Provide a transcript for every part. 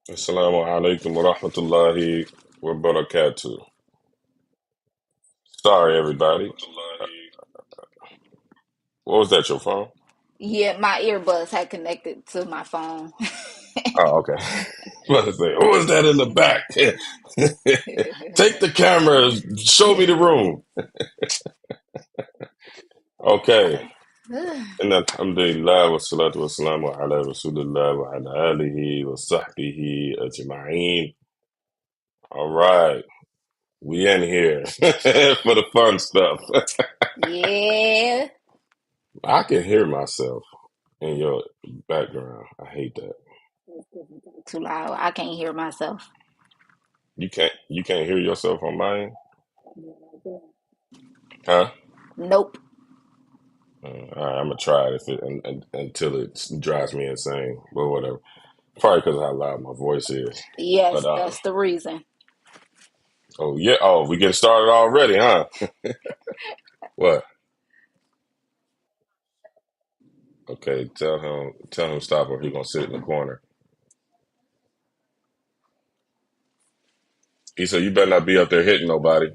Assalamu alaikum wa rahmatullahi wa barakatuh. Sorry, everybody. Uh, What was that, your phone? Yeah, my earbuds had connected to my phone. Oh, okay. What is that? What was that in the back? Take the camera, show me the room. Okay. And alhamdulillah wa salatu wa salamu ala rasulillah wa ala alihi wa sahbihi ajma'een. All right. We in here for the fun stuff. Yeah, I can hear myself in your background. I hate that. too loud. I can't hear myself. You can't hear yourself on mine? Huh? Nope. All right, I'm gonna try it if until it drives me insane. But whatever. Probably because of how loud my voice is. But Yes, that's the reason. oh yeah, oh we getting started already, huh? What? Okay, tell him stop or he gonna sit in the corner. He said you better not be up there hitting nobody.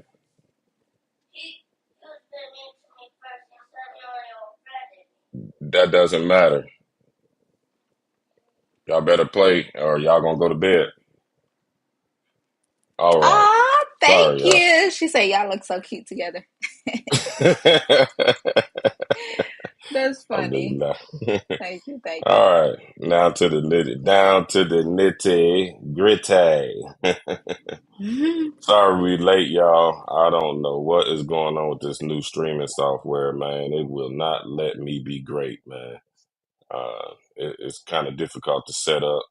That doesn't matter. Y'all better play or y'all gonna go to bed. All right. Ah, thank Sorry, y'all. you. She said y'all look so cute together. That's funny. Alhamdulillah. Thank you. Thank you. All right, down to the nitty gritty. Sorry we late, y'all. I don't know what is going on with this new streaming software, man. It will not let me be great, man. It's kind of difficult to set up.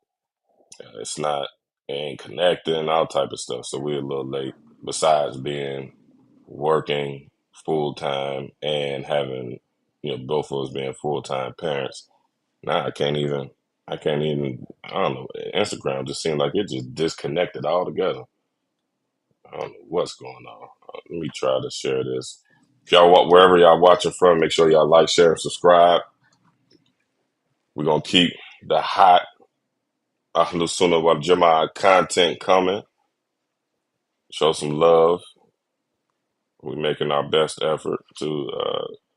It's not ain't connecting, all type of stuff. So we're a little late. Besides being working full time and having, both of us being full time parents. Now I can't even, I don't know. Instagram just seemed like it just disconnected altogether. I don't know what's going on. Let me try to share this. If y'all wherever y'all watching from, make sure y'all like, share, and subscribe. We're gonna keep the hot Ahlus Sunnah wal Jama'ah content coming. Show some love. We're making our best effort to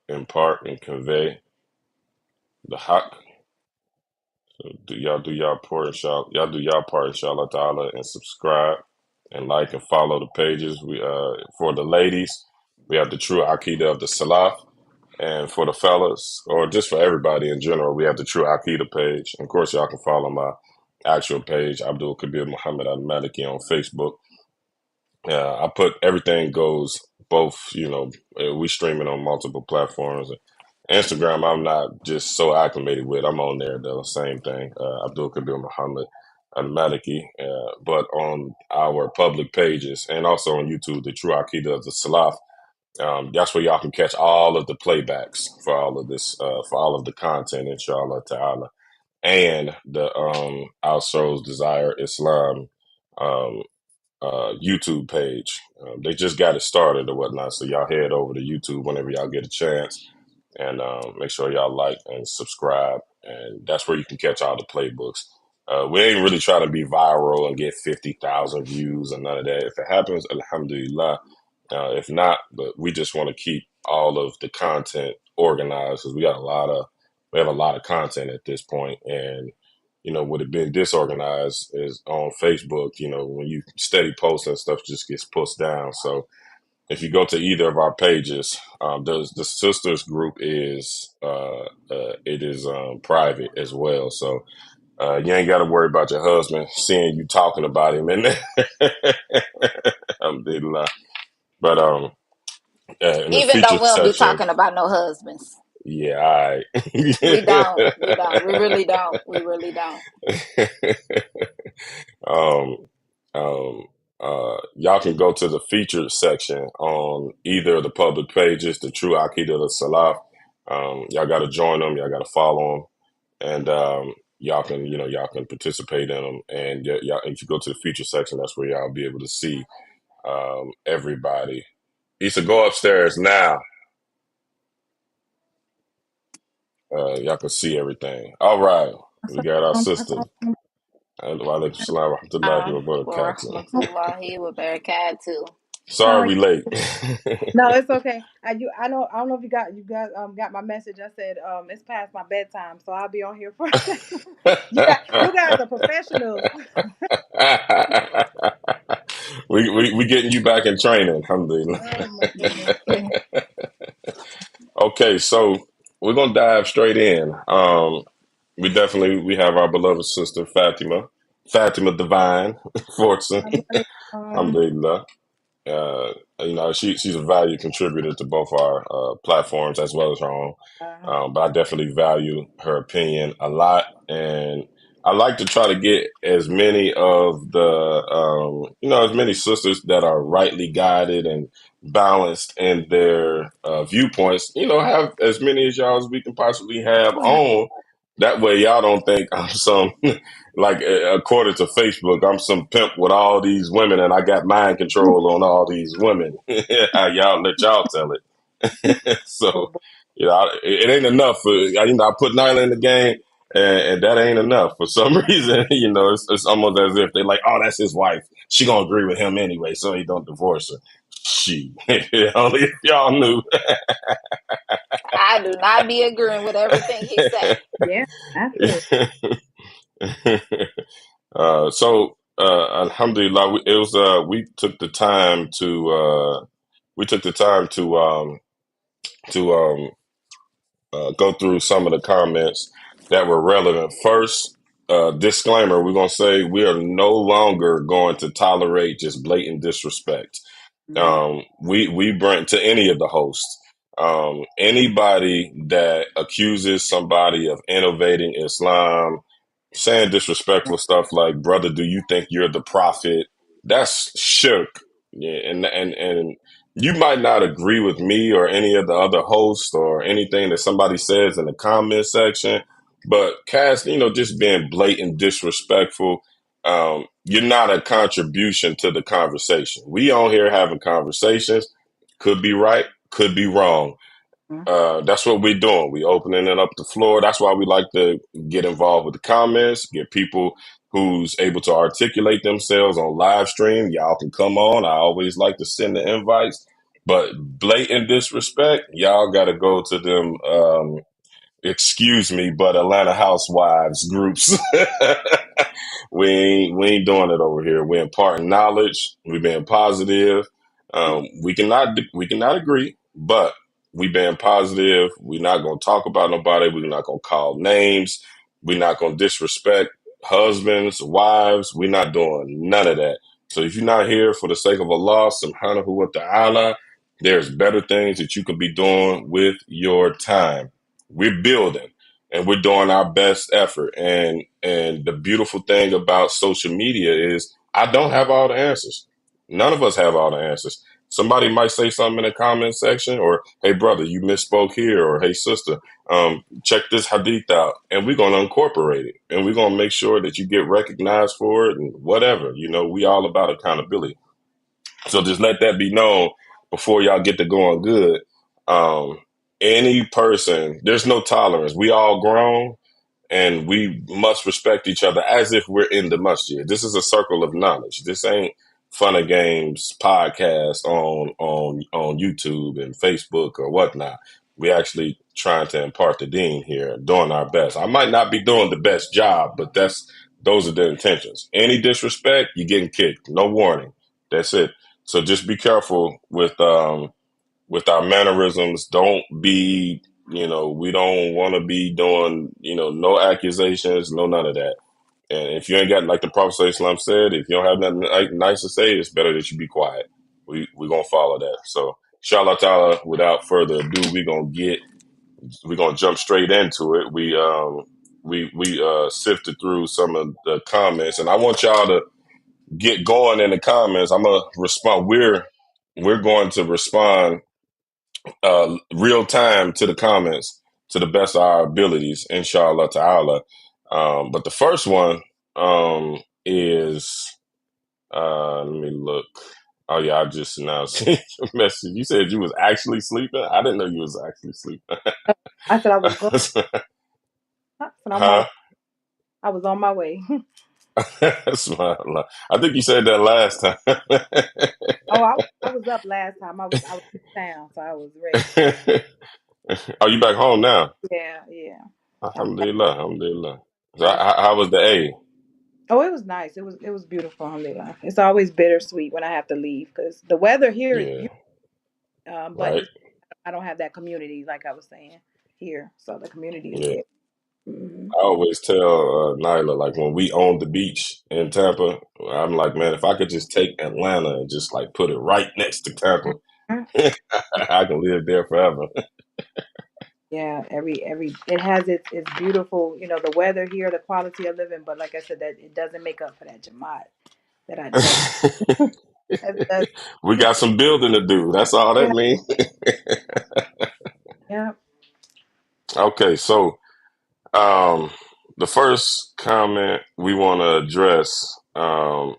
impart and convey the haq. So do y'all part, inshallah. Y'all do y'all part, inshallah ta'ala, and subscribe and like and follow the pages. We for the ladies, we have the true Aqidah of the Salaf. And for the fellas, or just for everybody in general, we have the True Akida page. And of course, y'all can follow my actual page, Abdul Kabir Muhammad Al Maliki, on Facebook. I put everything goes both, we streaming on multiple platforms. Instagram, I'm not just so acclimated with. I'm on there, though. Same thing. Abdul Kabir Muhammad Al Maliki. But on our public pages and also on YouTube, the True Akida of the Salaf. That's where y'all can catch all of the playbacks for all of this, for all of the content, inshallah ta'ala. And the Al Souls Desire Islam um, YouTube page. They just got it started or whatnot. So y'all head over to YouTube whenever y'all get a chance and make sure y'all like and subscribe. And that's where you can catch all the playbooks. We ain't really trying to be viral and get 50,000 views and none of that. If it happens, alhamdulillah. If not, but we just want to keep all of the content organized because we have a lot of content at this point, and with it being disorganized is on Facebook. When you steady posting stuff, just gets pushed down. So if you go to either of our pages, the sisters group is it is private as well. So you ain't got to worry about your husband seeing you talking about him in there. Alhamdulillah. But in the Even though feature we don't be section, talking about no husbands. yeah, all We don't. We right. don't. We really don't. We really don't. um, y'all can go to the featured section on either of the public pages, the True Akida the Salaf. Y'all got to join them. Y'all got to follow them, and y'all can participate in them. And y'all, if you go to the feature section, that's where y'all be able to see everybody. Issa, go upstairs now. Y'all can see everything. All right, we got our sister. Wa alaikum salam wa rahmatullahi wa Wa barakatuh. rahmatullahi wa barakatuh. Sorry Oh, we late. no, it's okay. I know I don't know if you guys got my message. I said it's past my bedtime, so I'll be on here for a second. You guys are professionals. We getting you back in training, alhamdulillah. Oh my goodness. Okay, so we're gonna dive straight in. We have our beloved sister Fatima Divine Fortune, Um, alhamdulillah. Uh, she's a value contributor to both our platforms as well as her own. uh, But I definitely value her opinion a lot, and I like to try to get as many of the as many sisters that are rightly guided and balanced in their viewpoints. Have as many as y'all as we can possibly have on. That way, y'all don't think I'm some like according to Facebook, I'm some pimp with all these women, and I got mind control on all these women. Y'all let y'all tell it. oh, So, boy. it ain't enough for I put Nyla in the game, and that ain't enough for some reason. It's almost as if they're like, oh, that's his wife. She gonna agree with him anyway, so he don't divorce her. She only if y'all knew. I do not be agreeing with everything he say. Yeah, absolutely. Alhamdulillah, we took the time to go through some of the comments that were relevant. First, disclaimer: we're gonna say we are no longer going to tolerate just blatant disrespect. Mm, We bring to any of the hosts. Anybody that accuses somebody of innovating Islam, saying disrespectful stuff like "brother, do you think you're the prophet?" That's shirk. Yeah, and you might not agree with me or any of the other hosts or anything that somebody says in the comment section, but Cass, just being blatant disrespectful, you're not a contribution to the conversation. We on here having conversations. Could be right, could be wrong. mm, That's what we're doing. We opening it up the floor. That's why we like to get involved with the comments, get people who's able to articulate themselves on live stream. Y'all can come on. I always like to send the invites, but blatant disrespect, y'all got to go to them. Excuse me, but Atlanta Housewives groups. We ain't doing it over here. We're imparting knowledge. We're being positive. We cannot agree, but we being positive. We're not gonna talk about nobody. We're not gonna call names. We're not gonna disrespect husbands, wives. We're not doing none of that. So if you're not here for the sake of Allah subhanahu wa ta'ala, there's better things that you could be doing with your time. We're building and we're doing our best effort. And the beautiful thing about social media is I don't have all the answers. None of us have all the answers. Somebody might say something in the comment section, or hey brother, you misspoke here, or hey sister, check this hadith out, and we're gonna incorporate it, and we're gonna make sure that you get recognized for it, and whatever. We all about accountability. So just let that be known before y'all get to going good. Um, any person, there's no tolerance. We all grown and we must respect each other as if we're in the masjid. This is a circle of knowledge. This ain't fun and games podcast on YouTube and Facebook or whatnot. We actually trying to impart the deen here, doing our best. I might not be doing the best job, but those are the intentions. Any disrespect, you're getting kicked. No warning. That's it. So just be careful with our mannerisms. Don't be, we don't want to be doing, no accusations, no none of that. And if you ain't got, like the Prophet Sallallahu Alaihi Wasallam said, if you don't have nothing nice to say, it's better that you be quiet. We gonna follow that. So, inshallah ta'ala, without further ado, we're gonna jump straight into it. We sifted through some of the comments, and I want y'all to get going in the comments. I'm gonna respond. We're going to respond real time to the comments to the best of our abilities, inshallah ta'ala. But the first one is let me look. Oh yeah, I just now seen your message. You said you was actually sleeping. I didn't know you was actually sleeping. I said I was going. I said Huh? I was on my way. Subhanallah. I think you said that last time. Oh, I was up last time. I was in town, so I was ready. Are you back home now? Yeah, yeah. I'm back. Alhamdulillah, alhamdulillah. So Yes. how was the A? Oh, it was nice. It was beautiful. Alhamdulillah. It's always bittersweet when I have to leave because the weather here is Yeah, beautiful. But right. I don't have that community like I was saying here. So the community is Yeah. there. Hmm. I always tell Nyla, like when we owned the beach in Tampa, I'm like, man, if I could just take Atlanta and just like put it right next to Tampa, I can live there forever. Yeah, every it has its beautiful, the weather here, the quality of living, but like I said, that it doesn't make up for that Jamaat that We got some building to do. That's all that yeah, means. yeah. Okay, so um, the first comment we want to address, a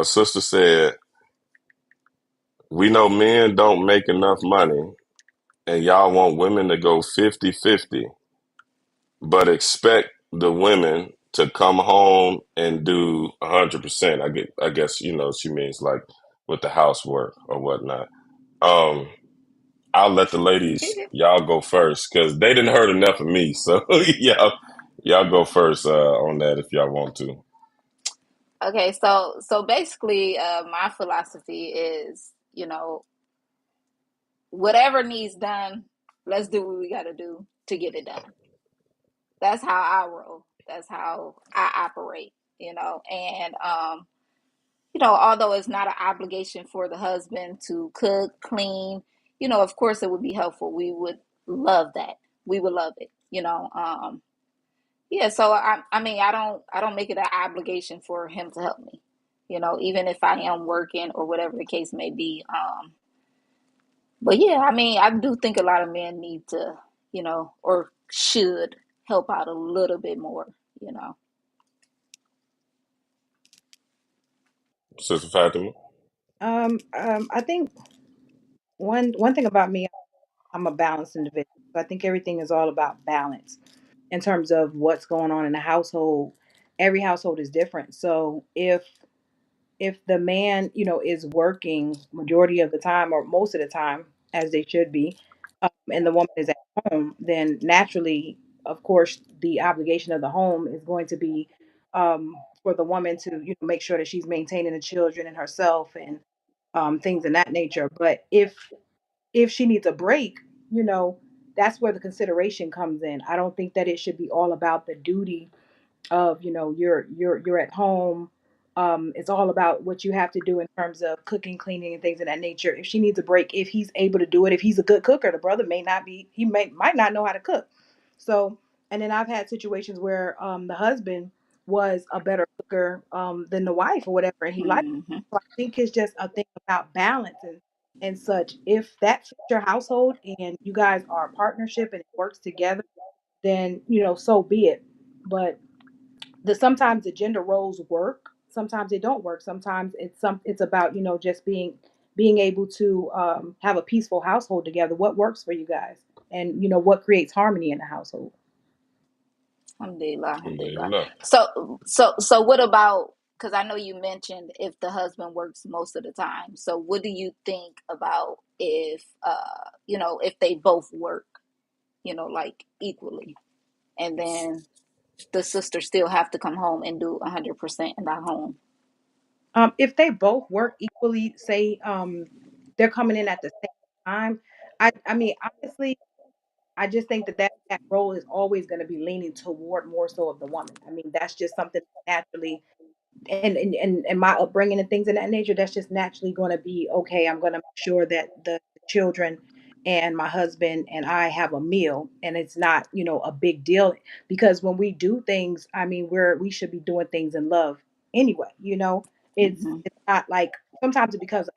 sister said, we know men don't make enough money and y'all want women to go 50-50, but expect the women to come home and do 100%. I guess, she means like with the housework or whatnot. Um, I'll let the ladies, y'all go first because they didn't heard enough of me. So y'all go first on that if y'all want to. Okay, so basically, my philosophy is, whatever needs done, let's do what we got to do to get it done. That's how I roll. That's how I operate. And although it's not an obligation for the husband to cook, clean, of course it would be helpful. We would love that. We would love it. Yeah. So I mean, I don't make it an obligation for him to help me. Even if I am working or whatever the case may be. But yeah, I mean, I do think a lot of men need to, or should help out a little bit more. You know. Sister Fatima. I think one thing about me, I'm a balanced individual. So I think everything is all about balance in terms of what's going on in the household. Every household is different. So if the man, is working majority of the time or most of the time, as they should be, and the woman is at home, then naturally, of course, the obligation of the home is going to be for the woman to, make sure that she's maintaining the children and herself and things in that nature. But if she needs a break, you know, that's where the consideration comes in. I don't think that it should be all about the duty of, you're at home. It's all about what you have to do in terms of cooking, cleaning, and things of that nature. If she needs a break, if he's able to do it, if he's a good cooker, the brother may not be. He might not know how to cook. So, and then I've had situations where the husband was a better cooker than the wife or whatever, and he liked. Hmm. So I think it's just a thing about balance and such. If that fits your household and you guys are a partnership and it works together, then so be it. But sometimes the gender roles work, sometimes they don't work. Sometimes it's about just being able to have a peaceful household together. What works for you guys, and what creates harmony in the household. Alhamdulillah, alhamdulillah. Alhamdulillah. So what about? Because I know you mentioned if the husband works most of the time. So what do you think about if if they both work, like equally, and then the sister still have to come home and do 100% in that home? If they both work equally, say they're coming in at the same time, I mean, honestly, I just think that role is always going to be leaning toward more so of the woman. I mean, that's just something naturally, and my upbringing and things of that nature, that's just naturally going to be okay. I'm going to make sure that the children and my husband and I have a meal, and it's not a big deal, because when we do things, I mean, we should be doing things in love anyway. Hmm. It's not like sometimes it becomes,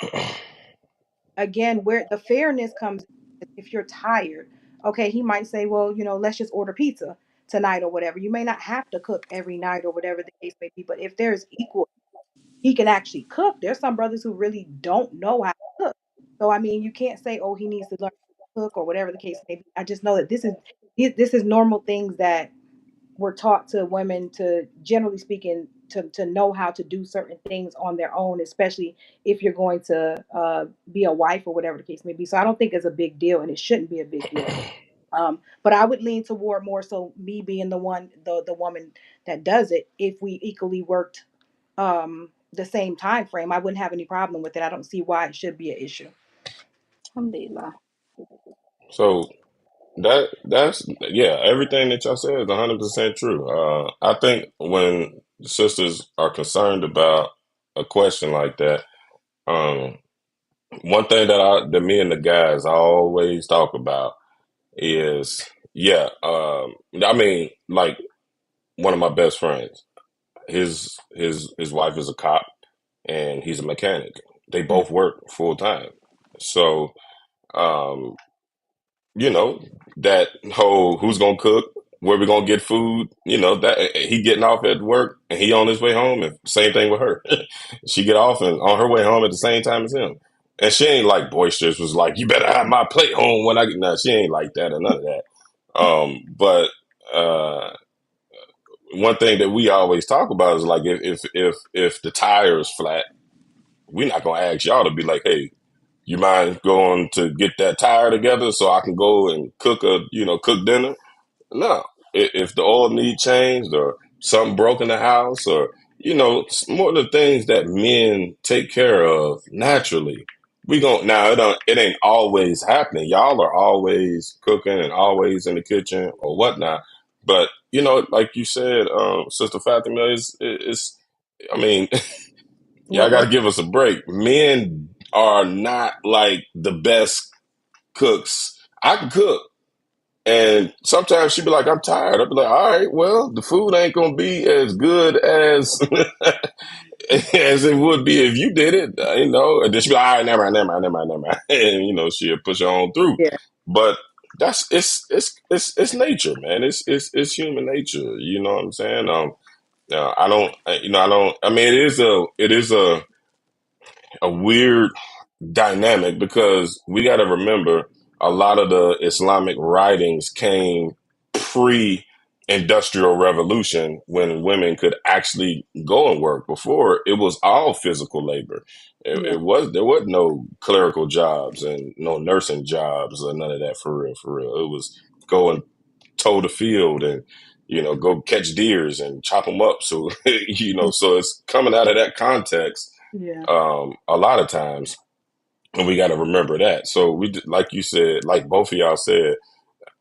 again, where the fairness comes in, if you're tired, okay, he might say, well, let's just order pizza tonight or whatever. You may not have to cook every night or whatever the case may be, but if there's equal, he can actually cook. There's some brothers who really don't know how to cook. So I mean, you can't say, oh, he needs to learn how to cook or whatever the case may be. I just know that this is normal things that we're taught to women to, generally speaking, to know how to do certain things on their own, especially if you're going to be a wife or whatever the case may be. So I don't think it's a big deal, and it shouldn't be a big deal. But I would lean toward more so me being the woman that does it. If we equally worked the same time frame, I wouldn't have any problem with it. I don't see why it should be an issue. Alhamdulillah. So that's yeah, everything that y'all said is 100% true. I think when sisters are concerned about a question like that, um, one thing that me and the guys always talk about is yeah, I mean, like one of my best friends, his wife is a cop and he's a mechanic. They Mm. both work full time, so um, you know, that whole who's gonna cook, where we gonna get food, that he getting off at work and he on his way home, and same thing with her. She get off and on her way home at the same time as him. And she ain't like boisterous, was like, you better have my plate home when I get. Nah, she ain't like that or none of that. But uh, one thing that we always talk about is like if the tire is flat, we're not gonna ask y'all to be like, hey, you mind going to get that tire together so I can go and cook dinner? No. If the oil need changed or something broke in the house or, more of the things that men take care of naturally, we gon' now it ain't always happening. Y'all are always cooking and always in the kitchen or whatnot. But, like you said, Sister Fatima, it's I mean, y'all got to What? give us a break. Men are not like the best cooks. I can cook. And sometimes she'd be like, I'm tired. I'd be like, all right, well, the food ain't going to be as good as as it would be if you did it. And then she'd be like, all right, never mind. And, she'll push her on through. Yeah. But it's nature, man. It's human nature. You know what I'm saying? I don't, I mean, it is a weird dynamic because we got to remember a lot of the Islamic writings came pre industrial revolution when women could actually go and work. Before it was all physical labor. Yeah. There was no clerical jobs and no nursing jobs or none of that for real, for real. It was go and toe the field and go catch deers and chop them up. So so it's coming out of that context Yeah. a lot of times, and we got to remember that. So like you said, like both of y'all said,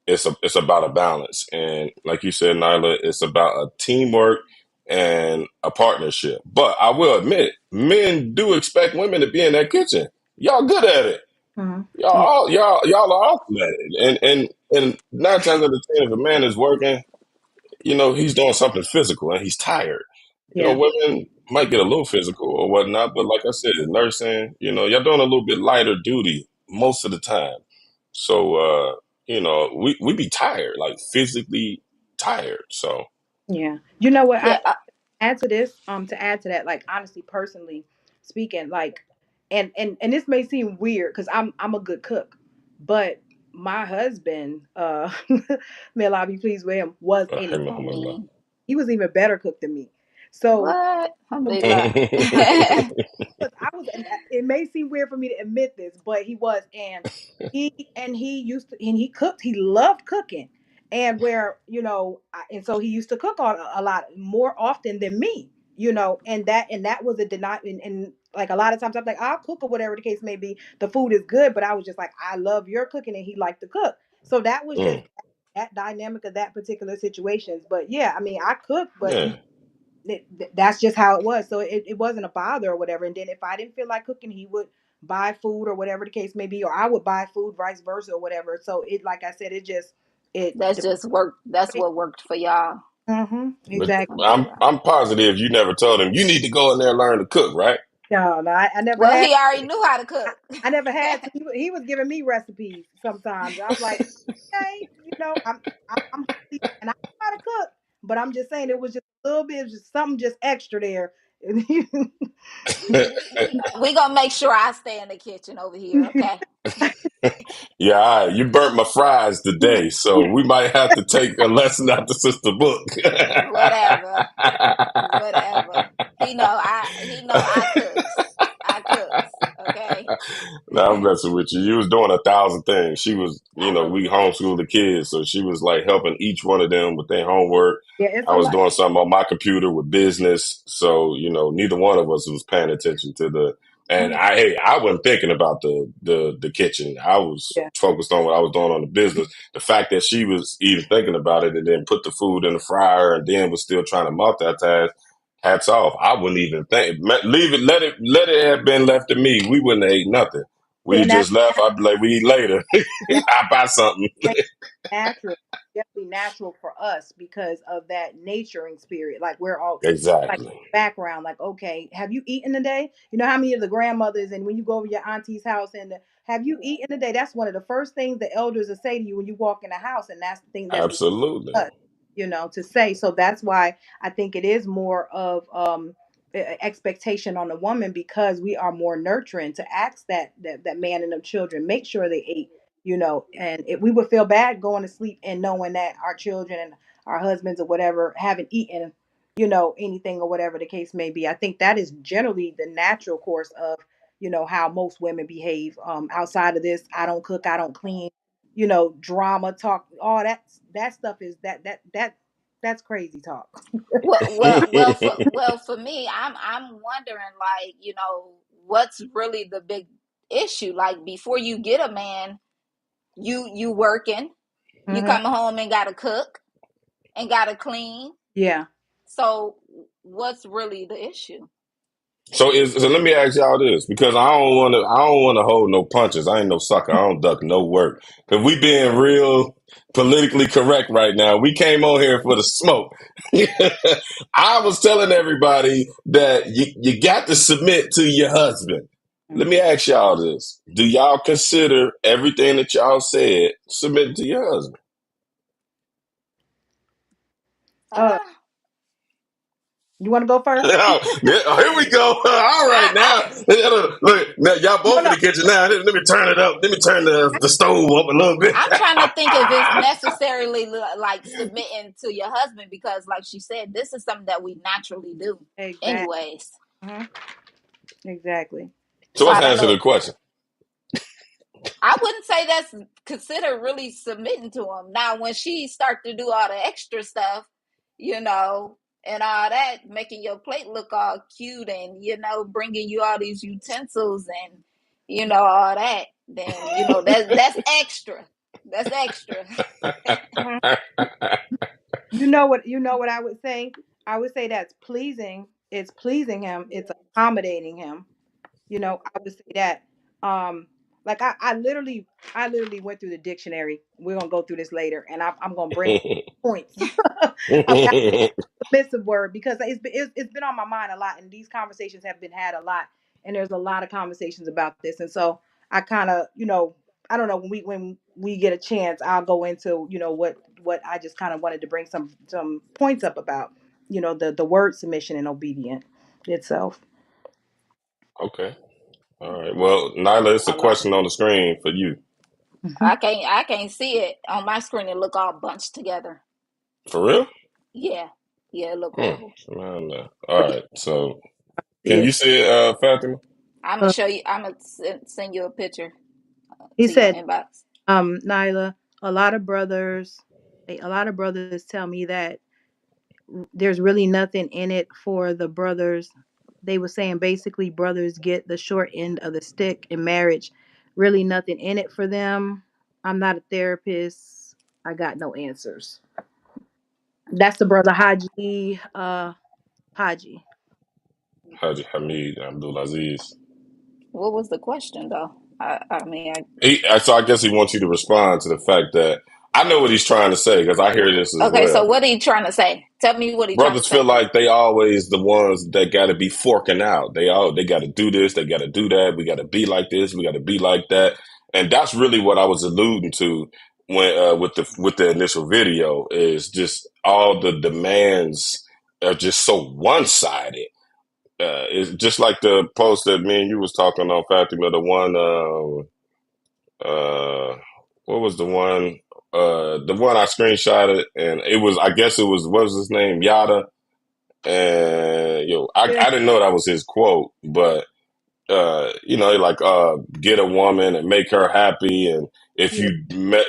it's about a balance, and like you said, Nyla, it's about a teamwork and a partnership. But I will admit, men do expect women to be in that kitchen. Y'all good at it. Hmm. Yeah. Y'all are awesome at it. And 9 times out of 10, if a man is working, he's doing something physical and he's tired. Yeah. Women might get a little physical or whatnot, but like I said, nursing, y'all doing a little bit lighter duty most of the time. So, we be tired, like physically tired. So, Yeah. You know what? Yeah. Add to this, to add to that, like honestly, personally speaking, like, and this may seem weird because I'm a good cook, but my husband, may Allah be pleased with him, was an hey, I Muhammad. mean, he was even better cook than me. So what? the Alhamdulillah. I was, and it may seem weird for me to admit this, but he was, and he used to, and he cooked. He loved cooking, and where and so he used to cook a lot more often than me, and that was a deny, and like a lot of times I'm like, I'll cook or whatever the case may be. The food is good, but I was just like, I love your cooking, and he liked to cook. So that was just Mm, that dynamic of that particular situations. But yeah, I mean, I cook, but yeah, that's just how it was. So it wasn't a bother or whatever. And then if I didn't feel like cooking, he would buy food or whatever the case may be, or I would buy food, vice versa or whatever. So it, like I said, it just it. That's just work. That's what worked for y'all. Mm-hmm, but exactly. Alhamdulillah. I'm positive you never told him you need to go in there and learn to cook, right? No, no, I never Well, had. he already knew how to I, cook. I never had to. He was giving me recipes sometimes. I'm like, okay, I'm hungry and I know how to cook, but I'm just saying it was just a little bit, just something just extra there We gonna make sure I stay in the kitchen over here, okay? Yeah, all right. You burnt my fries today, so we might have to take a lesson out the sister book. Whatever, whatever. He know I cooks. I cooks, okay? No, I'm messing with you. You was doing 1,000 things. She was, I was we homeschool the kids, so she was like helping each one of them with their homework. Yeah, it's I a was lot. doing something on my computer with business, so neither one of us was paying attention to the. And Mhm. I wasn't thinking about the kitchen. I was Yeah. focused on what I was doing on the business. The fact that she was even thinking about it and then put the food in the fryer and then was still trying to multitask. Hats off. I wouldn't even think. Leave it. Let it have been left to me. We wouldn't have ate nothing. We And just left. I'd be like, we eat later. that's I buy something. natural, definitely natural for us because of that naturing spirit. Like we're all like Exactly. background, like, okay, have you eaten today? You know how many of the grandmothers and when you go over your auntie's house and have you eaten today? That's one of the first things the elders will say to you when you walk in the house, and that's the thing that's Absolutely. us, to say. So that's why I think it is more of expectation on the woman because we are more nurturing to ask that man and them children make sure they ate, and we would feel bad going to sleep and knowing that our children and our husbands or whatever haven't eaten, anything or whatever the case may be. I think that is generally the natural course of, how most women behave. Outside of this, I don't cook, I don't clean, drama talk, all that stuff is that's crazy talk. well, for me, I'm wondering, like, what's really the big issue? Like, before you get a man, you working, you Hmm. come home and gotta cook and gotta clean. Yeah. So what's really the issue? So let me ask y'all this because I don't want to hold no punches. I ain't no sucker. I don't duck no work. Cause we being real politically correct right now. We came on here for the smoke. I was telling everybody that you got to submit to your husband. Let Mhm. me ask y'all this: do y'all consider everything that y'all said submitting to your husband? Uh, Uh, you want to go first? Oh, here we go. All right, I, now I look. Now y'all No, both in no. the kitchen now. Let me turn it up. Let me turn the stove up a little bit. I'm trying to think if it's necessarily like submitting to your husband, because, like she said, this is something that we naturally do, Exactly. anyways. Exactly. So So let's I don't answer the know. question. I wouldn't say that's considered really submitting to him. Now, when she start to do all the extra stuff, and all that, making your plate look all cute and bringing you all these utensils and all that, then that's extra. That's extra. Mhm. You know what I would say? I would say that's pleasing. It's pleasing him. It's accommodating him. I would say that. Like I literally went through the dictionary. We're gonna go through this later, and I'm gonna bring points about the submissive word because it's been on my mind a lot, and these conversations have been had a lot, and there's a lot of conversations about this, and so I kind of, I don't know, when we get a chance, I'll go into, what I just kind of wanted to bring some points up about, the word submission and obedient itself. Okay. All right. Well, Nyla, it's a Hold on. question on the screen for you. I can't see it on my screen. It look all bunched together. For real? Yeah. Yeah, it look Hmm. horrible. I don't know. All right. So See can you it. see it, Fatima? I'm gonna Uh, show you. I'm gonna send you a picture he to your said, inbox. Nyla, a lot of brothers, a lot of brothers tell me that there's really nothing in it for the brothers. They were saying basically brothers get the short end of the stick in marriage. Really nothing in it for them. I'm not a therapist. I got no answers. That's the brother Haji. Haji. Haji Hamid Abdulaziz. What was the question though? I mean, So I guess he wants you to respond to the fact that I know what he's trying to say because I hear this as okay. So well. what are you trying to say? Tell me what he trying to Brothers feel say. like they always the ones that got to be forking out. They got to do this, they got to do that. We got to be like this, we got to be like that, and that's really what I was alluding to when with the initial video is just all the demands are just so one sided. it's just like the post that me and you was talking on, Fatima. The one, what was the one? The one I screenshotted, and it was, I guess it was, what was his name, Yada, and Yeah, I didn't know that was his quote, but like get a woman and make her happy, and yeah,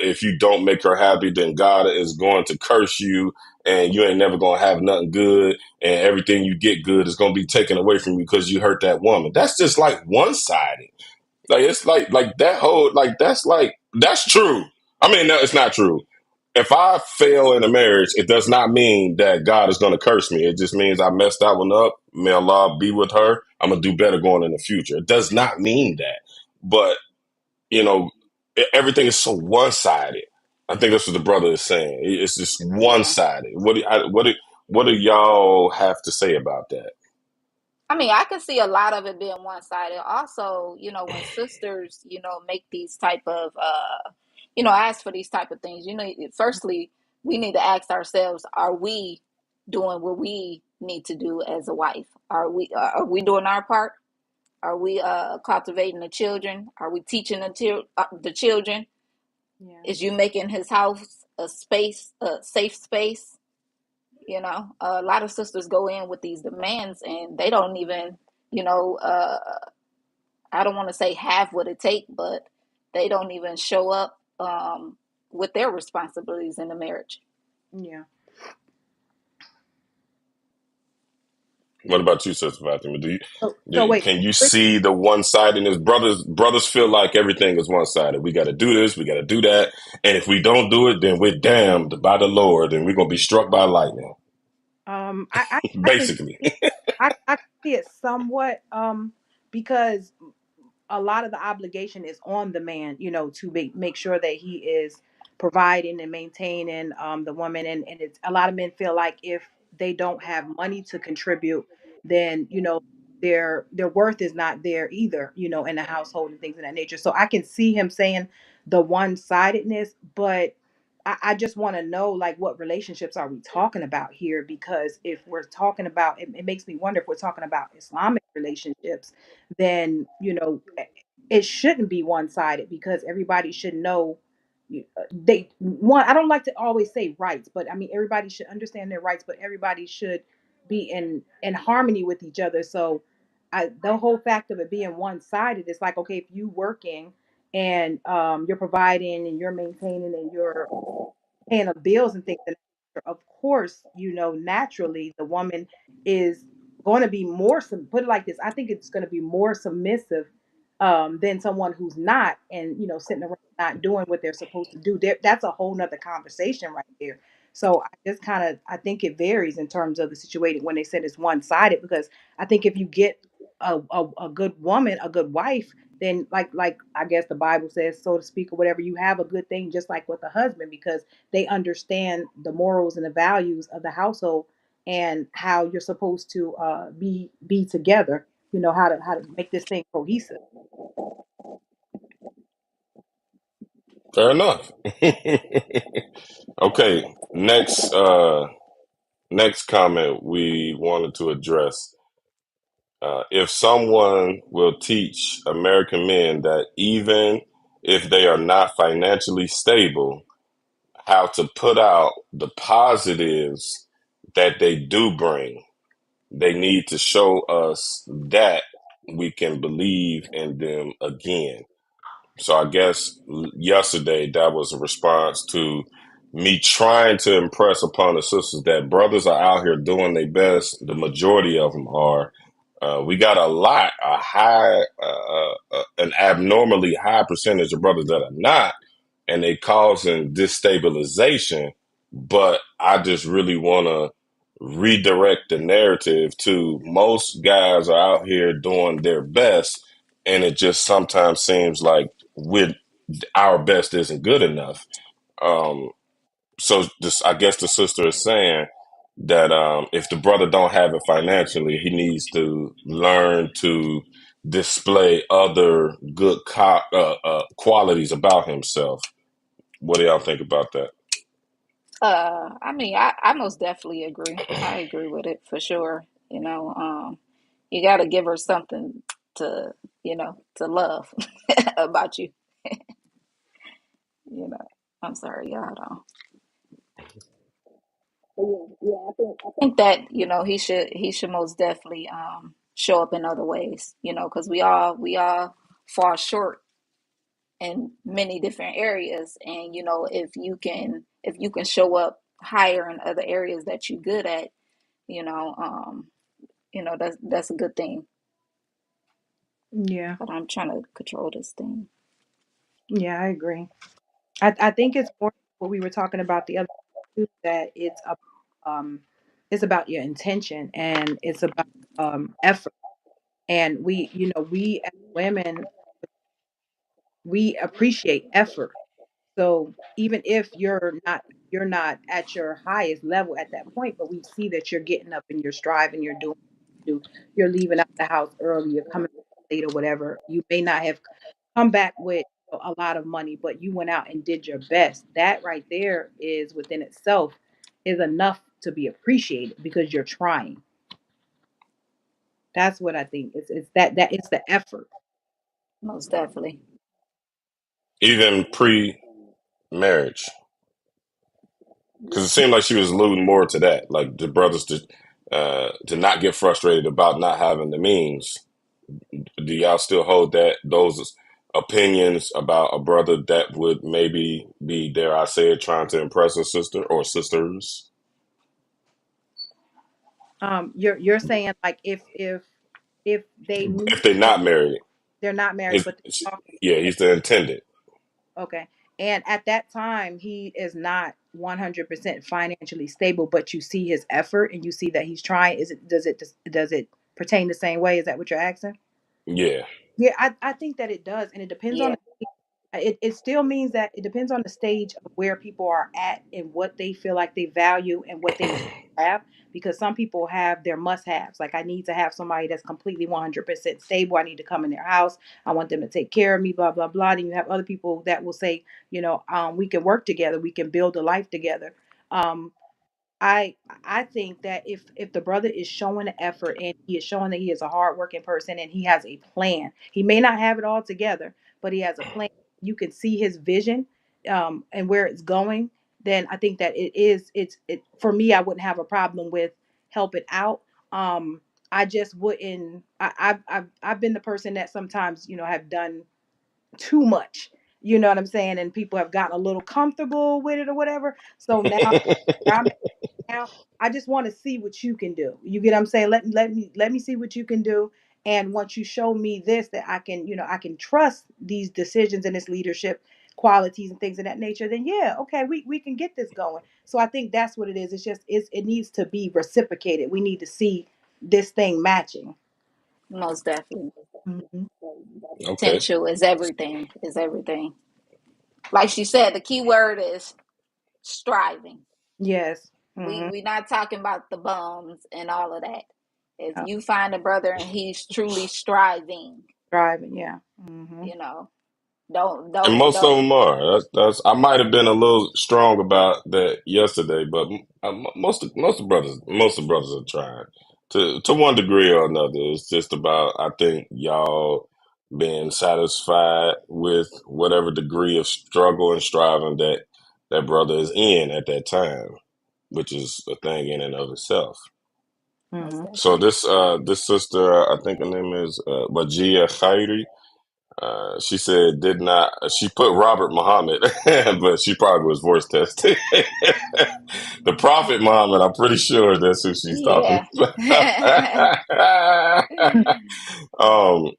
if you don't make her happy, then God is going to curse you, and you ain't never gonna have nothing good, and everything you get good is gonna be taken away from you because you hurt that woman. That's just like one sided. Like it's like that whole like that's true. I mean, no, it's not true. If I fail in a marriage, it does not mean that God is going to curse me. It just means I messed that one up. May Allah be with her. I'm gonna do better going in the future. It does not mean that. But you know, everything is so one sided. I think that's what the brother is saying. It's just one Yeah. sided. What do y'all have to say about that? I mean, I can see a lot of it being one sided. Also, when sisters, make these type of, ask for these type of things, firstly, we need to ask ourselves, are we doing what we need to do as a wife? Are we doing our part? Are we cultivating the children? Are we teaching the children? yeah, Is you making his house a safe space? A lot of sisters go in with these demands and they don't even, you know, uh, I don't want to say have what it takes, but they don't even show up with their responsibilities in the marriage. yeah. What about you, Sister Fatima? So wait, Can you see the one sidedness? Brothers feel like everything is one sided. We got to do this, we got to do that, and if we don't do it, then we're damned by the Lord, and we're gonna be struck by lightning. I can Basically, see, I can see it somewhat, because a lot of the obligation is on the man, to make sure that he is providing and maintaining the woman, and it's a lot of men feel like if they don't have money to contribute, then their worth is not there either, in the household and things of that nature. So I can see him saying the one-sidedness, but I just want to know, like, what relationships are we talking about here? Because if we're talking about, it makes me wonder if we're talking about Islamic relationships, then it shouldn't be one-sided, because everybody should know, they one, I don't like to always say rights, but I mean everybody should understand their rights, but everybody should be in harmony with each other. So the whole fact of it being one-sided, it's like, okay, if you working and you're providing and you're maintaining and you're paying the bills and things of that nature, of course, naturally the woman is going to be more, put it like this, I think it's going to be more submissive than someone who's not, and sitting around not doing what they're supposed to do. That's a whole nother conversation right there. So I think it varies in terms of the situation when they said it's one-sided, because I think if you get a good woman, a good wife, then like I guess the Bible says, so to speak, or whatever, you have a good thing just like with a husband, because they understand the morals and the values of the household and how you're supposed to be together. How to make this thing cohesive. fair enough. Okay, next comment we wanted to address. If someone will teach American men that even if they are not financially stable, how to put out the positives that they do bring, they need to show us that we can believe in them again. So I guess yesterday that was a response to me trying to impress upon the sisters that brothers are out here doing their best. The majority of them are. We got an abnormally high percentage of brothers that are not, and they causing destabilization. But I just really want to redirect the narrative to most guys are out here doing their best, and it just sometimes seems like with our best isn't good enough. Um, so this, I guess the sister is saying that if the brother don't have it financially, he needs to learn to display other good qualities about himself. What do y'all think about that? I mean, I most definitely agree. I agree with it for sure. You got to give her something to, to love about you. You know, I'm sorry, y'all don't. I think that he should most definitely show up in other ways. Because we all fall short in many different areas, and if you can show up higher in other areas that you're good at, you know, that's a good thing. Yeah, But I'm trying to control this thing. yeah, I agree. I think it's more what we were talking about the other day, too, that it's about your intention and it's about effort. And we as women, we appreciate effort. So even if you're not at your highest level at that point, but we see that you're getting up and you're striving, you're doing what you do, you're leaving out the house early, you're coming late or whatever. You may not have come back with a lot of money, but you went out and did your best. That right there is within itself is enough to be appreciated because you're trying. That's what I think. It's that it's the effort. Most definitely. Even pre-marriage, because it seemed like she was alluding more to that, like the brothers to not get frustrated about not having the means. Do y'all still hold those opinions about a brother that would maybe be, dare I say it, trying to impress a sister or sisters You're saying like if they meet if they're and not married? they're not married, His, but they talk. yeah, he's the intended. Okay. And at that time, he is not 100% financially stable, but you see his effort and you see that he's trying. Does it pertain the same way? Is that what you're asking? Yeah. Yeah, I think that it does. And it depends on Yeah, it still means that it depends on the stage of where people are at and what they feel like they value and what they need to have. Because some people have their must haves. Like, I need to have somebody that's completely 100% stable. I need to come in their house. I want them to take care of me, blah, blah, blah. Then you have other people that will say, we can work together. We can build a life together. Um, I think that if the brother is showing the effort and he is showing that he is a hardworking person and he has a plan, he may not have it all together, but he has a plan. You can see his vision, and where it's going. Then I think that it for me. I wouldn't have a problem with helping out. I just wouldn't. I've been the person that sometimes have done too much. You know what I'm saying? And people have gotten a little comfortable with it or whatever. So now I'm now I just want to see what you can do. You get what I'm saying? Let me see what you can do. And once you show me this, that I can trust these decisions and this leadership qualities and things of that nature, then yeah, okay, we can get this going. So I think that's what it is. It needs to be reciprocated. We need to see this thing matching. most definitely. Hmm. Okay. Potential is everything. Is everything. Like she said, the key word is striving. Yes. We Hmm. we not talking about the bums and all of that. If you find a brother and he's truly striving, Driving, yeah. Hmm. you know, don't And don't most of don't. them are. That's. I might have been a little strong about that yesterday, but most of the brothers are trying to one degree or another. It's just about, I think, y'all being satisfied with whatever degree of struggle and striving that brother is in at that time, which is a thing in and of itself. Most Hmm. So definitely. this sister, I think her name is Bajia Khairi. She said did not. She put Robert Muhammad, but she probably was voice tested. The Prophet Muhammad. I'm pretty sure that's who she's talking Yeah. about. um.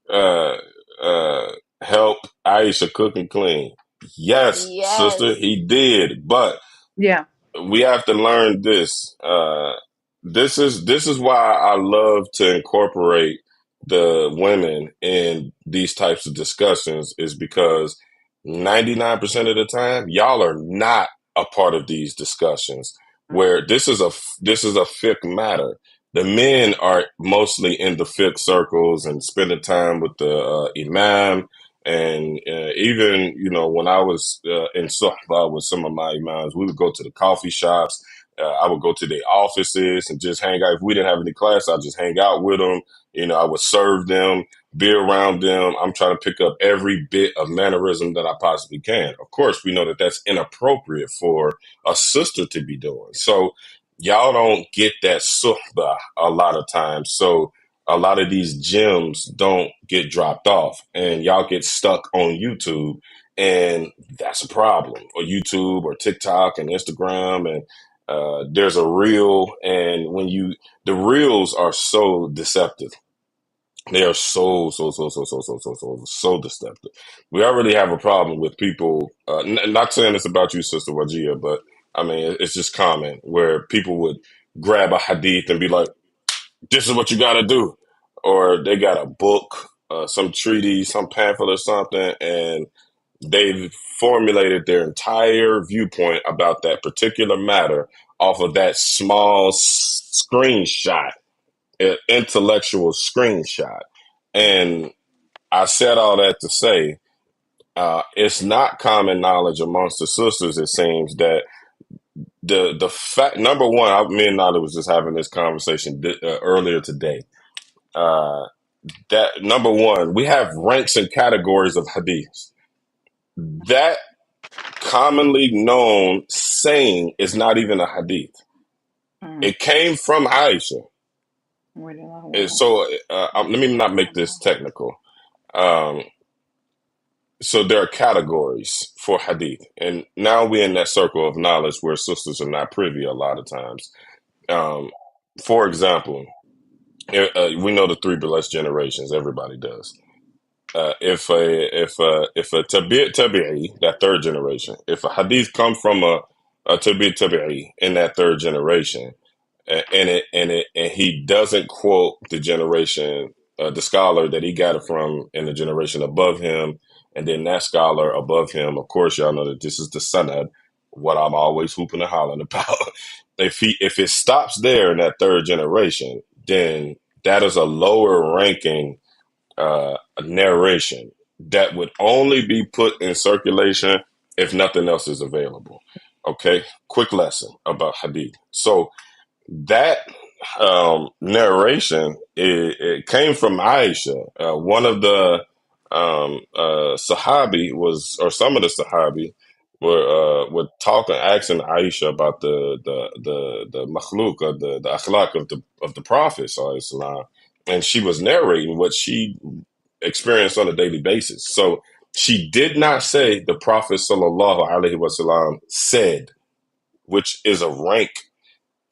Uh. Help Aisha cook and clean. Yes, sister, Yes. he did, but Yeah. we have to learn this. This is why I love to incorporate the women in these types of discussions, is because 99% of the time y'all are not a part of these discussions where this is a fiqh matter. The men are mostly in the fiqh circles and spending time with the imam, and even when I was in Suhbah with some of my imams, we would go to the coffee shops I would go to their offices and just hang out. If we didn't have any class, I'd just hang out with them. I would serve them, be around them. I'm trying to pick up every bit of mannerism that I possibly can. Of course, we know that that's inappropriate for a sister to be doing. So y'all don't get that suhbah a lot of times. So a lot of these gems don't get dropped off and y'all get stuck on YouTube, and that's a problem. Or YouTube or TikTok and Instagram, and there's a reel, and the reels are so deceptive. They are so deceptive. We already have a problem with people. Not saying it's about you, Sister Wajia, but I mean it's just common where people would grab a hadith and be like, "This is what you got to do," or they got a book, some treatise, some pamphlet, or something, and they've formulated their entire viewpoint about that particular matter off of that small screenshot, intellectual screenshot. And I said all that to say, it's not common knowledge amongst the sisters, it seems, that the fact, number one, me and Nada was just having this conversation earlier today. That number one, we have ranks and categories of hadiths. That commonly known saying is not even a hadith. It came from Aisha. So let me not make this technical. So there are categories for hadith, and now we're in that circle of knowledge where sisters are not privy a lot of times. For example, we know the three blessed generations. Everybody does. If a tabi'i, that third generation, if a hadith come from a tabi'i in that third generation, and he doesn't quote the generation, the scholar that he got it from in the generation above him, and then that scholar above him. Of course, y'all know that this is the sanad, what I'm always hooping and hollering about. If it stops there in that third generation, then that is a lower ranking narration that would only be put in circulation if nothing else is available. Okay, quick lesson about hadith. So that narration, it came from Aisha. One of the Sahabi was, or some of the Sahabi were talking, asking Aisha about the makhluk, the akhlaq of the Prophet sallallahu alaihi wasallam, and she was narrating what she experienced on a daily basis. So she did not say the Prophet sallallahu alaihi wasallam said, which is a rank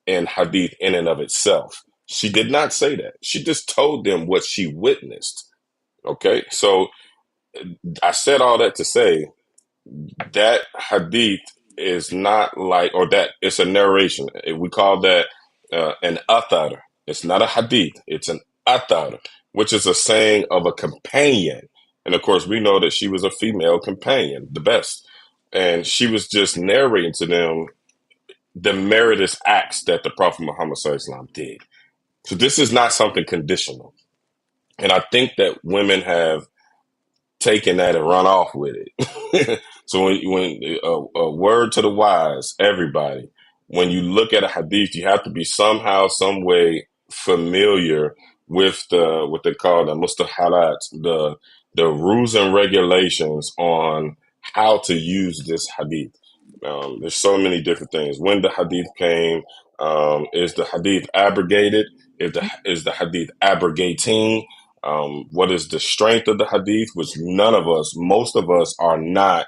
in hadith in and of itself. She did not say that. She just told them what she witnessed. Okay, so I said all that to say that hadith is not like, or that it's a narration. We call that an athar. It's not a hadith. It's an athar, which is a saying of a companion. And of course, we know that she was a female companion, the best. And she was just narrating to them the meritorious acts that the Prophet Muhammad SAW did. So this is not something conditional. And I think that women have taken that and run off with it. So when a word to the wise, everybody, when you look at a hadith, you have to be somehow, some way familiar with what they call the mustahalat, the rules and regulations on how to use this hadith. There's so many different things. When the hadith came, is the hadith abrogated? Is the hadith abrogating? What is the strength of the hadith, which most of us are not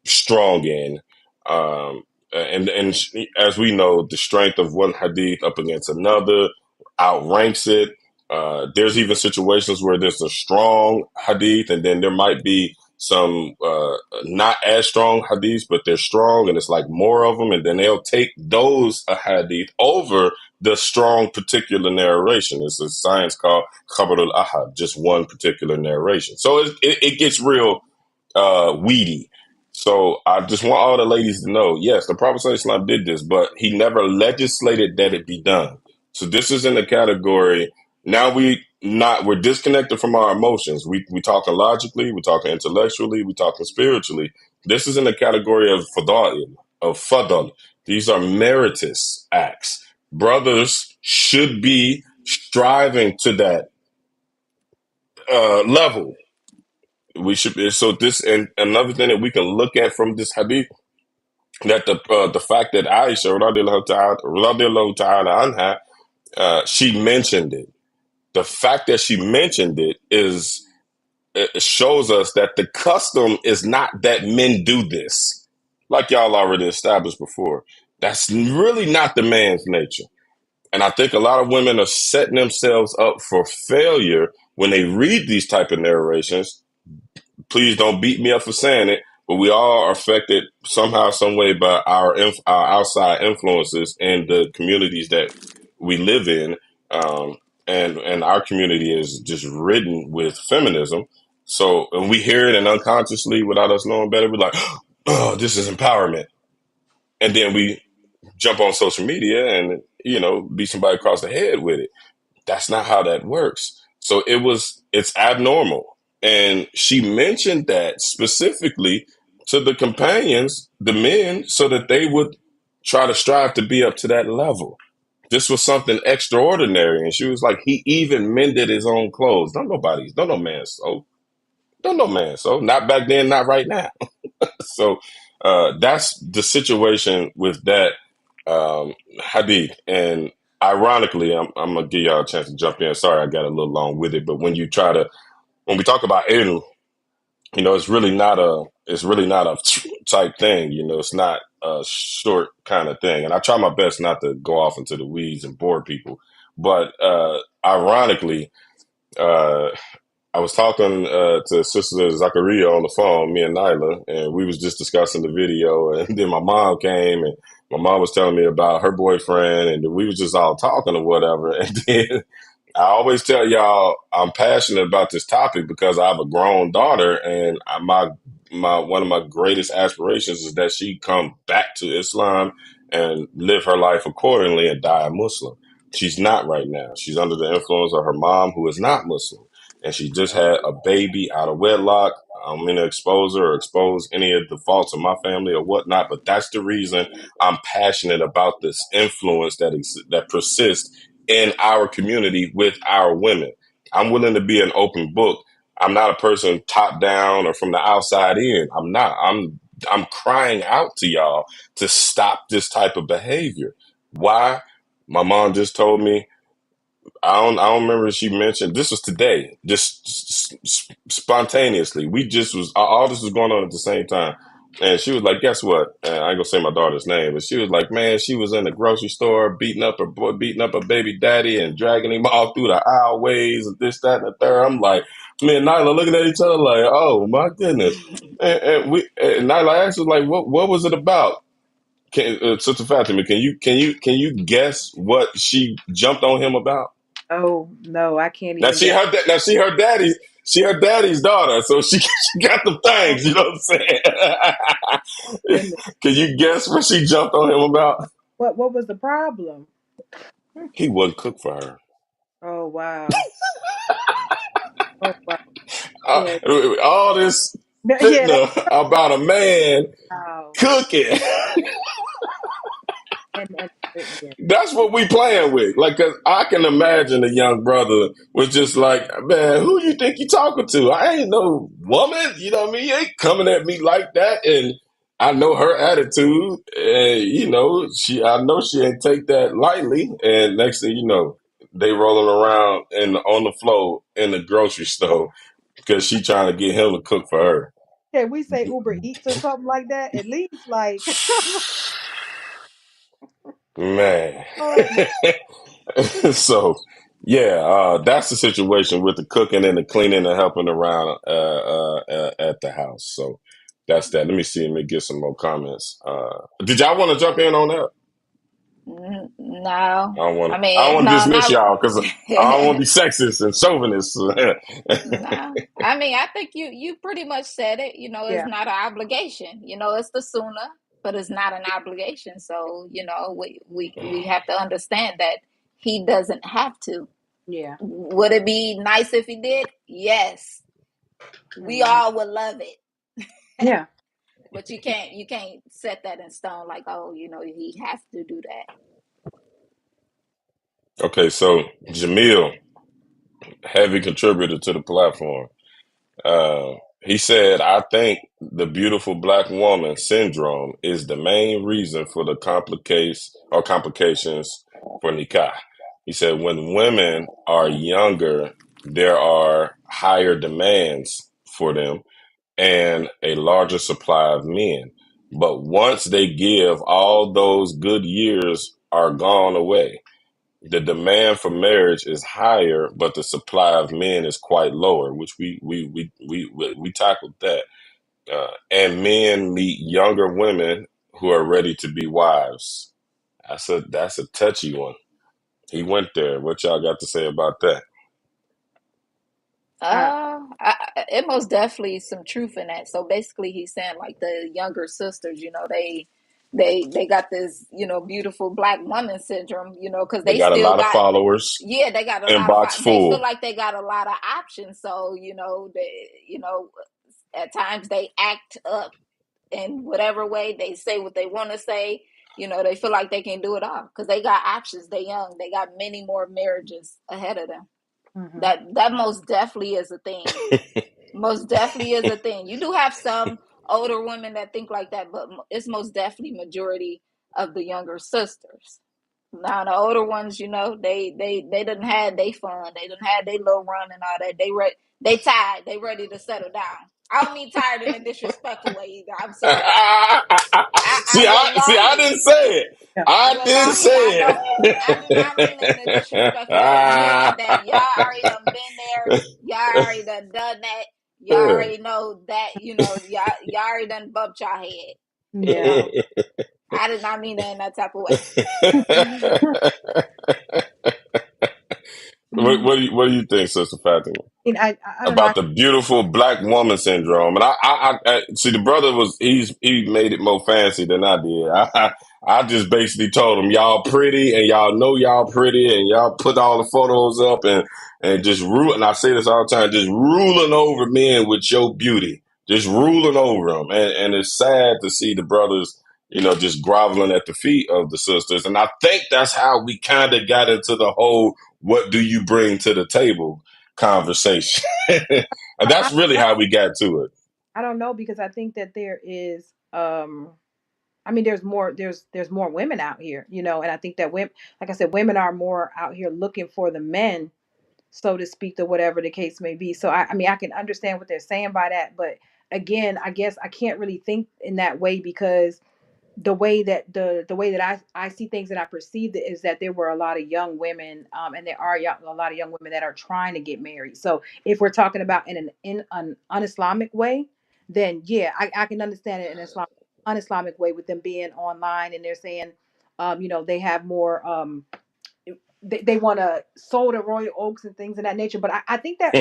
strong in. And as we know, the strength of one hadith up against another outranks it. There's even situations where there's a strong hadith, and then there might be some not as strong hadiths, but they're strong, and it's like more of them, and then they'll take those hadith over the strong particular narration. It's a science called Khabar al-Ahad, just one particular narration. So it gets real weedy. So I just want all the ladies to know, yes, the Prophet ﷺ did this, but he never legislated that it be done. So this is in the category. Now we're disconnected from our emotions. We talking logically, we talking intellectually, we talking spiritually. This is in the category of fada'il, of fadl. These are meritorious acts. Brothers should be striving to that level. We should be, so this, and another thing that we can look at from this hadith, that the fact that Aisha radiallahu ta'ala anha, she mentioned it. The fact that she mentioned it is, it shows us that the custom is not that men do this, like y'all already established before. That's really not the man's nature. And I think a lot of women are setting themselves up for failure when they read these type of narrations. Please don't beat me up for saying it, but we all are affected somehow, some way by our outside influences in the communities that we live in. Um, and our community is just ridden with feminism. So, and we hear it, and unconsciously, without us knowing better, we're like, "Oh, this is empowerment." And then we jump on social media and, beat somebody across the head with it. That's not how that works. So it's abnormal. And she mentioned that specifically to the companions, the men, so that they would try to strive to be up to that level. This was something extraordinary. And she was like, he even mended his own clothes. Don't no man so. Don't no man so. Not back then, not right now. So that's the situation with that hadith. And ironically, I'm gonna give y'all a chance to jump in. Sorry, I got a little long with it, but when we talk about ilm, it's really not a type thing. It's not a short kind of thing. And I try my best not to go off into the weeds and bore people. But ironically, uh, I was talking to Sister Zakaria on the phone, me and Nyla, and we was just discussing the video. And then my mom came, and my mom was telling me about her boyfriend, and we was just all talking or whatever. And then I always tell y'all I'm passionate about this topic because I have a grown daughter, and my one of my greatest aspirations is that she come back to Islam and live her life accordingly and die a Muslim. She's not right now. She's under the influence of her mom, who is not Muslim, and she just had a baby out of wedlock. I'm going to expose her or expose any of the faults of my family or whatnot, but that's the reason I'm passionate about this influence that persists in our community with our women. I'm willing to be an open book. I'm not a person top down or from the outside in. I'm not. I'm crying out to y'all to stop this type of behavior. Why? My mom just told me, I don't remember if she mentioned this was today, just spontaneously. We just was all this was going on at the same time, and she was like, "Guess what?" And I ain't gonna say my daughter's name, but she was like, "Man, she was in the grocery store beating up her boy, beating up her baby daddy, and dragging him all through the aisleways and this, that, and the third." I'm like, me and Nyla looking at each other like, "Oh my goodness!" And Nyla asked us like, "What was it about?" Sister Fatima, can you guess what she jumped on him about? Oh no, I can't Now even guess. she her daddy's daughter, so she she got the Oh things. You know what I'm saying? goodness. Can you guess what she jumped on him about? What was the problem? He wouldn't cook for her. Oh wow. Oh wow. Uh, Yeah. all this Yeah. fitna about a man Wow. cooking. And yeah. That's what we playing with. Like, 'cause I can imagine a young brother was just like, man, who you think you talking to? I ain't no woman. You know what I mean? You ain't coming at me like that. And I know her attitude. And, I know she ain't take that lightly. And next thing you know, they rolling around on the floor in the grocery store because she trying to get him to cook for her. Can we say Uber Eats or something like that? At least like Man. oh my So, yeah, that's the situation with the cooking and the cleaning and helping around at the house. So that's that. Let me see. Let me get some more comments. Did y'all want to jump in on that? No, I don't want to no, dismiss not. y'all because I don't want to be sexist and chauvinist. No, I think you pretty much said it. It's yeah. not an obligation. It's the sunnah, but it's not an obligation. So we have to understand that he doesn't have to. Yeah. Would it be nice if he did? Yes, we Hmm. all would love it. Yeah. But you can't set that in stone like, oh, he has to do that. Okay, so Jamil, heavy contributor to the platform. He said, I think the beautiful black woman syndrome is the main reason for the complications for nikah. He said, when women are younger, there are higher demands for them and a larger supply of men. But once they give, all those good years are gone away. The demand for marriage is higher, but the supply of men is quite lower, which we tackled that. And men meet younger women who are ready to be wives. That's a touchy one. He went there. What y'all got to say about that? I It most definitely some truth in that. So basically, he's saying like the younger sisters, they got this, beautiful black woman syndrome, because They they got a still lot of got, followers, yeah, they got a lot of, inbox they feel full. like they got a lot of options. So at times they act up in whatever way, they say what they want to say. They feel like they can do it all because they got options. They young. They got many more marriages ahead of them. hmm That most definitely is a thing. Most definitely is a thing. You do have some older women that think like that, but it's most definitely majority of the younger sisters. Now the older ones, they didn't have they fun. They didn't have they little run and all that. They tired. They ready to settle down. I don't mean tired in a disrespectful way either. I'm sorry. I See, let y'all I hit it. didn't say it. yeah. I Let didn't y'all hit it. I say don't. I do not mean it in a disrespectful way. You already that y'all already done been there. Y'all already done that. Y'all already know that. Y'all already done bumped y'all head. Yeah. I did not mean that in that type of way. What do you think, Sister Fatima? I don't know. About the beautiful black woman syndrome. And I see the brother he made it more fancy than I did. I just basically told him y'all pretty and y'all know y'all pretty and y'all put all the photos up and just rule. And I say this all the time, just ruling over men with your beauty, just ruling over them. And it's sad to see the brothers, just groveling at the feet of the sisters. And I think that's how we kind of got into the whole "what do you bring to the table" conversation. And I, that's really I how we got to it. I don't know because I think that there is I mean there's more women out here, and I think that women, like I said, women are more out here looking for the men, so to speak, or whatever the case may be. So I mean I can understand what they're saying by that, but again, I guess I can't really think in that way because the way that I see things and I perceived it is that there were a lot of young women, and there are a lot of young women that are trying to get married. So if we're talking about in an un-Islamic way, then yeah, I can understand it in an un-Islamic way with them being online and they're saying, they have more, they want to sold at Royal Oaks and things of that nature. But I think that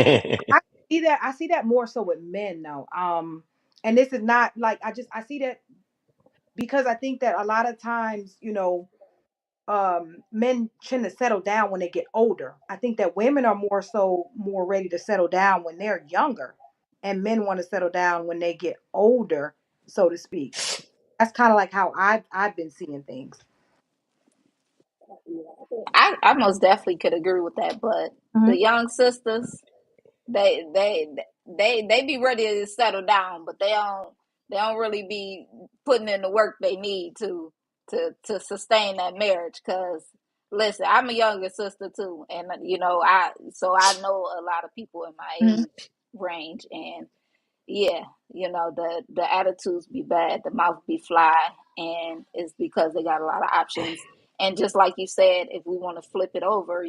I see that more so with men though. And this is not like I see that because I think that a lot of times, men tend to settle down when they get older. I think that women are more ready to settle down when they're younger, and men want to settle down when they get older, so to speak. That's kind of like how I've been seeing things. I most definitely could agree with that. But the hmm young sisters, they they they be ready to settle down, but they don't really be putting in the work they need to sustain that marriage. Cause listen, I'm a younger sister too, and I know a lot of people in my hmm age range, and yeah, the attitudes be bad, the mouth be fly, and it's because they got a lot of options. And just like you said, if we want to flip it over,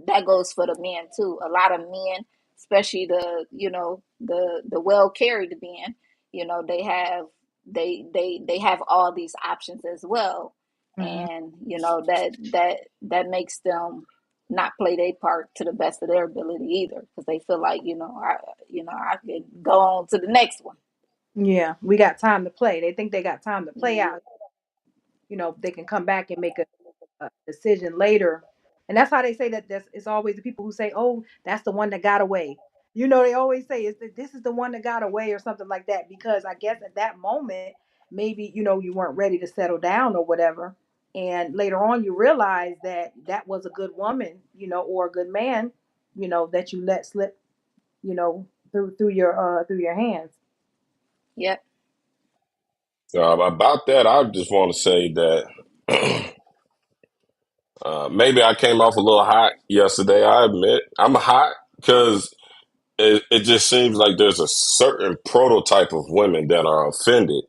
that goes for the men too. A lot of men, especially the well carried men, they have all these options as well, hmm and that makes them not play their part to the best of their ability either, because they feel like I could go on to the next one. Yeah, we got time to play. They think they got time to play out. They can come back and make a decision later. And that's how they say that it's always the people who say, "Oh, that's the one that got away." You know, they always say is that this is the one that got away or something like that, because I guess at that moment maybe you weren't ready to settle down or whatever, and later on you realize that that was a good woman, or a good man, that you let slip, through your hands. Yep. About that, I just want to say that maybe I came off a little hot yesterday. I admit I'm hot because it just seems like there's a certain prototype of women that are offended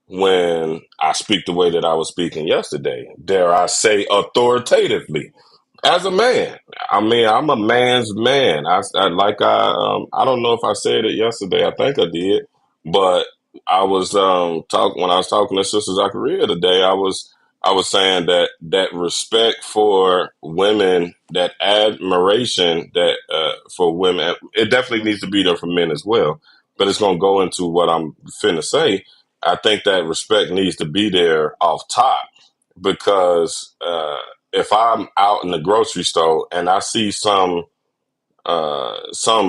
when I speak the way that I was speaking yesterday. Dare I say authoritatively? As a man, I mean, I'm a man's man. I don't know if I said it yesterday. I think I did, but I was when I was talking to Sister Zachariah today. I was saying that that respect for women, that admiration that for women, it definitely needs to be there for men as well. But it's going to go into what I'm finna say. I think that respect needs to be there off top because. If I'm out in the grocery store and I see some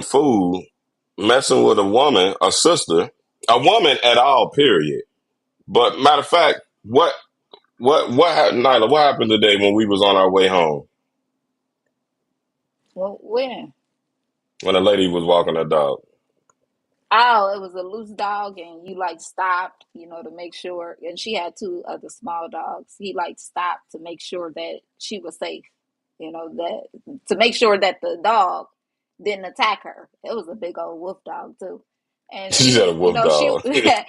fool messing with a woman, a woman at all, period. But matter of fact, what happened, Nyla? What happened today when we was on our way home Well, when? when a lady was walking her dog? Oh, it was a loose dog, and you like stopped, to make sure. And she had two other small dogs. He like stopped to make sure that she was safe. That to make sure that the dog didn't attack her. It was a big old wolf dog too, and She said a she, wolf she dog. Yeah,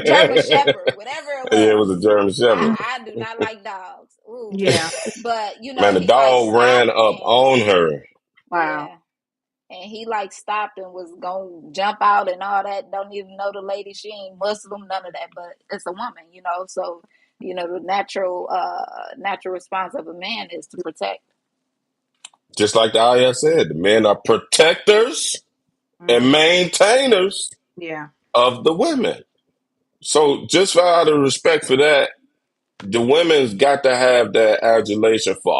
German Shepherd, whatever it it was. was a German Shepherd. I do not like dogs. Ooh, Yeah. but Man, the he like dog ran stopped up and on her. Wow. yeah, and he like stopped and was gonna jump out and all that. Don't even know the lady. She ain't Muslim, none of that. But it's a woman, So the natural response of a man is to protect. Just like the ayah said, the men are protectors and Hmm. maintainers Yeah. of the women. So just for out of respect for that, the women's got to have that adulation for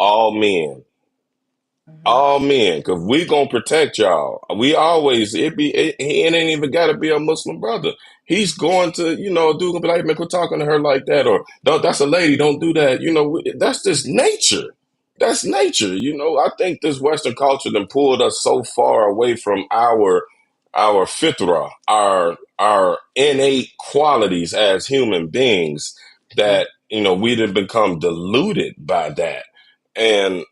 Hmm. all men, because we gonna protect y'all. We always he ain't even got to be a Muslim brother. He's going to dude gonna be like, man, quit talking to her like that, or no, that's a lady, don't do that. That's just nature. That's nature. I think this Western culture then pulled us so far away from our fitra, our innate qualities as human beings that we done become diluted by that, and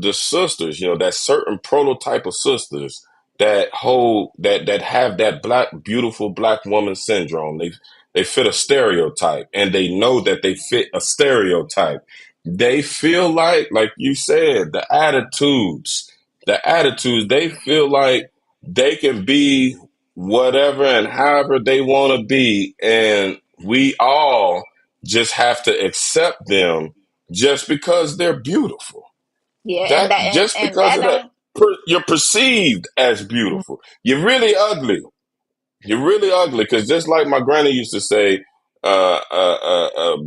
the sisters, that certain prototype of sisters that hold that have that beautiful black woman syndrome. They fit a stereotype, and they know that they fit a stereotype. They feel like you said, the attitudes. They feel like they can be whatever and however they want to be, and we all just have to accept them just because they're beautiful. Yeah, and That that just and because that of that, don't. you're perceived as Hmm. beautiful. You're really ugly. You're really ugly because just like my granny used to say,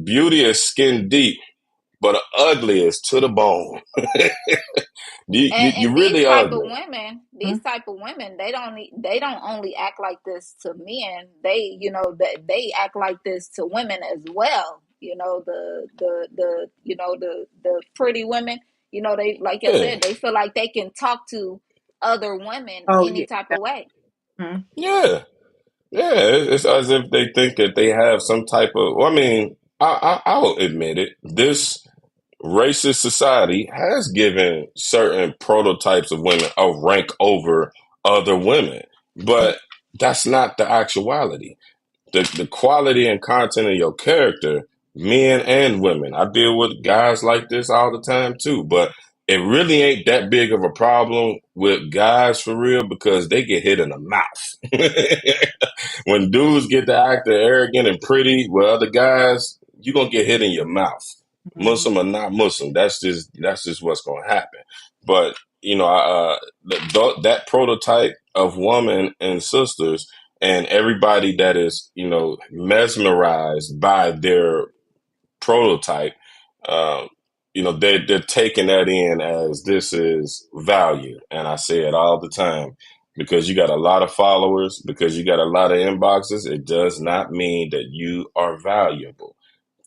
beauty is skin deep, but ugly is to the bone. And You're these really type of ugly. women, they don't only act like this to men. They act like this to women as well. The pretty women. They, like I Yeah, said, they feel like they can talk to other women Oh any yeah. type of way. Mhm. yeah, yeah. It's as if they think that they have some type of. Well, I mean, I'll admit it. This racist society has given certain prototypes of women a rank over other women, but that's not the actuality. The quality and content of your character, men and women. I deal with guys like this all the time too, but it really ain't that big of a problem with guys for real because they get hit in the mouth. When dudes get to act arrogant and pretty with other guys, you're gonna get hit in your mouth. Mhm. Muslim or not Muslim, that's just what's gonna happen. But that prototype of woman and sisters and everybody that is mesmerized by their prototype, um, they're taking that in as this is value. And I say it all the time, because you got a lot of followers, because you got a lot of inboxes, it does not mean that you are valuable.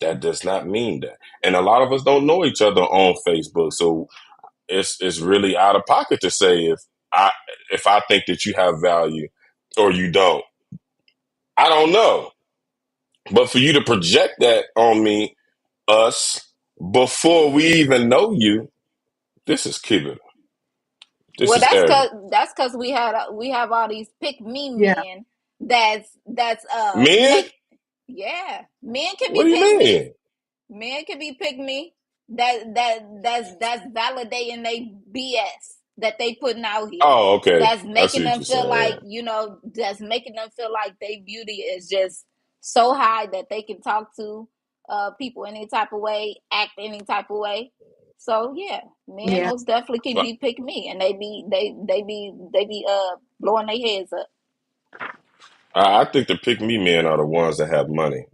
That does not mean that. And a lot of us don't know each other on Facebook. So it's really out of pocket to say I if I think that you have value or you don't. I don't know. But for you to project that on me, us, before we even know you, this is kibble. This Well, is arrogant. that's cause we have all these pick me Yeah. men that's Men? make yeah, men can What be do you pick me. mean? Men can be pick me. That's validating they BS that they putting out here. Oh, okay. That's I making see what them you're feel saying. like, Yeah. that's making them feel like their beauty is just so high that they can talk to people any type of way, act any type of way. So yeah, men Yeah. most definitely can Well, be pick me, and they be blowing their heads up. I think the pick me men are the ones that have money.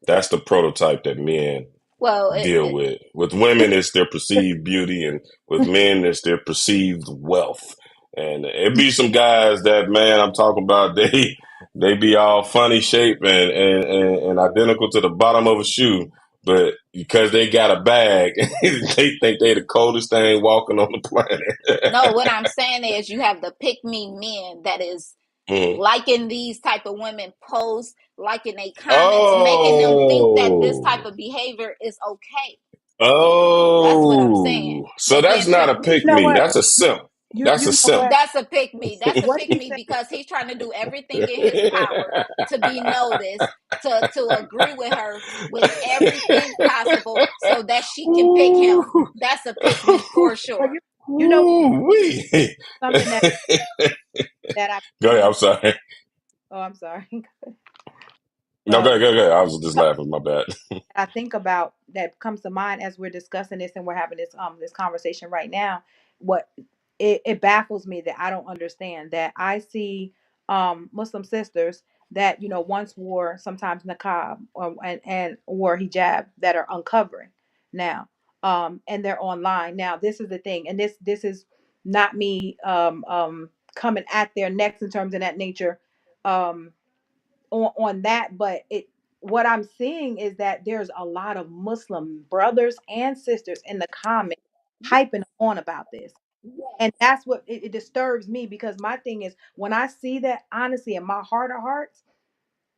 That's the prototype that men Well, deal with. With women, it's their perceived beauty, and with men, it's their perceived wealth. And it be some guys that, man, I'm talking about, they be all funny shape and identical to the bottom of a shoe, but because they got a bag, they think they the coldest thing walking on the planet. no, what I'm saying is you have the pick me men that is Mhm. liking these type of women posts, liking their comments, making them think that this type Oh, of behavior is okay. That's what I'm saying. oh, so But that's then not pick a pick You know me. what? That's a simp. That's You a know simp. what? that's a pick me. That's a What pick you me say? because he's trying to do everything in his power to be noticed, to agree with her with everything possible so that she can pick him. Ooh, That's a pick me for But sure. you know wee. something that I Go ahead. see. I'm sorry. Oh, I'm sorry. No, Well, go ahead. I was just laughing. My bad. I think about that comes to mind as we're discussing this and we're having this conversation right now. What it baffles me that I don't understand that I see Muslim sisters that once wore sometimes niqab and wore hijab that are uncovering now, and they're online now. This is the thing, and this is not me coming at their necks in terms of that nature. On that, but it what I'm seeing is that there's a lot of Muslim brothers and sisters in the comments hyping on about this. And that's what it disturbs me, because my thing is when I see that, honestly, in my heart of hearts,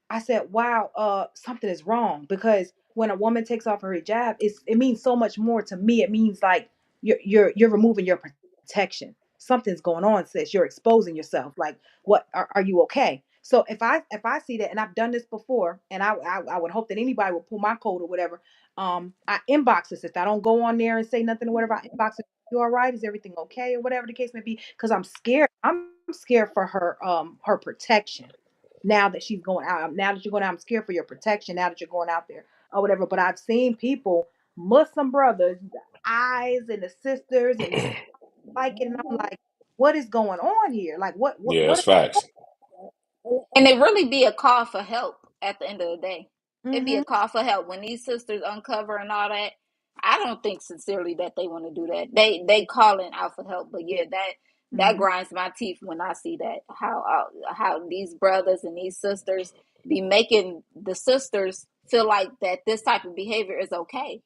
I said, wow, something is wrong, because when a woman takes off her hijab, it means so much more to me. It means like you're removing your protection. Something's going on, sis. You're exposing yourself. Like, what are you okay? So if I see that, and I've done this before, and I would hope that anybody would pull my code or whatever. I inbox this. If I don't go on there and say nothing or whatever, I inbox it. You all right? Is everything okay or whatever the case may be? Because I'm scared. I'm scared for her protection now that she's going out. Now that you're going out, I'm scared for your protection. Now that you're going out there or whatever. But I've seen people, Muslim brothers, the eyes and the sisters and like, and I'm like, what is going on here? Like, what, what, Yeah, it's what? facts. And it really be a call for help at the end of the day. It'd be Mm-hmm. a call for help when these sisters uncover and all that. I don't think sincerely that they want to do that. They calling out for help, but Yeah. yeah, that Mm-hmm. grinds my teeth when I see that how these brothers and these sisters be making the sisters feel like that this type of behavior is okay.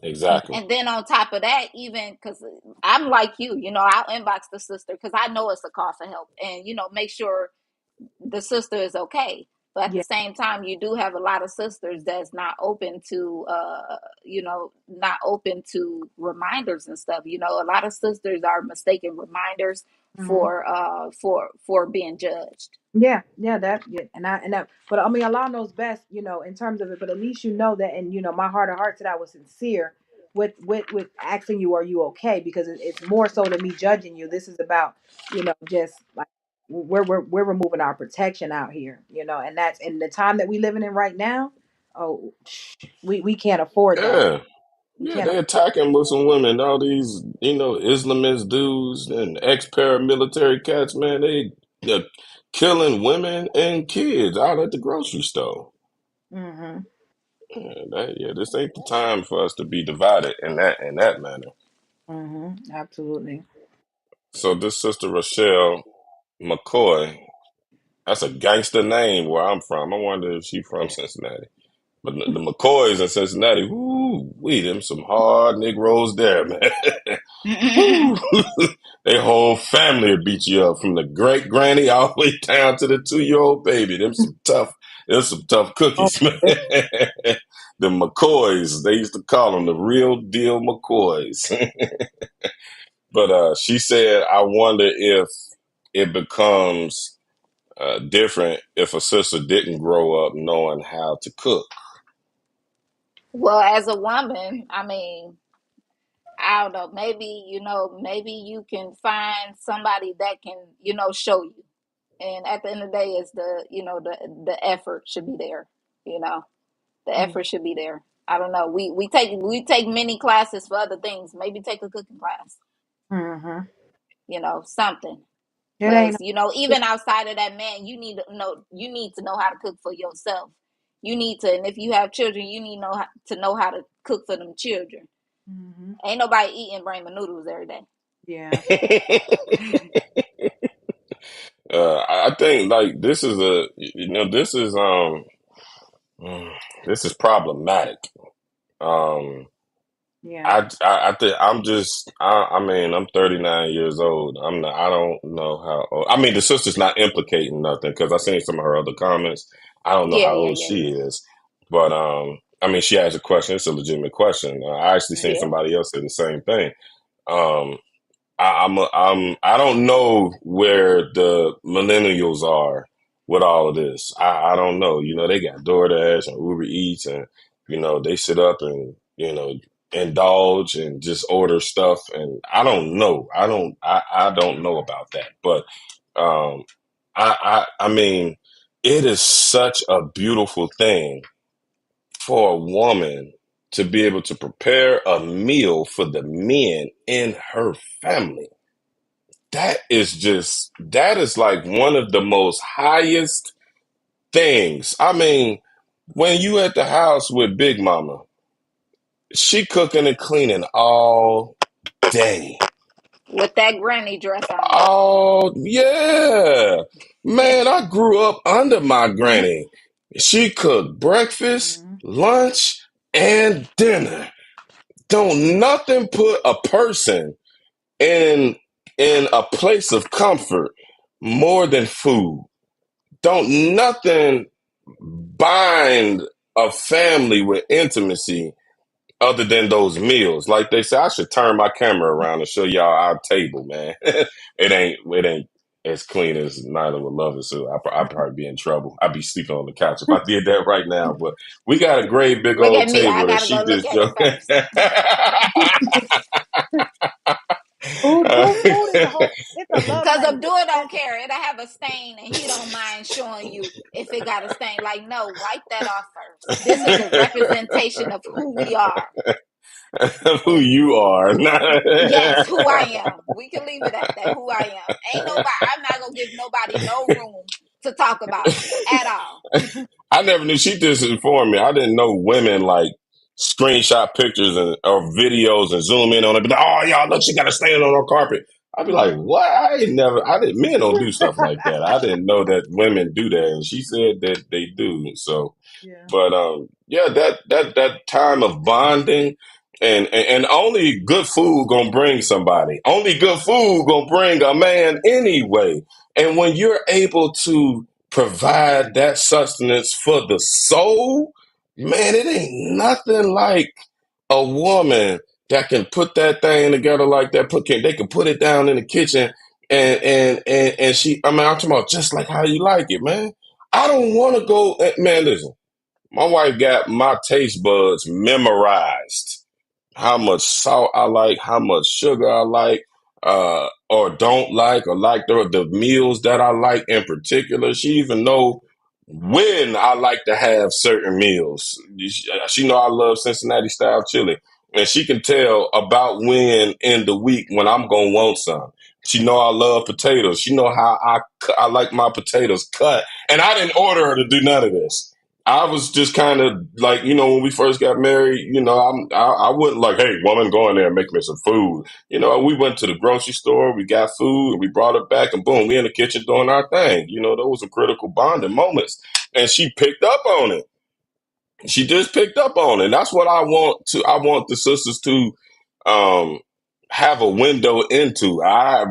Exactly. And then on top of that, even because I'm like you, I'll inbox the sister because I know it's a call for help, and make sure the sister is okay. But at the Yeah. same time, you do have a lot of sisters that's not open to not open to reminders and stuff. A lot of sisters are mistaken reminders Mm-hmm. for being judged. Yeah, yeah, yeah, and that, but I mean, Allah knows best, in terms of it. But at least you know that, and my heart of hearts that I was sincere with asking you, are you okay? Because it's more so than me judging you. This is about, just like we're removing our protection out here, and that's in the time that we living in right now. Oh, we can't afford that. Yeah. We Yeah, can't. they attacking Muslim women. All these, Islamist dudes and ex-paramilitary cats, man, they're killing women and kids out at the grocery store. Mm-hmm. This ain't the time for us to be divided in that manner. Absolutely. So this sister Rochelle McCoy, that's a gangster name where I'm from. I wonder if she from Cincinnati. But the McCoys in Cincinnati, whoo, we them some hard Negroes there, man. Whoo. Their whole family would beat you up from the great granny all the way down to the 2-year-old baby. Them some tough Oh, cookies, man. The McCoys, they used to call them the real deal McCoys. But she said, I wonder if it becomes different if a sister didn't grow up knowing how to cook. Well, as a woman, I mean, I don't know. Maybe maybe you can find somebody that can, show you. And at the end of the day, is the effort should be there. You know, the yeah. effort should be there. I don't know. We take many classes for other things. Maybe take a cooking class. Mm-hmm. Something. It ain't. Because even outside of that, man, you need to know how to cook for yourself. You need to, and if you have children, you need to know how to cook for them children. Mm-hmm. Ain't nobody eating ramen noodles every day. Yeah. I think like this is this is problematic. Um, Yeah. I think I mean I'm 39 years old. I don't know how old. I mean the sister's not implicating nothing because I seen some of her other comments. I don't know Yeah, how yeah, old yeah, she is, but I mean she asked a question. It's a legitimate question. I actually seen yeah, somebody else say the same thing. Um, I don't know where the millennials are with all of this. I don't know. You know, they got DoorDash and Uber Eats, and they sit up and indulge and just order stuff. And I don't know. I don't know about that. But um, I mean, it is such a beautiful thing for a woman to be able to prepare a meal for the men in her family. That is like one of the most highest things. I mean, when you at the house with Big Mama, she cooking and cleaning all day. with that granny dress on. Oh yeah. Man, I grew up under my granny. She cooked breakfast, Mm-hmm. lunch, and dinner. Don't nothing put a person in a place of comfort more than food. Don't nothing bind a family with intimacy other than those meals. Like they say, I should turn my camera around and show y'all our table, man. It ain't as clean as neither would love it. So I'd probably be in trouble. I'd be sleeping on the couch if I did that right now. But we got a great big Look old at me. I table that gotta she go look just at it first. Food is a whole. It's a love Cause language. Abdul don't care. It'll have a stain, and he don't mind showing you if it got a stain. Like, no, wipe that off first. This is a representation of who we are. who you are. Yes, who I am. We can leave it at that. Who I am. Ain't nobody. I'm not gonna give nobody no room to talk about me at all. I never knew. She just informed me. I didn't know women like screenshot pictures and or videos and zoom in on it. Be like, oh, y'all look, she got a stain on her carpet. I'd be like, what? I didn't. Men don't do stuff like that. I didn't know that women do that, and she said that they do. So Yeah. but yeah, that time of bonding and only good food gonna bring somebody. Only good food gonna bring a man anyway. And when you're able to provide that sustenance for the soul, man, it ain't nothing like a woman that can put that thing together like that. They can put it down in the kitchen and she. I mean, I'm talking about just like how you like it, man. I don't want to go, man. Listen. My wife got my taste buds memorized. How much salt I like, how much sugar I like, or don't like, or like the meals that I like in particular. She even know when I like to have certain meals. She know I love Cincinnati style chili, and she can tell about when in the week when I'm gonna want some. She know I love potatoes. She know how I like my potatoes cut, and I didn't order her to do none of this. I was just kind of like, when we first got married, I wouldn't like, hey, woman, go in there and make me some food. We went to the grocery store, we got food, and we brought it back, and boom, we in the kitchen doing our thing. Those were critical bonding moments, and she picked up on it. She just picked up on it. And that's what I want to. I want the sisters to um, have a window into. I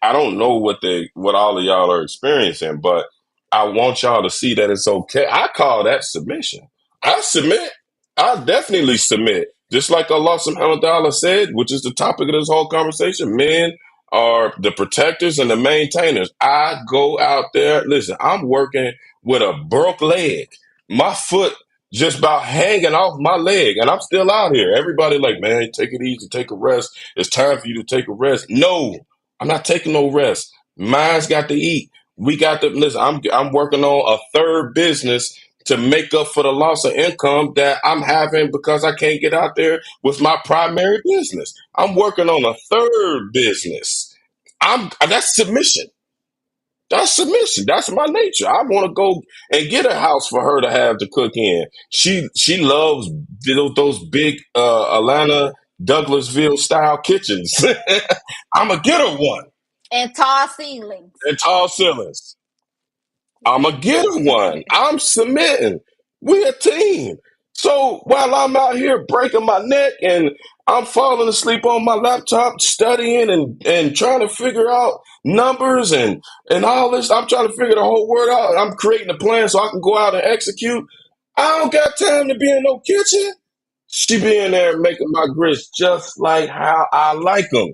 don't know what all of y'all are experiencing, but I want y'all to see that it's okay. I call that submission. I submit. I definitely submit. Just like Allah subhanahu wa ta'ala said, which is the topic of this whole conversation, men are the protectors and the maintainers. I go out there, listen, I'm working with a broke leg. My foot just about hanging off my leg, and I'm still out here. Everybody like, man, take it easy, take a rest. It's time for you to take a rest. No, I'm not taking no rest. Mine's got to eat. We got to listen. I'm working on a third business to make up for the loss of income that I'm having because I can't get out there with my primary business. I'm working on a third business. That's submission. That's submission. That's my nature. I want to go and get a house for her to have to cook in. She loves those big Atlanta Douglasville style kitchens. I'm gonna get her one And tall ceilings. and tall ceilings. I'm gonna get her one. I'm submitting. We a team. So while I'm out here breaking my neck and I'm falling asleep on my laptop studying and trying to figure out numbers and all this, I'm trying to figure the whole word out. I'm creating a plan so I can go out and execute. I don't got time to be in no kitchen. She be in there making my grits just like how I like them.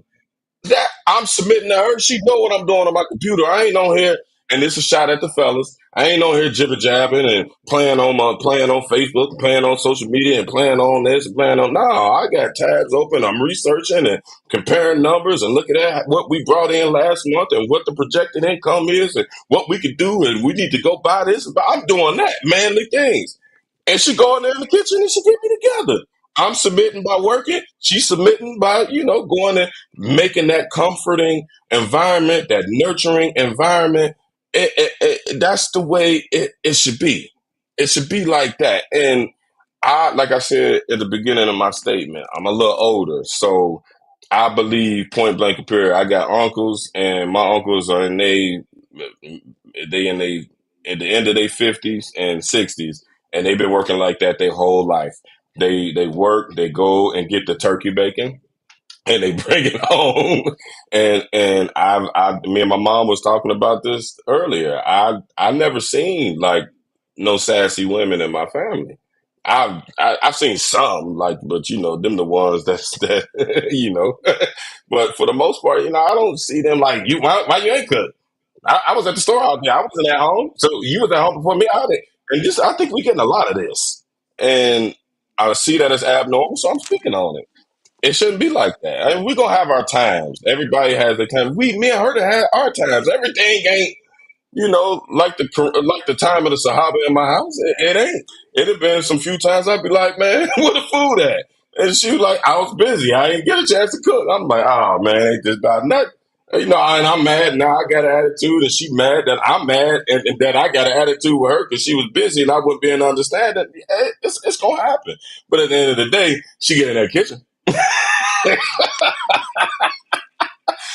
That I'm submitting to her. She know what I'm doing on my computer. I ain't on here, and this is a shot at the fellas. I ain't on here jibber jabbing and playing on Facebook, playing on social media, and playing on this and playing on. No, I got tabs open. I'm researching and comparing numbers and looking at what we brought in last month and what the projected income is and what we could do and we need to go buy this. But I'm doing that manly things, and she go in there in the kitchen and she get me together. I'm submitting by working. She's submitting by, going and making that comforting environment, that nurturing environment. That's the way it should be. It should be like that. And like I said at the beginning of my statement, I'm a little older, so I believe point blank period. I got uncles, and my uncles are they in they at the end of their 50s and 60s, and they've been working like that their whole life. They work, they go and get the turkey bacon and they bring it home. And me and my mom was talking about this earlier. I never seen like no sassy women in my family. I've seen some like, but them the ones that but for the most part, I don't see them like you. Why you ain't cook? I was at the store all day. I wasn't at home, so you was at home before me. And just I think we getting a lot of this, and I see that as abnormal, so I'm speaking on it. It shouldn't be like that. I mean, we're gonna have our times. Everybody has their time. Me and her to have our times. Everything ain't, like the time of the Sahaba in my house. It ain't. It have been some few times I'd be like, man, where the food at? And she was like, I was busy. I didn't get a chance to cook. I'm like, oh man, ain't this about nothing. And I'm mad now. I got an attitude, and she mad that I'm mad, and that I got an attitude with her because she was busy and I wasn't being understanding. It's gonna happen. But at the end of the day, she get in that kitchen.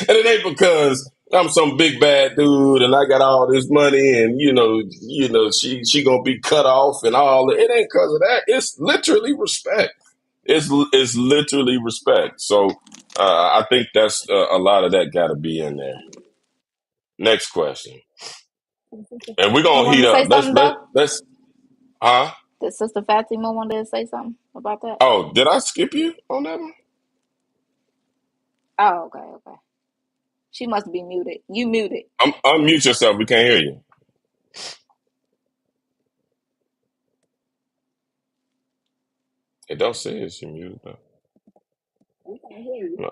And it ain't because I'm some big bad dude and I got all this money and she gonna be cut off and all that. It ain't because of that. It's literally respect. It's literally respect. So I think that's a lot of that got to be in there. Next question, and we're You gonna want heat to up. say something though? Let's huh? Did Sister Fatima wanted to say something about that? Oh, did I skip you on that one? Oh, okay, okay. She must be muted. You muted. Unmute yourself. We can't hear you. It don't say it's you muted though. We can't hear you.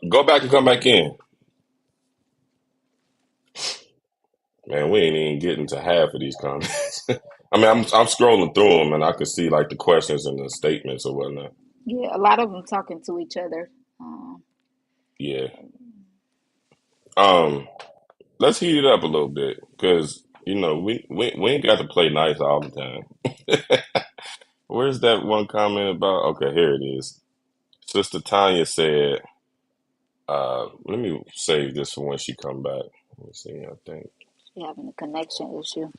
Go back and come back in. Man, we ain't even getting to half of these comments. I mean, I'm scrolling through them and I can see like the questions and the statements or whatnot. Yeah, a lot of them talking to each other. Yeah. Um. let's heat it up a little bit because we ain't got to play nice all the time. Where's that one comment about? Okay, here it is. Sister Tanya said, let me save this for when she come back. Let me see, I think. She having a connection issue.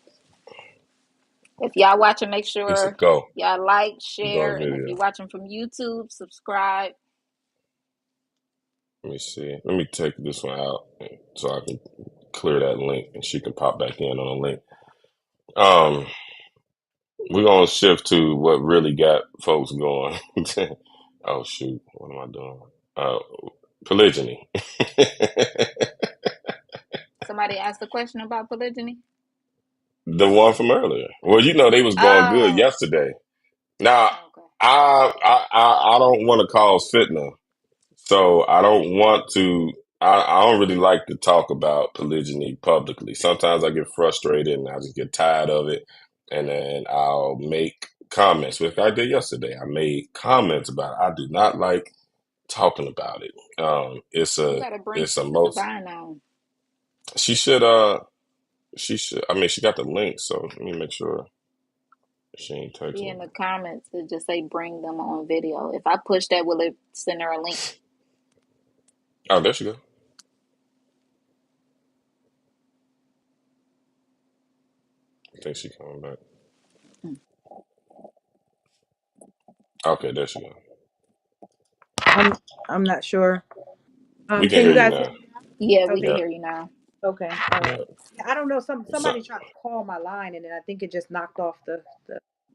If y'all watching, make He said, sure go. y'all like, Go share, on and if video. you're watching from YouTube, subscribe. Let me see. Let me take this one out so I can clear that link and she can pop back in on the link. Um, we're gonna shift to what really got folks going. Oh shoot, what am I doing? Uh, Polygyny. Somebody asked a question about polygyny. The one from earlier. Well, they was going good Oh, yesterday. Now, okay. I don't want to cause fitna, so I don't want to. I don't really like to talk about polygyny publicly. Sometimes I get frustrated and I just get tired of it, and then I'll make comments, which I did yesterday. I made comments about it. I do not like talking about it. It's You a gotta bring it's a Sister most. Divine on. She should she should. I mean, she got the link, so let me make sure she ain't She texting in me. the comments to just say bring them on video. If I push that, will it send her a link? Oh, there she go. I think she coming back. Okay, there she go. I'm not sure. We can Can hear you you guys hear now. me Yeah, now? we Okay. can Yeah, hear you now. Okay. All right. yeah. I don't know. So, Somebody tried to call my line, and then I think it just knocked off the.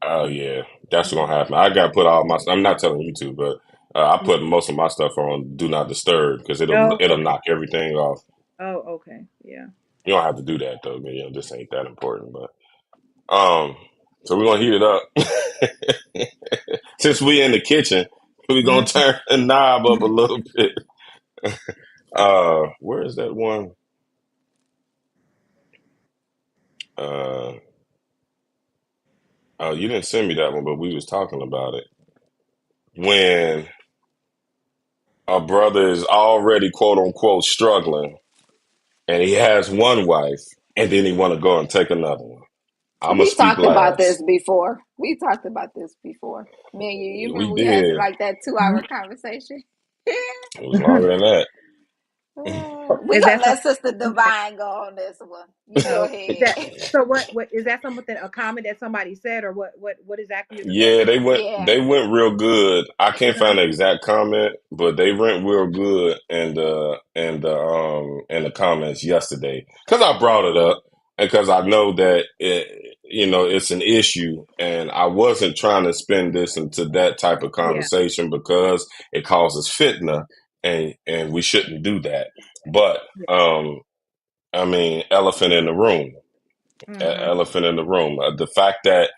oh yeah, that's Yeah. gonna happen. I got to put all my. I'm not telling you to, but I Yeah. put most of my stuff on do not disturb because Oh, it'll okay. knock everything off. Oh, okay. Yeah. You don't have to do that though. This ain't that important. But um, so we're gonna heat it up. Since we in the kitchen, we're gonna Mm. turn the knob up a little bit. Where is that one? Uh, oh, you didn't send me that one, but we was talking about it when a brother is already quote unquote struggling and he has one wife and then he want to go and take another one. I'm gonna We speak talked about this last. before. We talked about this before. Me and you. You We remember we had did. like that 2 hour conversation? It was longer than that. We Is gonna that let something? Sister Okay. Divine go on this one. You go Oh, is that ahead. so? What is that? Something a comment that somebody said, or what exactly is the Yeah, question? Yeah. they went real good. I can't Uh-huh. find the exact comment, but they went real good in the comments yesterday because I brought it up and because I know that it's an issue and I wasn't trying to spin this into that type of Yeah. conversation because it causes fitna and we shouldn't do that. But I mean, elephant in the room, Mm-hmm. elephant in the room. The fact that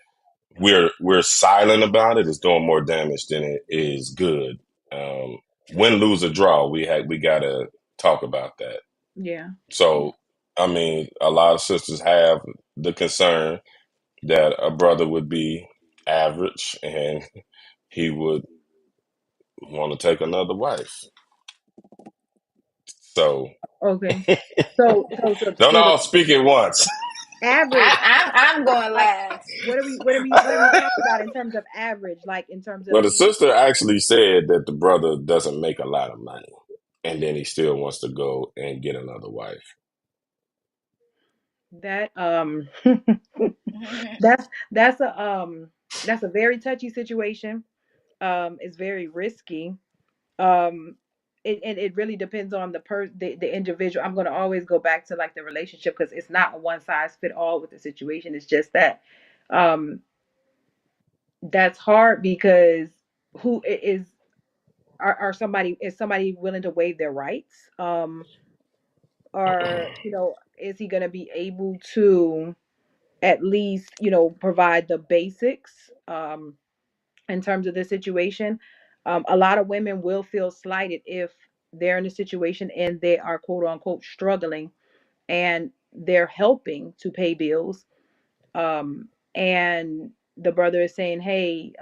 we're silent about it is doing more damage than it is good. Um, win, lose, or draw, we gotta talk about that. Yeah. Yeah. So, I mean, a lot of sisters have the concern that a brother would be average and he would want to take another wife. So, Okay. So don't the all speak at once. average, I'm going like, last. what are we talking about in terms of average? Like in terms Well, of the the sister actually said that the brother doesn't make a lot of money, and then he still wants to go and get another wife. that that's a very touchy situation. It's very risky. um it really depends on the individual. I'm going to always go back to like the relationship, because it's not a one size fit all with the situation. It's just that um that's hard, because who is are somebody is somebody willing to waive their rights, or is he going to be able to at least provide the basics in terms of the situation. A lot of women will feel slighted if they're in a situation and they are quote unquote struggling, and they're helping to pay bills. And the brother is saying, "Hey,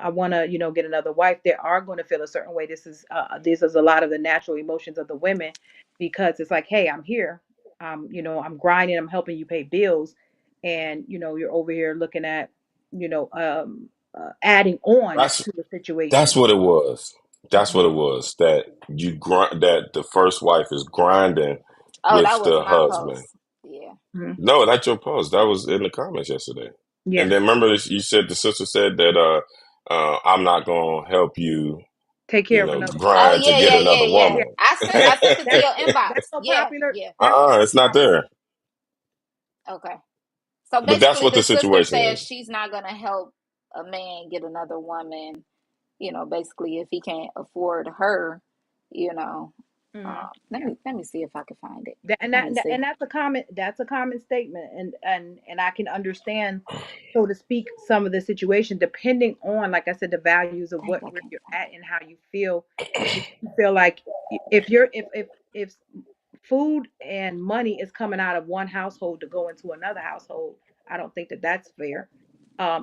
I want to, get another wife." They are going to feel a certain way. This is a lot of the natural emotions of the women, because it's like, "Hey, I'm here. I'm grinding, I'm helping you pay bills, and you're over here looking at, adding on That's to the situation. that's what it was. That's Mhm. what it was. That that the first wife is grinding Oh, with that was the my husband. post. Yeah. Mhm. No, that's your post. That was in the comments yesterday. And Yeah, then remember this, you said the sister said that I'm not gonna help you, take care of another woman. Oh grind to yeah, get yeah, another yeah, yeah. Yeah, woman. I sent it to that's your inbox. that's so Yeah, popular. yeah. That's It's not popular. there. Okay. So But that's basically, what the the sister situation says is. she's not gonna help a man get another woman. Basically, if he can't afford her, you know. Mhm. Let me see if I can find it. That, and Let that me see. and that's a common statement, and I can understand, so to speak, some of the situation depending on, like I said, the values of Dang, what I where can't you're find at it. and how you feel. If you feel like, if food and money is coming out of one household to go into another household, I don't think that that's fair.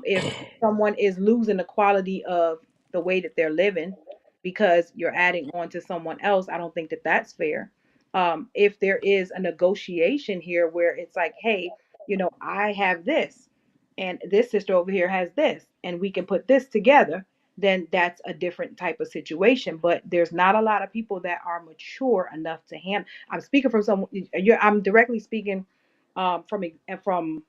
If someone is losing the quality of the way that they're living because you're adding on to someone else, I don't think that that's fair. If there is a negotiation here where it's like, hey, I have this, and this sister over here has this, and we can put this together, then that's a different type of situation. But there's not a lot of people that are mature enough to handle. I'm speaking from someone. I'm directly speaking, from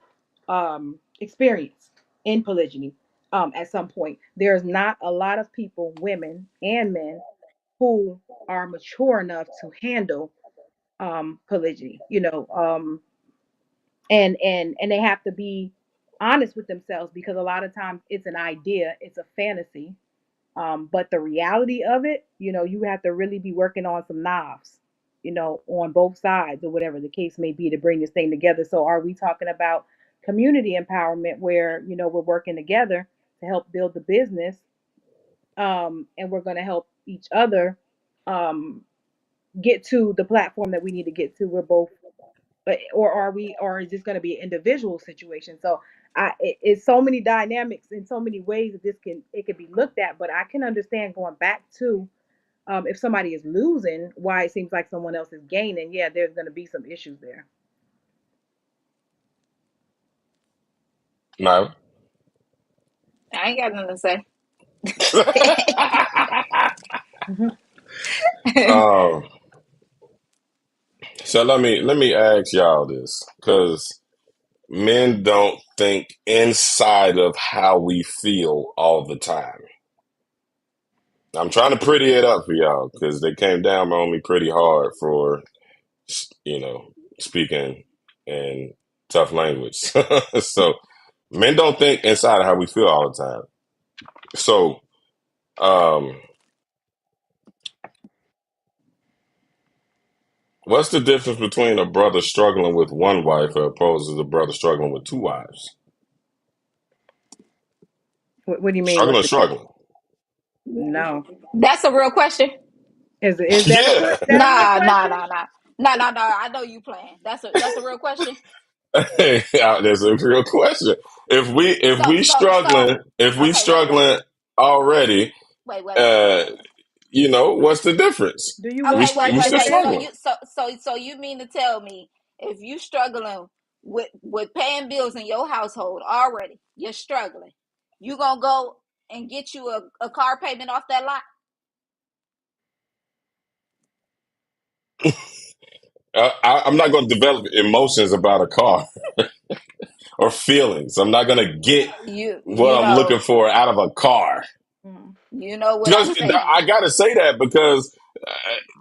experience in polygyny. At some point, there's not a lot of people, women and men, who are mature enough to handle polygyny. And they have to be honest with themselves, because a lot of times it's an idea, it's a fantasy, but the reality of it, you have to really be working on some knobs, on both sides, or whatever the case may be, to bring this thing together. So are we talking about community empowerment, where we're working together to help build the business, and we're going to help each other um, get to the platform that we need to get to? We're both, or are we, or is this going to be an individual situation? So it's so many dynamics in so many ways that it could be looked at. But I can understand going back to, if somebody is losing, why it seems like someone else is gaining. Yeah, there's going to be some issues there. No. I ain't got nothing to say. Hmm. um, so let me ask y'all this, because men don't think inside of how we feel all the time. I'm trying to pretty it up for y'all because they came down on me pretty hard for, you know, speaking in tough language. So men don't think inside of how we feel all the time. So, um, what's the difference between a brother struggling with one wife as opposed to the brother struggling with two wives? What do you mean? What's Struggling, the struggling. no? That's a real question. Is that a Yeah. real, is that a real Nah, nah, question? nah, nah, nah, nah, nah. I know you playing. That's a real question. There's a real question. If So, we so, so. struggling, if we Okay, wait, struggling already, wait. uh, what's the difference? Do you We want Okay, twice we the still wait. So headache? struggling. you, so you mean to tell me if you struggling with paying bills in your household already, you're struggling. You gonna go and get you a car payment off that lot? I'm not going to develop emotions about a car or feelings. I'm not going to get You what you I'm looking know for out of a car. Mm. you know what Because I'm saying. I got to say that because,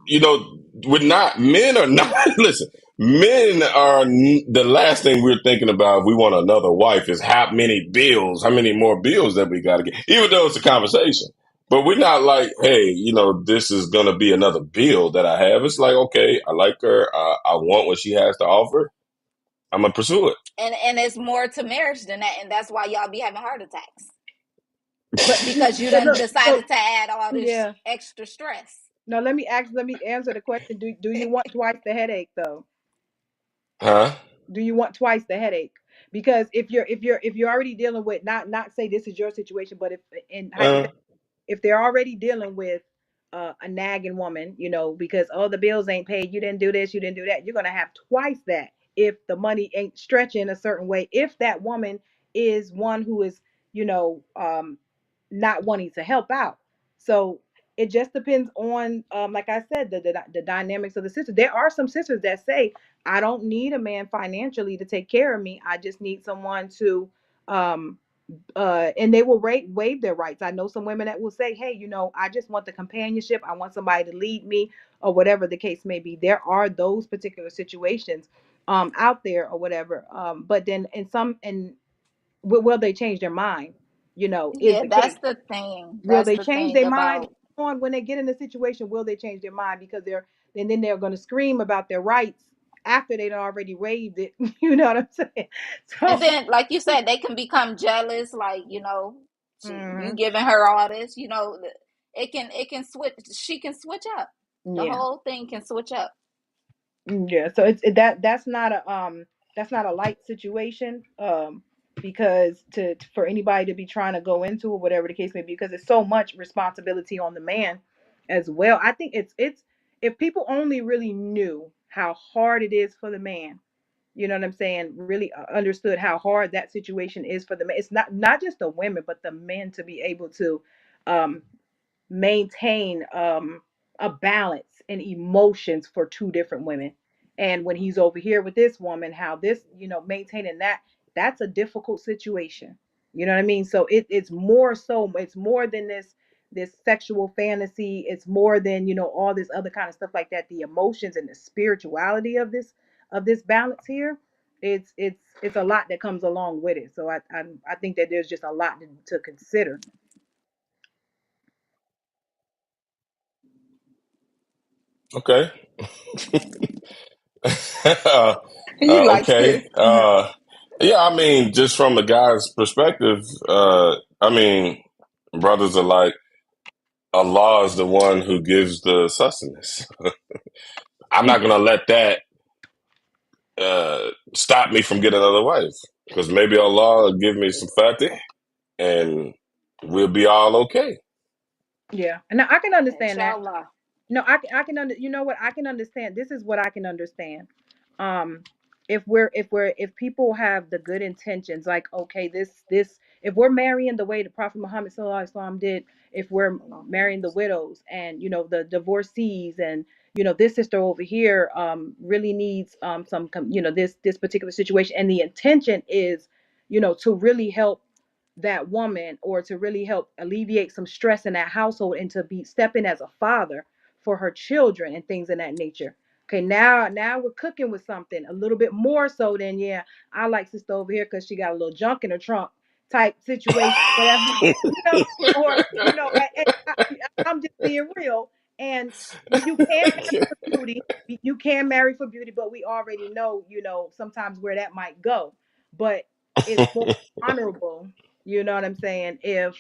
you know, we're not, men are not, listen, men are the last thing we're thinking about if we want another wife is how many more bills that we got to get, even though it's a conversation. But we're not like, hey, this is going to be another bill that I have. It's like, okay, I like her. I want what she has to offer. I'm going to pursue And it's more to marriage than that, and that's why y'all be having heart attacks But because you but done look, so decided to add all this yeah. extra stress. No, let me answer the question. Do you want twice the headache though? Huh? Do you want twice the headache? Because if you're already dealing with, not say this is your situation, but if in Uh, hypothetical, if they're already dealing with a nagging woman, because oh the bills ain't paid, you didn't do this, you didn't do that. You're gonna have twice that if the money ain't stretching a certain way. If that woman is one who is, not wanting to help out. So it just depends on, like I said, the dynamics of the sisters. There are some sisters that say, I don't need a man financially to take care of me. I just need someone to, um, and they will waive their rights. I know some women that will say, hey, I just want the companionship. I want somebody to lead me, or whatever the case may be. There are those particular situations out there, or whatever. But then will they change their mind? Is Yeah, the that's case. the thing. Will That's they the change thing their mind about on when they get in the situation? Will they change their mind because then they're going to scream about their rights after they'd already waived it? You know what I'm saying? and So, then like you said, they can become jealous, like, you mhm, giving her all this, it can switch, she can switch up. The yeah. whole thing can switch up. Yeah, so that's not a light situation, because for anybody to be trying to go into it, whatever the case may be, because it's so much responsibility on the man as well. I think it's if people only really knew how hard it is for the man, you know what I'm saying, really understood how hard that situation is for the man. It's not just the women, but the men to be able to um maintain a balance in emotions for two different women. And when he's over here with this woman, how this, maintaining that's a difficult situation. You know what I mean? So it's more than this sexual fantasy. It's more than, all this other kind of stuff like that. The emotions and the spirituality of this balance here, it's a lot that comes along with it. So I think that there's just a lot to consider. Okay. uh, You like this. okay. Yeah, I mean, just from a guy's perspective, I mean, brothers are like, Allah is the one who gives the sustenance. I'm not gonna let that stop me from getting another wife, because maybe Allah will give me some fatty and we'll be all okay. Yeah, and I can understand that. Inshallah. No, I can you know what, I can understand. This is what I can understand. Um, if people have the good intentions, like, okay, this if we're marrying the way the Prophet Muhammad Sallallahu Alaihi Wasallam did, if we're marrying the widows and the divorcees, and this sister over here really needs this particular situation, and the intention is to really help that woman, or to really help alleviate some stress in that household, and to be step in as a father for her children and things of that nature. Okay, now we're cooking with something a little bit more so than, yeah, I like sister over here because she got a little junk in her trunk type situation, whatever, or I'm just being real. And you can marry for beauty, but we already know, sometimes where that might go. But it's more honorable, you know what I'm saying, if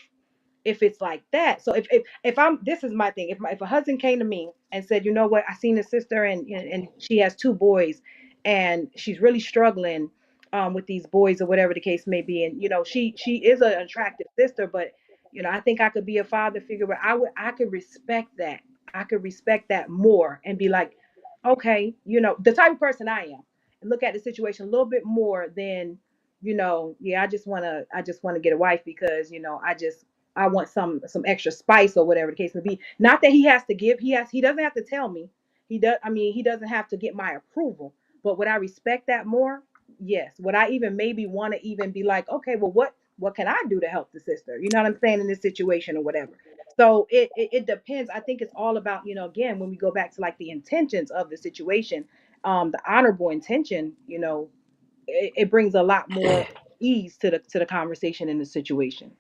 it's like that. So if I'm this is my thing. If a husband came to me and said, you know what, I seen a sister, and she has two boys, and she's really struggling with these boys, or whatever the case may be, and she is an attractive sister, but I think I could be a father figure. But I could respect that. I could respect that more and be like, okay, the type of person I am, and look at the situation a little bit more than, yeah, I just want to get a wife because I want some extra spice, or whatever the case may be. Not that he has to give. He doesn't have to tell me. He does. I mean, he doesn't have to get my approval. But would I respect that more? Yes. Would I even maybe want to even be like, okay, well, what can I do to help the sister? You know what I'm saying, in this situation, or whatever. So it depends. I think it's all about, again, when we go back to like the intentions of the situation, the honorable intention, it brings a lot more ease to the conversation in the situation.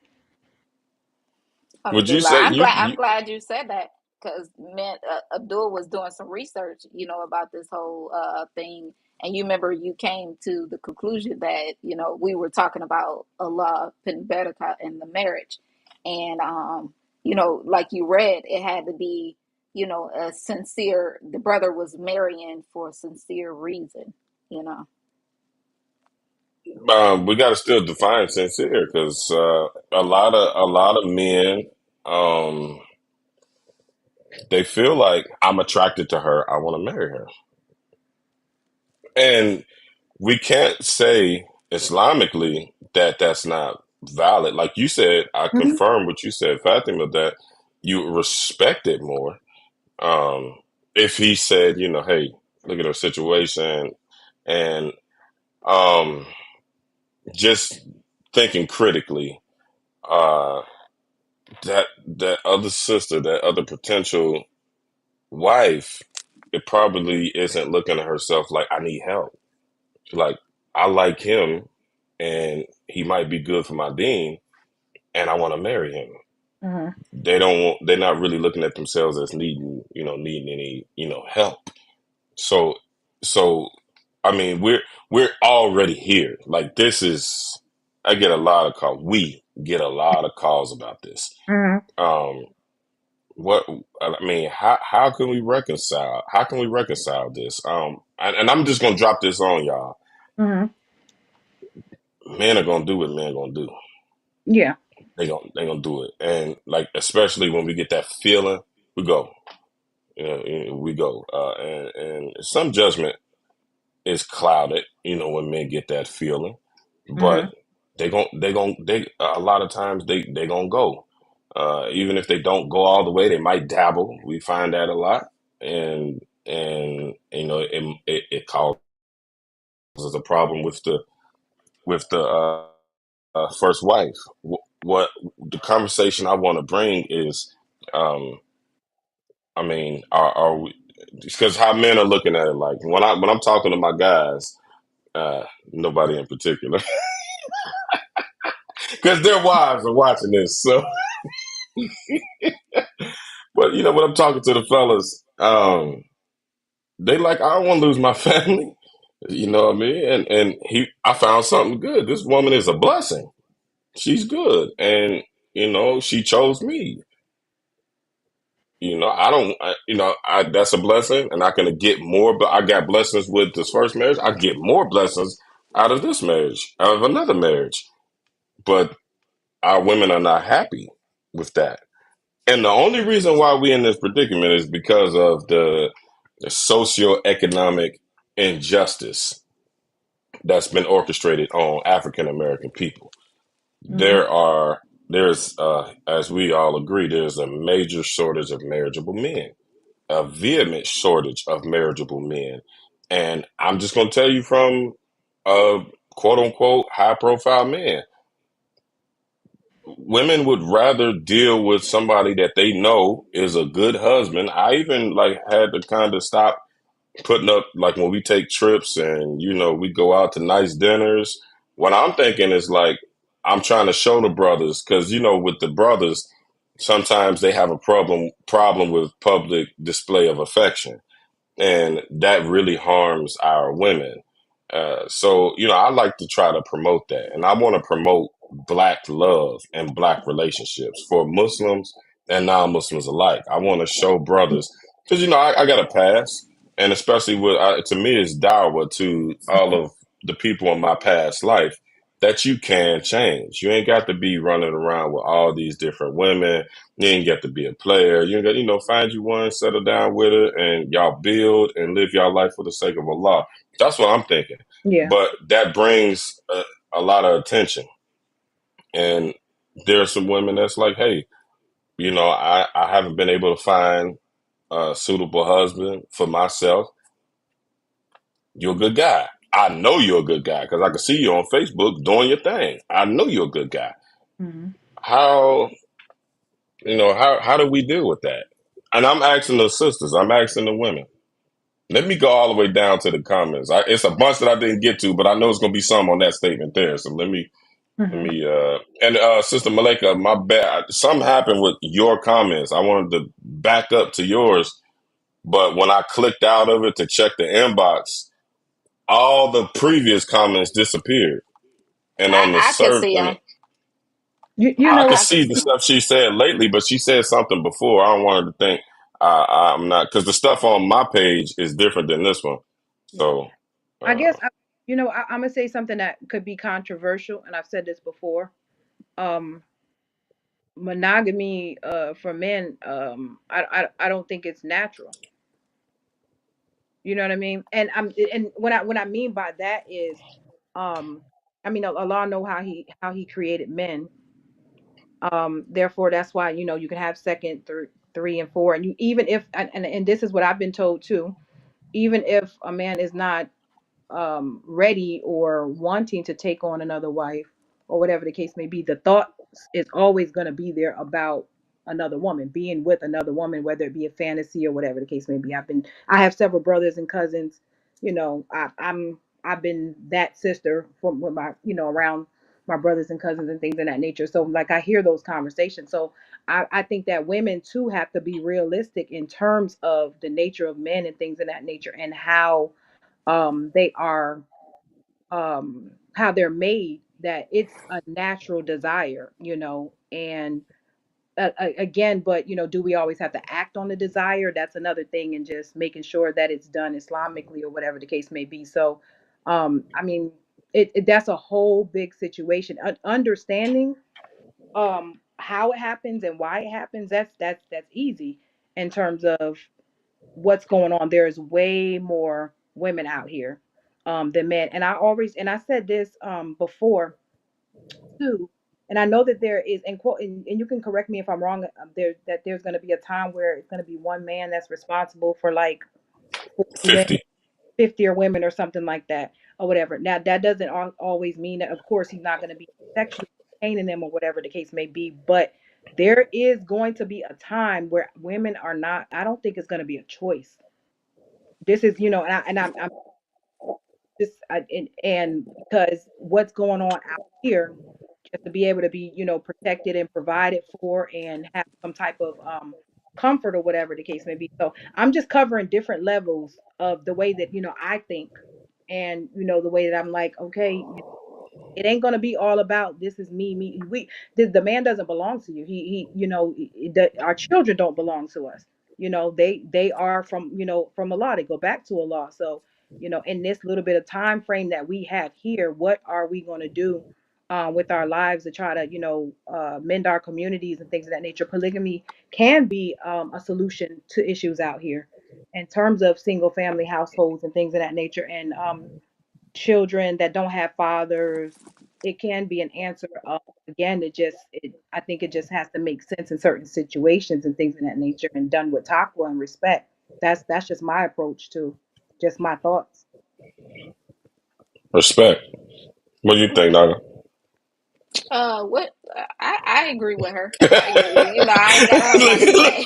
Would you Alhamdulillah. say I'm you, glad. I'm you glad you said that, because man, Abdul was doing some research, about this whole thing, and you remember you came to the conclusion that we were talking about Allah putting barakah in the marriage, and like you read, it had to be a sincere. The brother was marrying for a sincere reason. You know. we got to still define sincere, because a lot of men, um, They feel like I'm attracted to her. I want to marry her. And we can't say Islamically that that's not valid. Like you said, I Hmm. confirm what you said, Fatima, that you respect it more. If he said, hey, look at her situation, and um, just thinking critically, uh, that other sister, that other potential wife, it probably isn't looking at herself like I need help. Like I like him, and he might be good for my dean, and I want to marry him. Hmm. They don't want, they're not really looking at themselves as needing any, help. So, so, I mean, we're already here. Like this is, I get a lot of calls. We get a lot of calls about this. Hmm. Um, what I mean, how can we reconcile? How can we reconcile this? And I'm just gonna drop this on y'all. Hmm. Men are gonna do what men gonna do. Yeah. They gonna do it, and like especially when we get that feeling, we go, we go, and some judgment is clouded, when men get that feeling, but Hmm. they a lot of times they gonna go, even if they don't go all the way, they might dabble. We find that a lot, and it causes a problem with the first wife. What the conversation I want to bring is, um, I mean, are we? Because how men are looking at it, like when I'm talking to my guys, nobody in particular, because their wives are watching this. So, but when I'm talking to the fellas, they like, I don't want to lose my family. You know what I mean? And I found something good. This woman is a blessing. She's good, and she chose me. I don't, that's a blessing, and I can get more. But I got blessings with this first marriage. I get more blessings out of this marriage, out of another marriage. But our women are not happy with that. And the only reason why we're in this predicament is because of the socioeconomic injustice that's been orchestrated on African American people. Hmm. There's, as we all agree, there's a major shortage of marriageable men, a vehement shortage of marriageable men. And I'm just going to tell you from a quote unquote high profile man, women would rather deal with somebody that they know is a good husband. I even like had to kind of stop putting up, like when we take trips and we go out to nice dinners. What I'm thinking is like I'm trying to show the brothers, because with the brothers sometimes they have a problem with public display of affection, and that really harms our women. So I like to try to promote that, and I want to promote black love and black relationships for Muslims and non-Muslims alike. I want to show brothers, because I got a past, and especially to me it's dawah to all of the people in my past life that you can change. You ain't got to be running around with all these different women. You ain't got to be a player. You ain't got, find you one, settle down with her, and y'all build and live your life for the sake of Allah. That's what I'm thinking. Yeah. But that brings a lot of attention. And there are some women that's like, hey, I haven't been able to find a suitable husband for myself. You're a good guy. I know you're a good guy because I can see you on Facebook doing your thing. I know you're a good guy. Hmm. How how do we deal with that? And I'm asking the sisters, I'm asking the women. Let me go all the way down to the comments. It's a bunch that I didn't get to, but I know it's gonna be some on that statement there. So let Hmm. me and Sister Malika, my bad. Something happened with your comments. I wanted to back up to yours, but when I clicked out of it to check the inbox, all the previous comments disappeared. And on the I can serve, see them. You I know, could I can see the see them. stuff she said lately, but she said something before. I don't want her to think I'm not, because the stuff on my page is different than this one. yeah. So, I uh, guess I'm gonna say something that could be controversial, and I've said this before. Um, monogamy for men, I don't think it's natural. You know what I mean? And what I mean by that is, um I mean, Allah know how he created men. Therefore that's why, you can have second, three and four, and you even if and this is what I've been told too, even if a man is not ready or wanting to take on another wife or whatever the case may be, the thought is always going to be there about another woman, being with another woman, whether it be a fantasy or whatever the case may be. I have several brothers and cousins. I've been that sister from with my, around my brothers and cousins and things of that nature. So like I hear those conversations. So I think that women too have to be realistic in terms of the nature of men and things of that nature, and they are how they're made, that it's a natural desire, and again, but do we always have to act on the desire? That's another thing, and just making sure that it's done Islamically or whatever the case may be. So I mean, that's a whole big situation. Understanding how it happens and why it happens, that's easy. In terms of what's going on, there's way more women out here than men. And I said this before too, and I know that there is, and quote, and you can correct me if I'm wrong, there's going to be a time where it's going to be one man that's responsible for like 40 women, 50. 50 or women or something like that, or whatever. Now that doesn't always mean that, of course, he's not going to be sexually entertaining them or whatever the case may be, but there is going to be a time where women are not, I don't think it's going to be a choice. This is, I'm just and because what's going on out here, just to be able to be, protected and provided for and have some type of comfort or whatever the case may be. So I'm just covering different levels of the way that, I think, and the way that I'm like, okay, it ain't gonna be all about this is me. The man doesn't belong to you. Our children don't belong to us. They are from, from Allah. They go back to Allah. So, in this little bit of time frame that we have here, what are we gonna do with our lives to try to, mend our communities and things of that nature? Polygamy can be a solution to issues out here in terms of single family households and things of that nature. And children that don't have fathers, it can be an answer. Again, I think it just has to make sense in certain situations and things of that nature, and done with taqwa and respect. That's just my approach to, just my thoughts. Respect. What do you think, Naga? What I agree with her. I agree. I ain't got a whole lot Look, to look, say.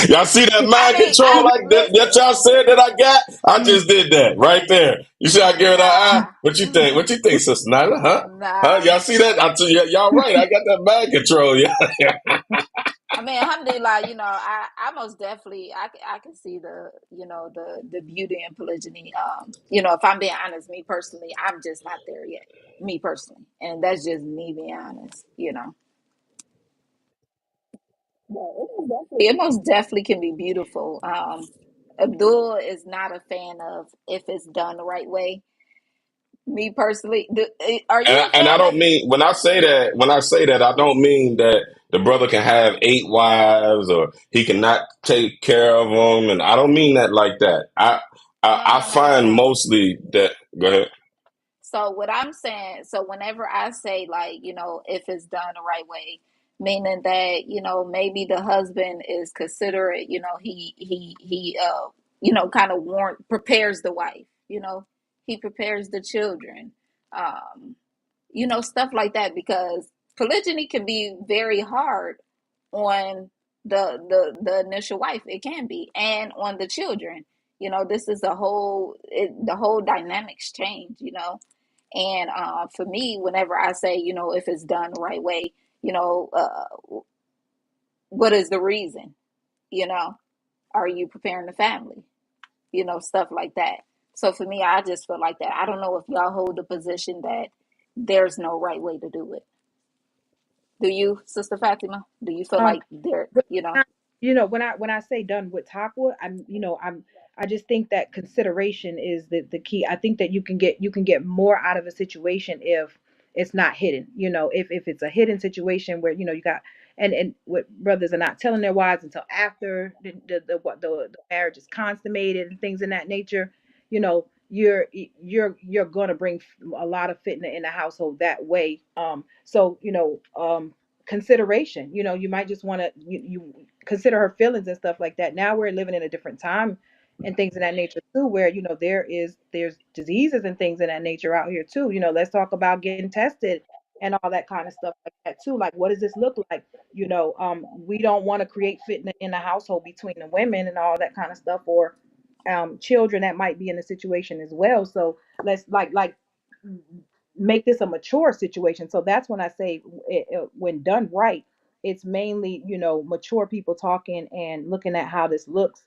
y'all see that I mind mean, control I like that listen. y'all said that I got? I just did that right there. You see I give it an eye? Nah, What you think? What you think, Sister Nyla? Huh? Huh? nah. Y'all see that? Y'all right. I got that mind control. Yeah. I mean, alhamdulillah, I most definitely, I can see the beauty in polygyny. If I'm being honest, me personally, I'm just not there yet. Me personally, and that's just me being honest. But it most definitely can be beautiful. Abdul is not a fan of if it's done the right way. Me personally, are you a And I fan of? don't mean when I say that I don't mean that the brother can have 8 wives or he cannot take care of them, and I don't mean that like that. No, I no, no, no, find no. mostly that. Go ahead. So what I'm saying, so whenever I say like, if it's done the right way, meaning that, maybe the husband is considerate, he kind of prepares the wife, he prepares the children, um, stuff like that, because polygyny can be very hard on the initial wife. It can be, and on the children. This is the whole dynamics change, and for me, whenever I say, if it's done the right way, what is the reason? You know, are you preparing the family? Stuff like that. So for me, I just feel like that. I don't know if y'all hold the position that there's no right way to do it. Do you, Sister Fatima? Do you feel Um, like there, but when I say done with taqwa, I'm I just think that consideration is the key. I think that you can get more out of a situation if it's not hidden. If it's a hidden situation where you got and what brothers are not telling their wives until after the marriage is consummated and things in that nature. You're gonna bring a lot of fitna in the household that way. So consideration. You might just want to you consider her feelings and stuff like that. Now we're living in a different time and things of that nature too, where there's diseases and things of that nature out here too. Let's talk about getting tested and all that kind of stuff like that too. Like, what does this look like? We don't want to create fitna in the household between the women and all that kind of stuff, or children that might be in the situation as well. So let's like make this a mature situation. So that's when I say when done right, it's mainly mature people talking and looking at how this looks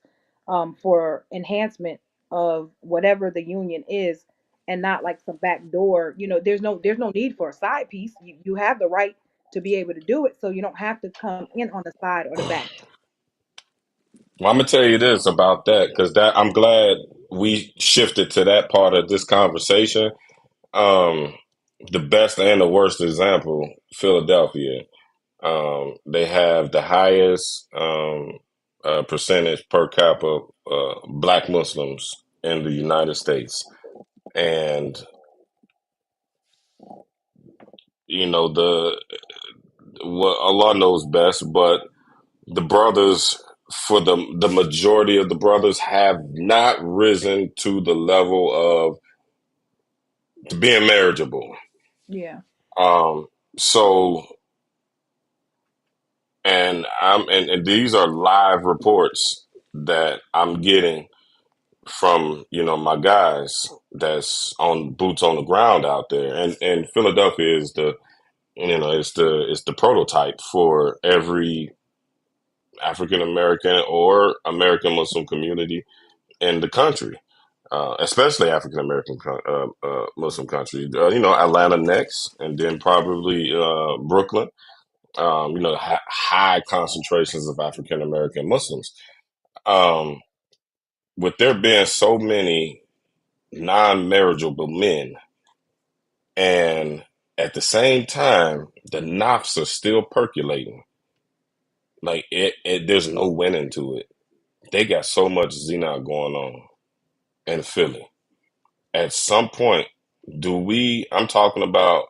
for enhancement of whatever the union is, and not like some back door. There's no need for a side piece. You have the right to be able to do it, so you don't have to come in on the side or the back. Well, I'm gonna tell you this about that because that I'm glad we shifted to that part of this conversation. Um, the best and the worst example, Philadelphia. They have the highest percentage per capita Black Muslims in the United States, and the what Allah knows best, but the brothers, for the majority of the brothers, have not risen to the level of being marriageable. Yeah. Um, so, and these are live reports that I'm getting from my guys that's on boots on the ground out there, and Philadelphia is the prototype for every African American or American Muslim community in the country, especially African American Muslim country. Atlanta next, and then probably Brooklyn. High concentrations of African American Muslims. Um, with there being so many non-marriageable men, and at the same time, the knots are still percolating. Like there's no winning to it. They got so much zina going on in Philly. At some point, do we? I'm talking about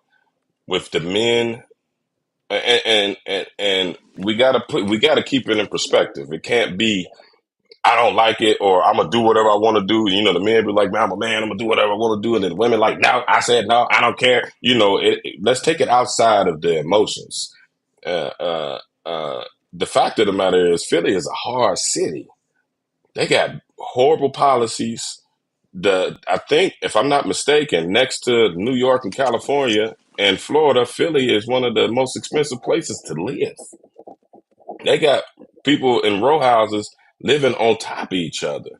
with the men, and we gotta keep it in perspective. It can't be I don't like it, or I'm gonna do whatever I want to do. The men be like, "Man, I'm a man. I'm gonna do whatever I want to do," and then the women like, "No, I said no. I don't care." Let's take it outside of the emotions. Uh, uh, the fact of the matter is, Philly is a hard city. They got horrible policies. I think, if I'm not mistaken, next to New York and California and Florida, Philly is one of the most expensive places to live. They got people in row houses living on top of each other.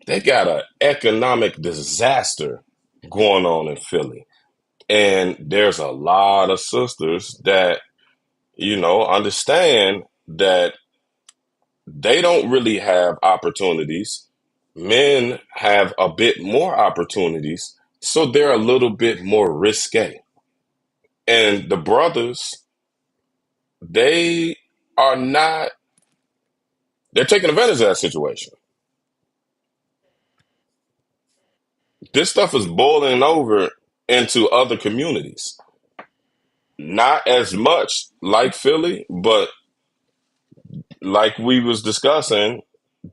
They got an economic disaster going on in Philly. And there's a lot of sisters that, understand that they don't really have opportunities. Men have a bit more opportunities, so they're a little bit more risque. And the brothers, they are not, they're taking advantage of that situation. This stuff is boiling over into other communities. Not as much like Philly, but like we was discussing,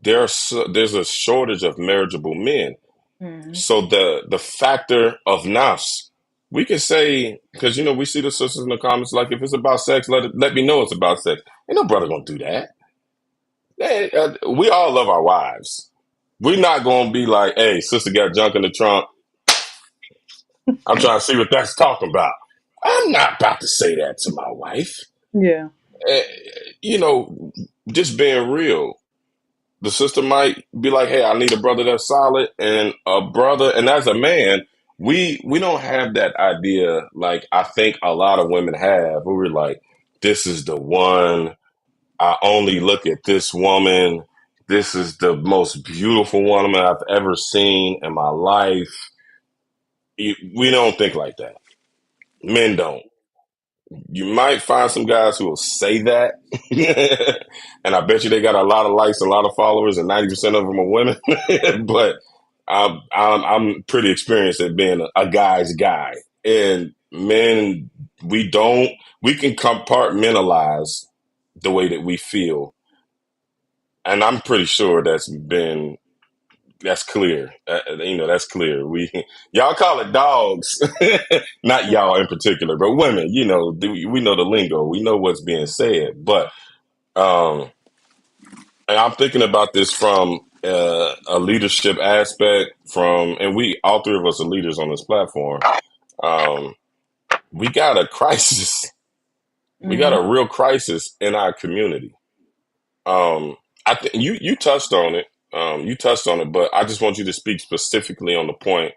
there's a shortage of marriageable men. Hmm. So the factor of nafs, we can say, because we see the sisters in the comments, like, if it's about sex, let me know it's about sex. Ain't no brother gonna do that. We all love our wives. We're not gonna be like, "Hey, sister got junk in the trunk. I'm trying to see what that's talking about." I'm not about to say that to my wife. Yeah. Eh, you know, just being real. The sister might be like, "Hey, I need a brother that's solid," and a brother, and as a man, we don't have that idea like I think a lot of women have. Where we're like, "This is the one. I only look at this woman. this is the most beautiful woman I've ever seen in my life. We don't think like that. Men don't. You might find some guys who will say that, and I bet you they got a lot of likes, a lot of followers, and 90% of them are women. But I'm pretty experienced at being a guy's guy, and men we don't we can compartmentalize the way that we feel, and I'm pretty sure that's clear. That's clear. Y'all call it dogs, not y'all in particular, but women. We know the lingo. We know what's being said. But um, and I'm thinking about this from a leadership aspect. And we all three of us are leaders on this platform. Um, we got a crisis. We got Mm-hmm. a real crisis in our community. Um, I think you touched on it. You touched on it, but I just want you to speak specifically on the point.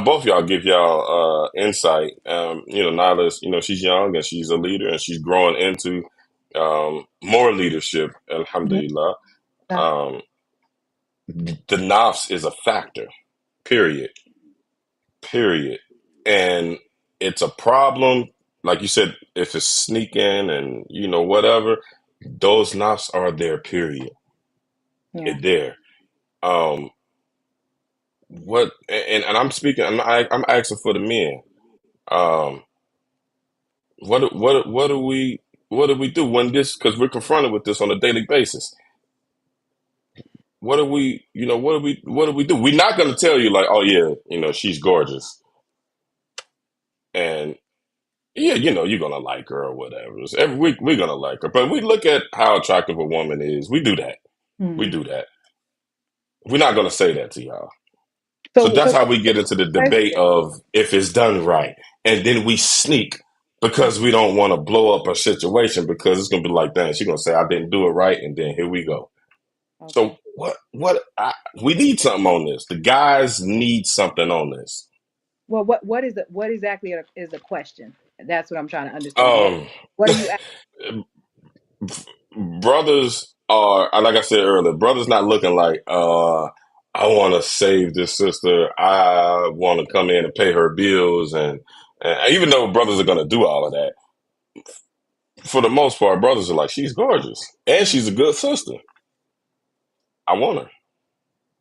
Both y'all give y'all insight. Nyla's, she's young and she's a leader and she's growing into more leadership. Alhamdulillah. Mm-hmm. Um, the nafs is a factor. Period. Period. And it's a problem. Like you said, if it's sneaking and whatever, those nafs are there. Period. Yeah. It there. Um, what and I'm speaking. I'm asking for the men. Um, what do we do when this? Because we're confronted with this on a daily basis. What do we? What do we do? We're not going to tell you like, oh yeah, she's gorgeous, and yeah, you're gonna like her or whatever. So every week we're gonna like her, but we look at how attractive a woman is. We do that. We Mm-hmm. do that. We're not gonna say that to y'all. So So that's so how we get into the debate question. of if it's done right. And then we sneak because we don't want to blow up a situation because it's going to be like, dang, she's going to say, I didn't do it right. And then here we go. So Okay. we need something on this. The guys need something on this. Well, what exactly is the question? That's what I'm trying to understand. Um, What are you asking? brothers are, like I said earlier, brothers not looking like, I want to save this sister. I want to come in and pay her bills. And even though brothers are going to do all of that, for the most part, brothers are like, she's gorgeous and she's a good sister. I want her.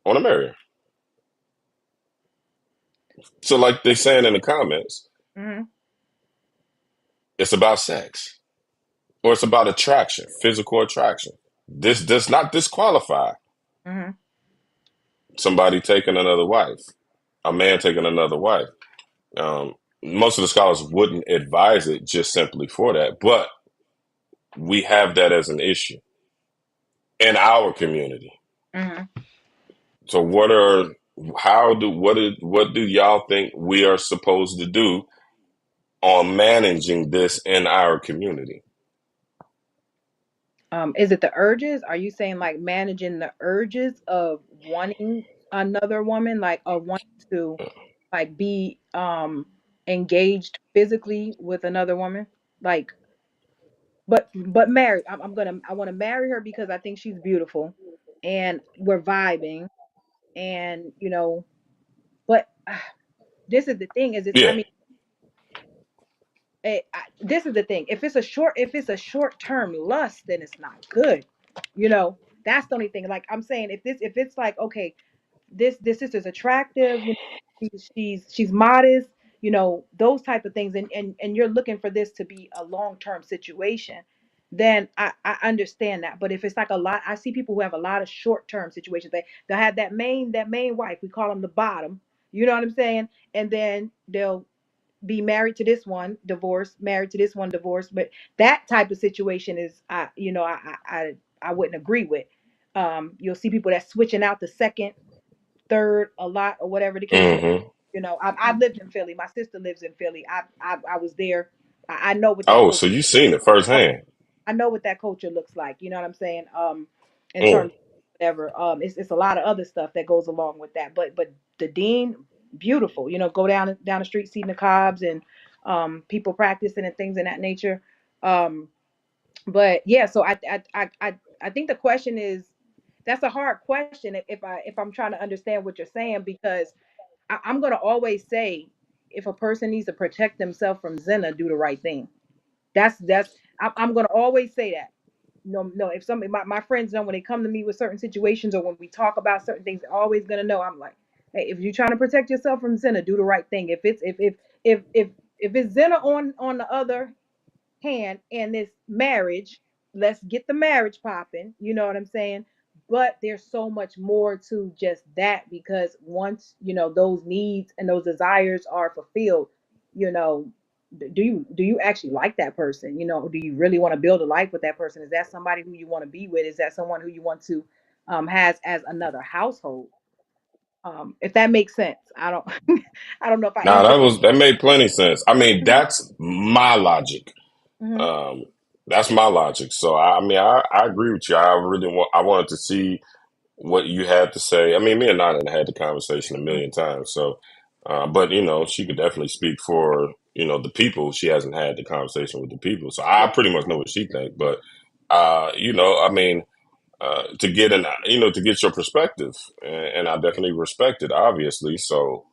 I want to marry her. So, like they saying in the comments, Mm-hmm. it's about sex or it's about attraction, physical attraction. This does not disqualify Mm-hmm. somebody taking another wife, a man taking another wife. Most of the scholars wouldn't advise it just simply for that, but we have that as an issue in our community. Mm-hmm. So, what do y'all think we are supposed to do on managing this in our community? Is it the urges? Are you saying like managing the urges of wanting another woman, like or wanting to like be engaged physically with another woman? Like but married. I want to marry her because I think she's beautiful and we're vibing and but this is the thing is it's I Yeah. mean this is the thing. If it's a short term lust, then it's not good. You know, that's the only thing. Like I'm saying, if it's like okay, this sister's attractive, she's modest, those type of things, and you're looking for this to be a long term situation, then I understand that. But if it's like a lot, I see people who have a lot of short term situations. They'll have that main wife. We call them the bottom. You know what I'm saying? And then they'll be married to this one, divorced, married to this one, divorced. But that type of situation is, I wouldn't agree with. You'll see people that switching out the second, third a lot, or whatever the case may. Hmm. I've lived in Philly. My sister lives in Philly. I was there. I know what that Oh, culture. so you seen it firsthand. I know what that culture looks like. You know what I'm saying? In Mm. terms of whatever, it's a lot of other stuff that goes along with that. But the dean, beautiful. Go down the street, see the cobs and people practicing and things in that nature. But yeah, so I think the question is that's a hard question if I'm trying to understand what you're saying, because I'm gonna always say, if a person needs to protect themselves from zina, do the right thing. That's I'm gonna always say that. No, no. If somebody, my friends know, when they come to me with certain situations or when we talk about certain things, they're always gonna know. I'm like, hey, if you're trying to protect yourself from zina, do the right thing. If it's zina on the other hand in this marriage, let's get the marriage popping. You know what I'm saying? But there's so much more to just that, because once those needs and those desires are fulfilled, you know, do you actually like that person? Do you really want to build a life with that person? Is that somebody who you want to be with? Is that someone who you want to has as another household? If that makes sense. I don't I don't know if I Now answered. that made plenty sense. I mean, Hmm. that's my logic. Hmm. Um, that's my logic. So I mean, I agree with you. I wanted to see what you had to say. I mean, me and Nana had the conversation a million times. So, but she could definitely speak for the people. She hasn't had the conversation with the people, so I pretty much know what she thinks. But I mean, to get your perspective, and I definitely respect it, obviously. So,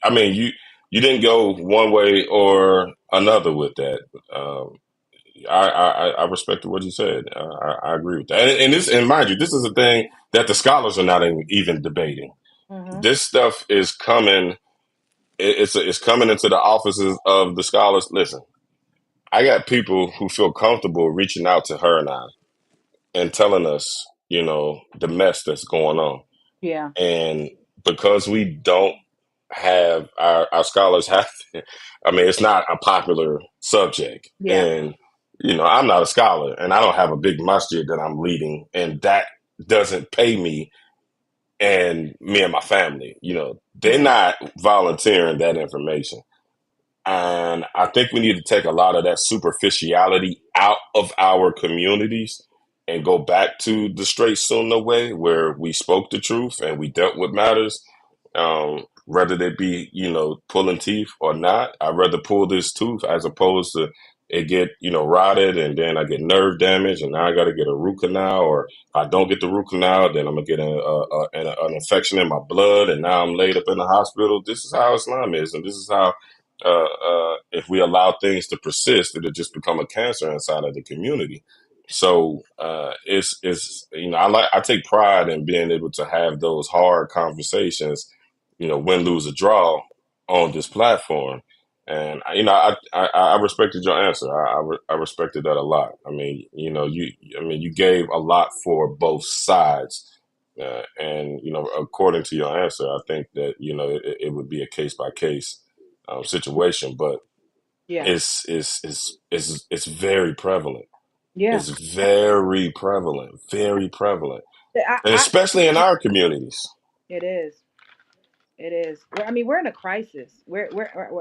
I mean, you didn't go one way or another with that. Um, I respected what you said. I agree with that. And mind you, this is a thing that the scholars are not even debating. Hmm. This stuff is coming. It's coming into the offices of the scholars. Listen, I got people who feel comfortable reaching out to her and telling us, the mess that's going on. Yeah. And because we don't have our scholars have, I mean, it's not a popular subject. Yeah. And, I'm not a scholar and I don't have a big masjid that I'm leading, and that doesn't pay me and my family. They're Yeah. not volunteering that information. And I think we need to take a lot of that superficiality out of our communities and go back to the straight Sunnah way, where we spoke the truth and we dealt with matters, whether they be, pulling teeth or not. I'd rather pull this tooth as opposed to it get, rotted, and then I get nerve damage and now I got to get a root canal. Or if I don't get the root canal, then I'm going to get an infection in my blood, and now I'm laid up in the hospital. This is how Islam is. And this is how if we allow things to persist, it'll just become a cancer inside of the community. So it's I take pride in being able to have those hard conversations, win, lose, or draw on this platform. And I respected your answer. I respected that a lot. I mean, you gave a lot for both sides. And according to your answer, I think that it would be a case by case situation, but Yeah. it's very prevalent. Yeah. It's very prevalent, and I especially in our communities. It is. It is. I mean, we're in a crisis. We're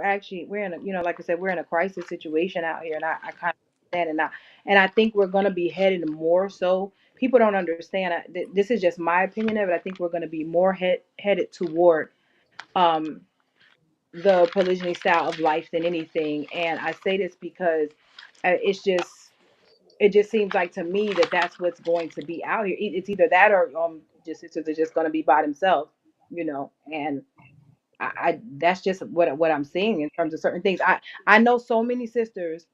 actually we're in a like I said, we're in a crisis situation out here, and I kind of understand it now. And I think we're going to be headed more so. People don't understand. This is just my opinion of it. I think we're going to be more headed toward um the polygyny style of life than anything. And I say this because it just seems like to me that that's what's going to be out here. It's either that or just sisters are just going to be by themselves, and I that's just what I'm seeing in terms of certain things. I know so many sisters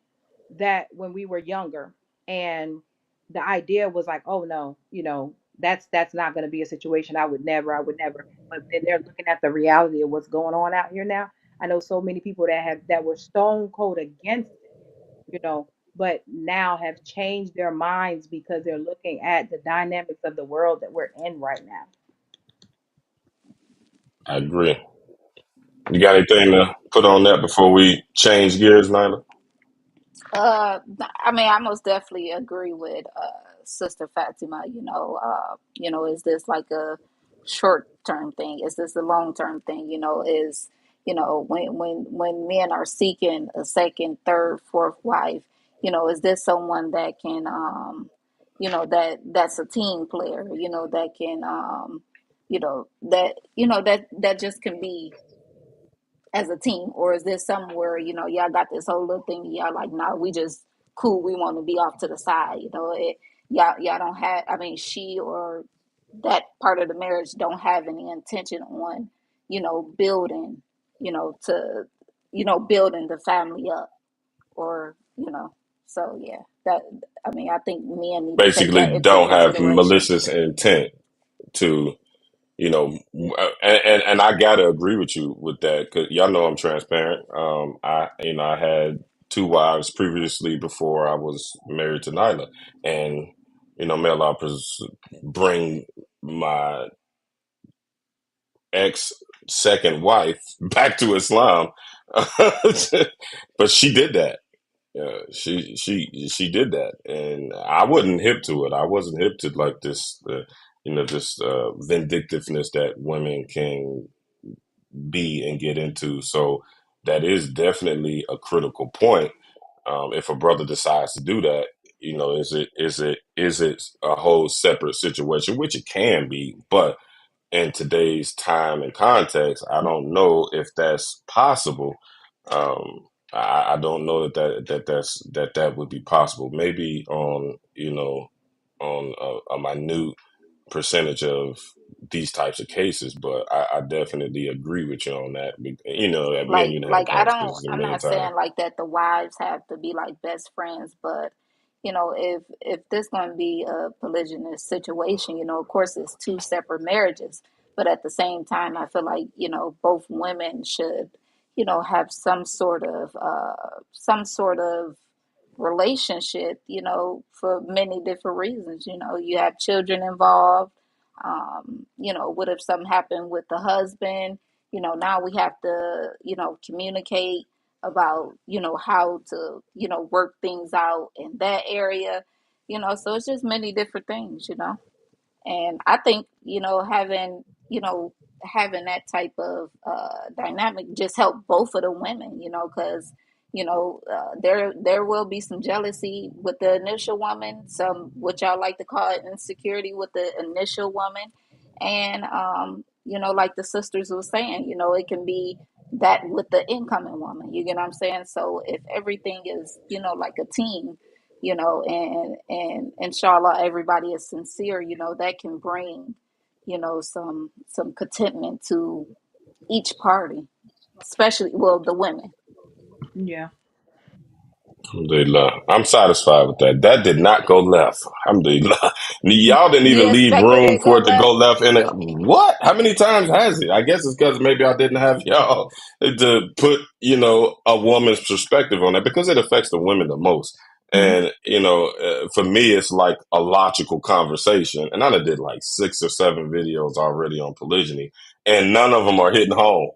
that when we were younger, and the idea was like, oh no, that's not going to be a situation. I would never. But then they're looking at the reality of what's going on out here now. I know so many people that were stone cold against it, but now have changed their minds because they're looking at the dynamics of the world that we're in right now. I agree. You got anything to put on that before we change gears, Nyla? I mean, I most definitely agree with Sister Fatima. Is this like a short term thing? Is this a long term thing? Is when men are seeking a second, third, fourth wife, is this someone that can that's a team player, that can that just can be as a team, or is this somewhere y'all got this whole little thing, y'all like, nah, we just cool, we want to be off to the side, y'all don't have, I mean, she or that part of the marriage don't have any intention on, building, to, building the family up, or, so yeah, that, I mean, I think men need to take Basically, that into don't have consideration. malicious intent to, and I gotta agree with you with that because y'all know I'm transparent. I had two wives previously before I was married to Nyla, and may Allah bring my ex second wife back to Islam, but she did that. Yeah, she did that, and I wasn't hip to it. I wasn't hip to like this, this vindictiveness that women can be and get into. So that is definitely a critical point. If a brother decides to do that, is it a whole separate situation, which it can be, but in today's time and context, I don't know if that's possible. I don't know that would be possible. Maybe on on a minute percentage of these types of cases, but I definitely agree with you on that. That me and like you done had like I don't, conversations a I'm million not times. saying like that the wives have to be like best friends, but if this going to be a polygynous situation, of course it's two separate marriages, but at the same time I feel like both women should have some sort of relationship, for many different reasons. You have children involved. What if something happened with the husband? Now we have to, communicate about, how to, work things out in that area. So it's just many different things, and I think, having that type of dynamic just help both of the women, because there will be some jealousy with the initial woman, some what y'all like to call it insecurity with the initial woman, and like the sisters were saying, it can be that with the incoming woman. You get what I'm saying? So if everything is like a team, and inshallah everybody is sincere, that can bring some contentment to each party, especially, well, the women. Yeah. Alhamdulillah. I'm satisfied with that. That did not go left. Alhamdulillah. Y'all didn't You even leave expected it room to go for it to left? go left. And what? How many times has it? I guess it's because maybe I didn't have y'all to put, a woman's perspective on that because it affects the women the most. Mhm. And, for me, it's like a logical conversation. And I done did like 6 or 7 videos already on polygyny, and none of them are hitting home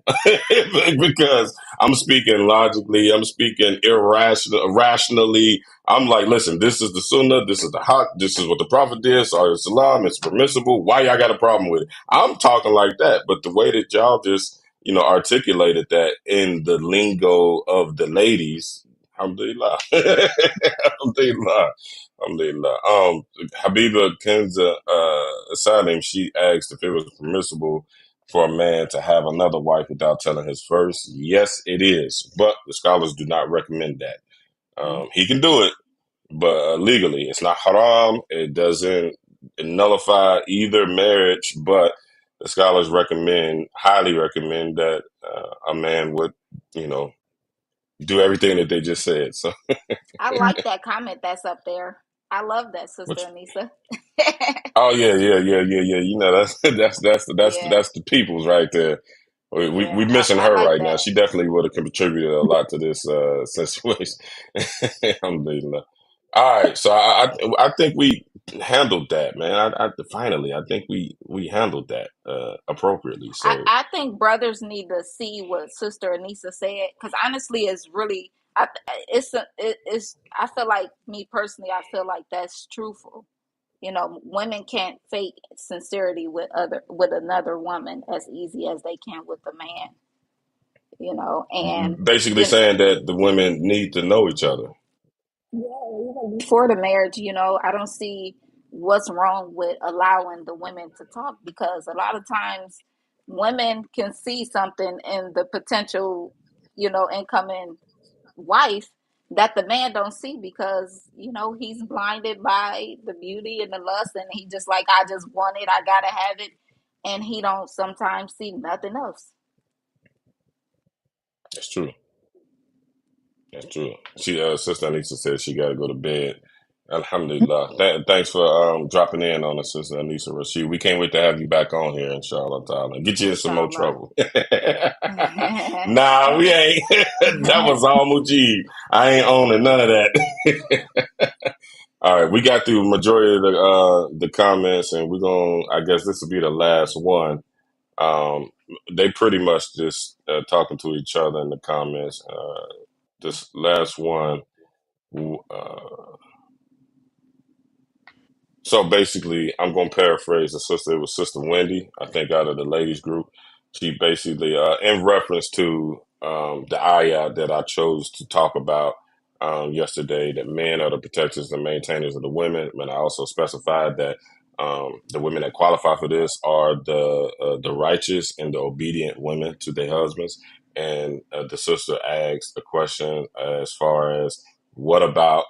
because I'm speaking logically. I'm speaking rationally. I'm like, listen, this is the sunnah. This is the haq. This is what the prophet did. So Salam, it's permissible. Why y'all got a problem with it? I'm talking like that. But the way that y'all just, articulated that in the lingo of the ladies, alhamdulillah. Alhamdulillah. Alhamdulillah. Habiba Kenza Salim, she asked if it was permissible for a man to have another wife without telling his first. Yes, it is, but the scholars do not recommend that. Mhm. He can do it, but legally, it's not haram. It doesn't nullify either marriage, but the scholars highly recommend that a man would, you know, do everything that they just said. So, I like that comment that's up there. I love that, Sister which Anissa. oh yeah, yeah, yeah, yeah, yeah. That's Yeah, that's the people's right there. yeah, We missing I her like right now. that. She definitely would have contributed a lot to this situation. Alhamdulillah. All right, so I think we handled that, man. Finally I think we handled that appropriately. So I think brothers need to see what Sister Anissa said, because honestly, it's really, it's, I feel like, me personally, I feel like that's truthful. Women can't fake sincerity with another woman as easy as they can with a man. And basically you know, saying that the women need to know each other. yeah, even before the marriage, I don't see what's wrong with allowing the women to talk, because a lot of times women can see something in the potential, incoming wife that the man don't see because he's blinded by the beauty and the lust, and he just like, I just want it, I gotta have it, and he don't sometimes see nothing else. That's true. That's true. She, Sister Anissa said she got to go to bed. Alhamdulillah. Thanks for dropping in on us, Sister Anissa Rashid. We can't wait to have you back on here, inshallah ta'ala. Get you in some more Inshallah. trouble. Nah, we ain't. That was all Mujib. I ain't owning none of that. All right, we got through majority of the comments, and we're gonna. I guess this will be the last one. Um, they pretty much just talking to each other in the comments. This last one. Uh, So basically, I'm going to paraphrase the sister. It was Sister Wendy, I think, out of the ladies group. She basically, in reference to the ayah that I chose to talk about yesterday, that men are the protectors and maintainers of the women. And I also specified that the women that qualify for this are the righteous and the obedient women to their husbands. And the sister asked the question as far as what about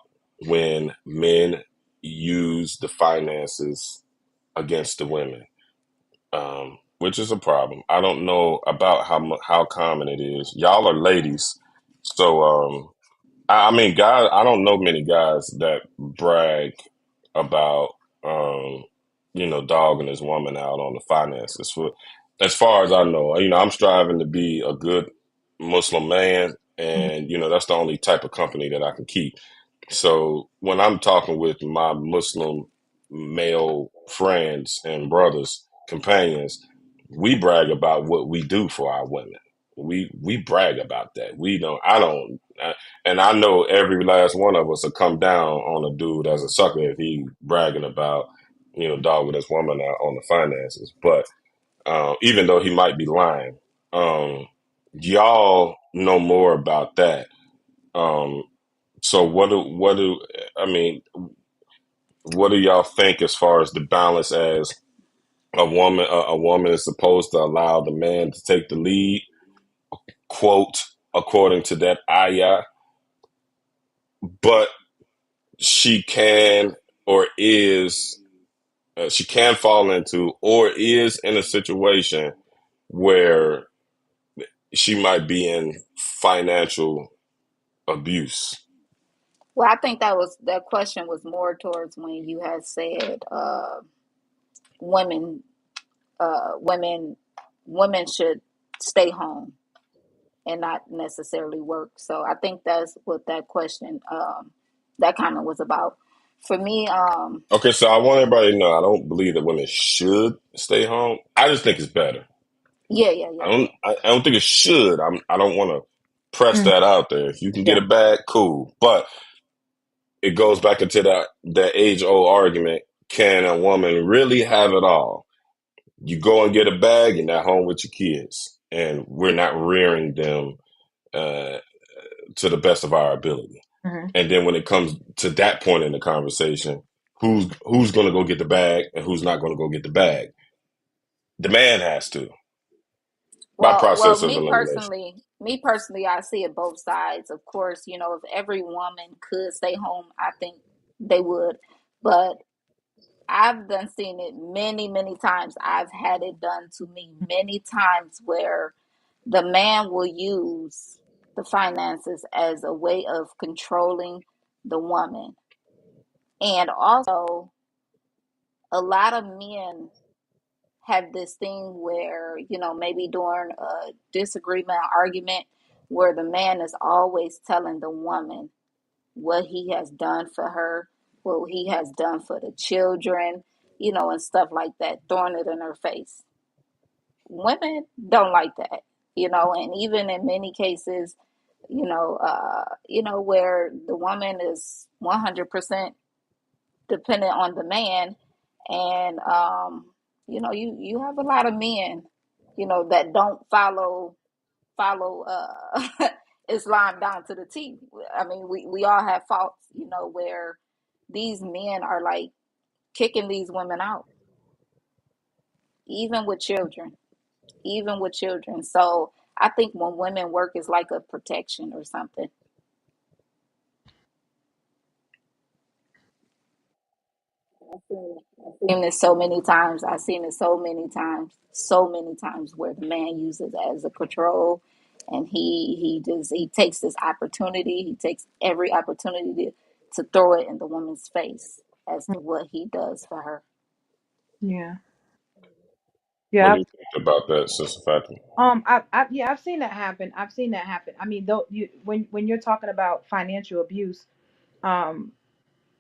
when men use the finances against the women, which is a problem. I don't know about how common it is. Y'all are ladies, so I mean, guys. I don't know many guys that brag about dogging his woman out on the finances. For as far as I know, I'm striving to be a good Muslim man, Mhm. and that's the only type of company that I can keep. So when I'm talking with my Muslim male friends and brothers, companions, we brag about what we do for our women. We brag about that. We don't. I don't. And I know every last one of us will come down on a dude as a sucker if he bragging about dogging his woman out on the finances. But even though he might be lying, um, y'all know more about that. Um, so I mean, what do y'all think as far as the balance as a woman is supposed to allow the man to take the lead, quote, according to that ayah, but she can or is she can fall into or is in a situation where she might be in financial abuse. Well, I think that question was more towards when you had said women women women should stay home and not necessarily work. So I think that's what that question that kind of was about. For me, Okay, so I want everybody to know I don't believe that women should stay home. I just think it's better. yeah, yeah, yeah, yeah. I don't think it should. I don't want to press Mhm. that out there. If you can get Yeah. it back, cool. But it goes back into that age old argument. Can a woman really have it all? You go and get a bag, you're not home with your kids, and we're not rearing them uh, to the best of our ability. Mhm. And then when it comes to that point in the conversation, who's going to go get the bag and who's not going to go get the bag? The man has to, by Well, process of elimination. me personally, I see it both sides. Of course, if every woman could stay home, I think they would. But I've done seen it many, many times. I've had it done to me many times where the man will use the finances as a way of controlling the woman. And also, a lot of men have this thing where, maybe during a disagreement, argument, where the man is always telling the woman what he has done for her, what he has done for the children, and stuff like that, throwing it in her face. Women don't like that, and even in many cases, where the woman is 100% dependent on the man, and you have a lot of men, that don't follow Islam down to the T. I mean, we all have faults, where these men are like kicking these women out, even with children, even with children. So I think when women work is like a protection or something. I've seen this so many times. I've seen it so many times where the man uses it as a control, and he takes this opportunity. He takes every opportunity to throw it in the woman's face as to what he does for her. Yeah. What Yeah. do you think about that, Sister Fatima? Yeah, I've seen that happen. I've seen that happen. I mean, though, when you're talking about financial abuse, um,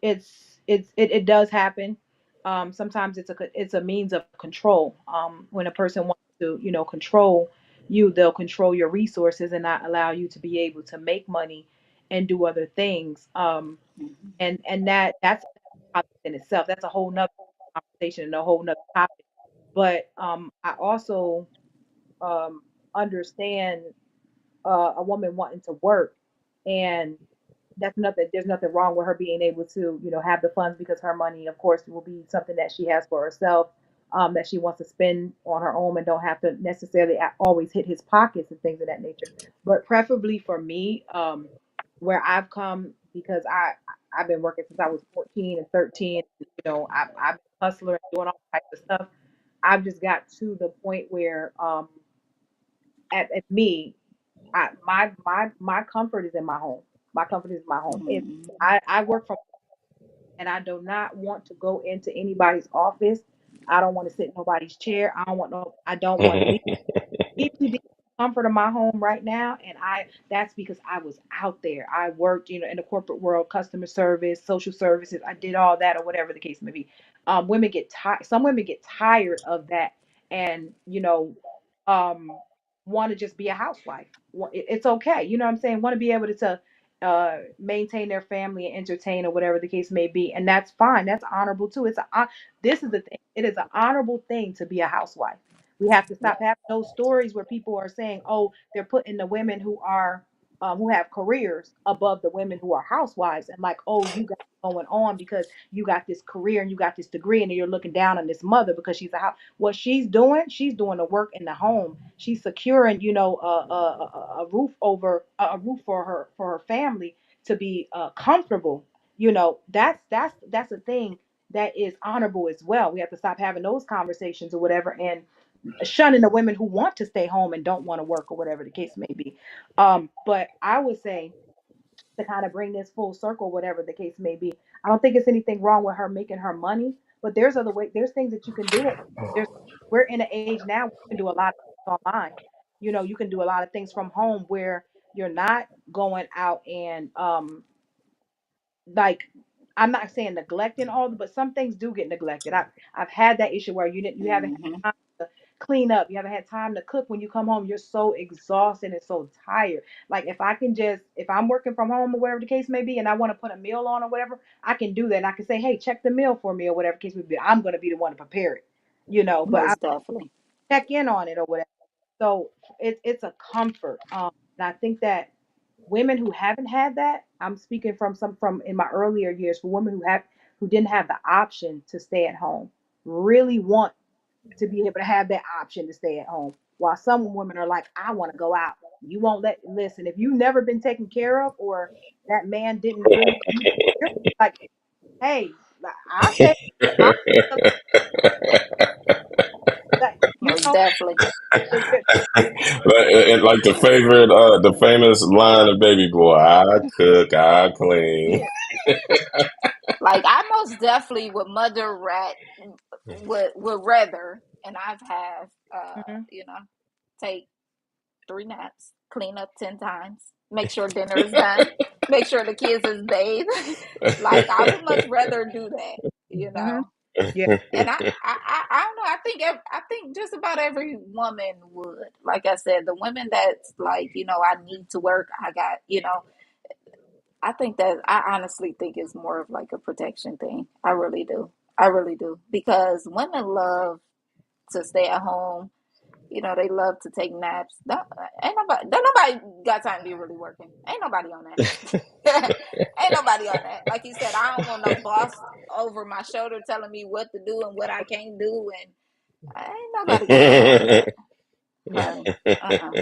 it does happen. Sometimes it's a means of control. When a person wants to, control you, they'll control your resources and not allow you to be able to make money and do other things. Mhm. And that's a topic in itself. That's a whole nother conversation and a whole nother topic. But I also um understand a woman wanting to work, and that's nothing. There's nothing wrong with her being able to, have the funds, because her money, of course, will be something that she has for herself, that she wants to spend on her own and don't have to necessarily always hit his pockets and things of that nature. But preferably for me, where I've come, because I've been working since I was 14 and 13. I've been a hustler and doing all types of stuff. I've just got to the point where at me, my comfort is in my home. My comfort is in my home. If Mhm. I work from, and I do not want to go into anybody's office. I don't want to sit in nobody's chair. I don't want to leave me be in the comfort of my home right now. And that's because I was out there. I worked, in the corporate world, customer service, social services. I did all that, or whatever the case may be. Women get tired. Some women get tired of that, and um, want to just be a housewife. It's okay. You know what I'm saying? Want to be able to maintain their family and entertain, or whatever the case may be, and that's fine. That's honorable too. This is the thing. It is an honorable thing to be a housewife. We have to stop having those stories where people are saying, "Oh, they're putting the women who have careers above the women who are housewives," and like, "Oh, you got it going on because you got this career and you got this degree, and you're looking down on this mother because she's a house." What she's doing the work in the home. She's securing, a roof over a roof for her family to be comfortable. That's a thing that is honorable as well. We have to stop having those conversations or whatever, and shunning the women who want to stay home and don't want to work, or whatever the case may be. But I would say, to kind of bring this full circle, whatever the case may be, I don't think it's anything wrong with her making her money, but there's things that you can do. There's We're in an age now where you can do a lot of things online. You can do a lot of things from home where you're not going out and like, I'm not saying neglecting all, but some things do get neglected. I've had that issue where you haven't Mhm. had time to clean up, you haven't had time to cook. When you come home, you're so exhausted and so tired. Like, if I'm working from home or whatever the case may be, and I want to put a meal on or whatever, I can do that. And I can say, hey, check the meal for me, or whatever the case may be. I'm going to be the one to prepare it, but I Most definitely. check in on it or whatever. So it's a comfort. And I think that women who haven't had that, I'm speaking from in my earlier years, for women who didn't have the option to stay at home, really want to be able to have that option to stay at home. While some women are like, I want to go out. You won't listen, if you've never been taken care of, or that man didn't really, you're like, hey, I'll stay. I'll, like, Most definitely. the- Like the famous line of Baby Boy, I cook, I clean. yeah. Like I most definitely would mother rat would rather, and I've have Mhm. take 3 naps, clean up 10 times, make sure dinner is done, make sure the kids is bathed. Like I would much rather do that, you Mhm. know. Yeah. And I don't know. I think just about every woman would. Like I said, the women that's like, I need to work. I got, I think that I honestly think it's more of like a protection thing. I really do. I really do. Because women love to stay at home. They love to take naps. Don't nobody got time to be really working. Ain't nobody on that. Ain't nobody on that. Like you said, I don't want no boss over my shoulder telling me what to do and what I can't do, and ain't nobody got time for that, honey. Uh-uh.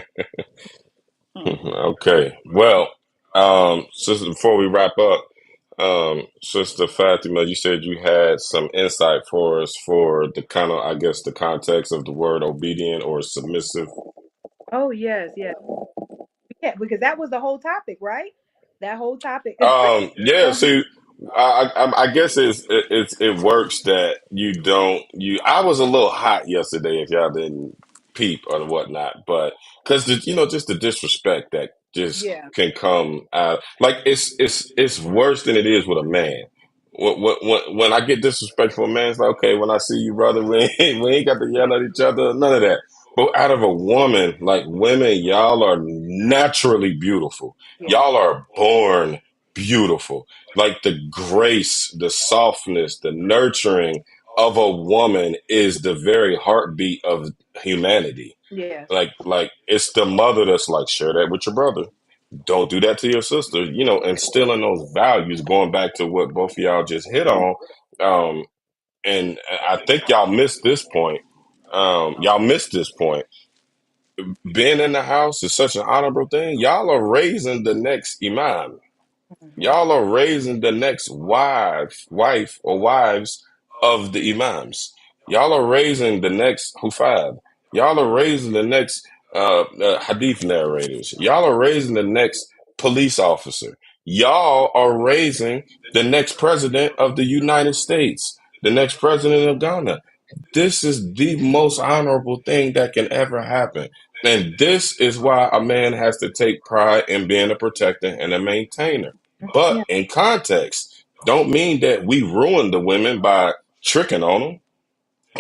Mm-mm. Okay. Well, sister, before we wrap up, Sister Fatima, you said you had some insight for us for the kind of, I guess, the context of the word obedient or submissive. Oh yes, yes. Yeah, because that was the whole topic, right? That whole topic. Yeah. Uh-huh. See, I guess it works that you don't you. I was a little hot yesterday if y'all didn't peep or whatnot, but because just the disrespect that just Yeah. can come out, like it's worse than it is with a man. When I get disrespectful, a man, it's like, okay, when I see you, brother, we ain't got to yell at each other, none of that. But out of a woman, like women, y'all are naturally beautiful. Yeah. Y'all are born beautiful. Like the grace, the softness, the nurturing of a woman is the very heartbeat of humanity. Yes. Like it's the mother that's like, share that with your brother. Don't do that to your sister. Instilling those values, going back to what both of y'all just hit on. Um, and I think y'all missed this point. Y'all missed this point. Being in the house is such an honorable thing. Y'all are raising the next imam. Hmm. Y'all are raising the next wife or wives of the imams. Y'all are raising the next hufad. Y'all are raising the next hadith narrators. Y'all are raising the next police officer. Y'all are raising the next president of the United States, the next president of Ghana. This is the most honorable thing that can ever happen. And this is why a man has to take pride in being a protector and a maintainer. But Yeah. in context, don't mean that we ruin the women by tricking on them.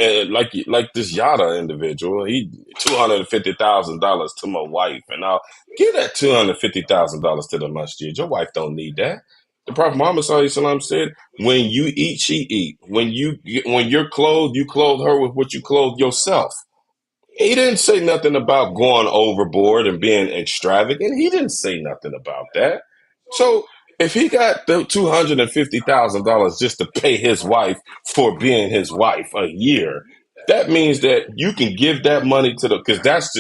And like this Yada individual, he $250,000 to my wife, and I'll give that $250,000 to the masjid. Your wife don't need that. The Prophet Muhammad SAW said, "When you eat, she eat. When you're clothed, you clothe her with what you clothe yourself." He didn't say nothing about going overboard and being extravagant. He didn't say nothing about that. So if he got the $250,000 just to pay his wife for being his wife a year, that means that you can give that money to the because that's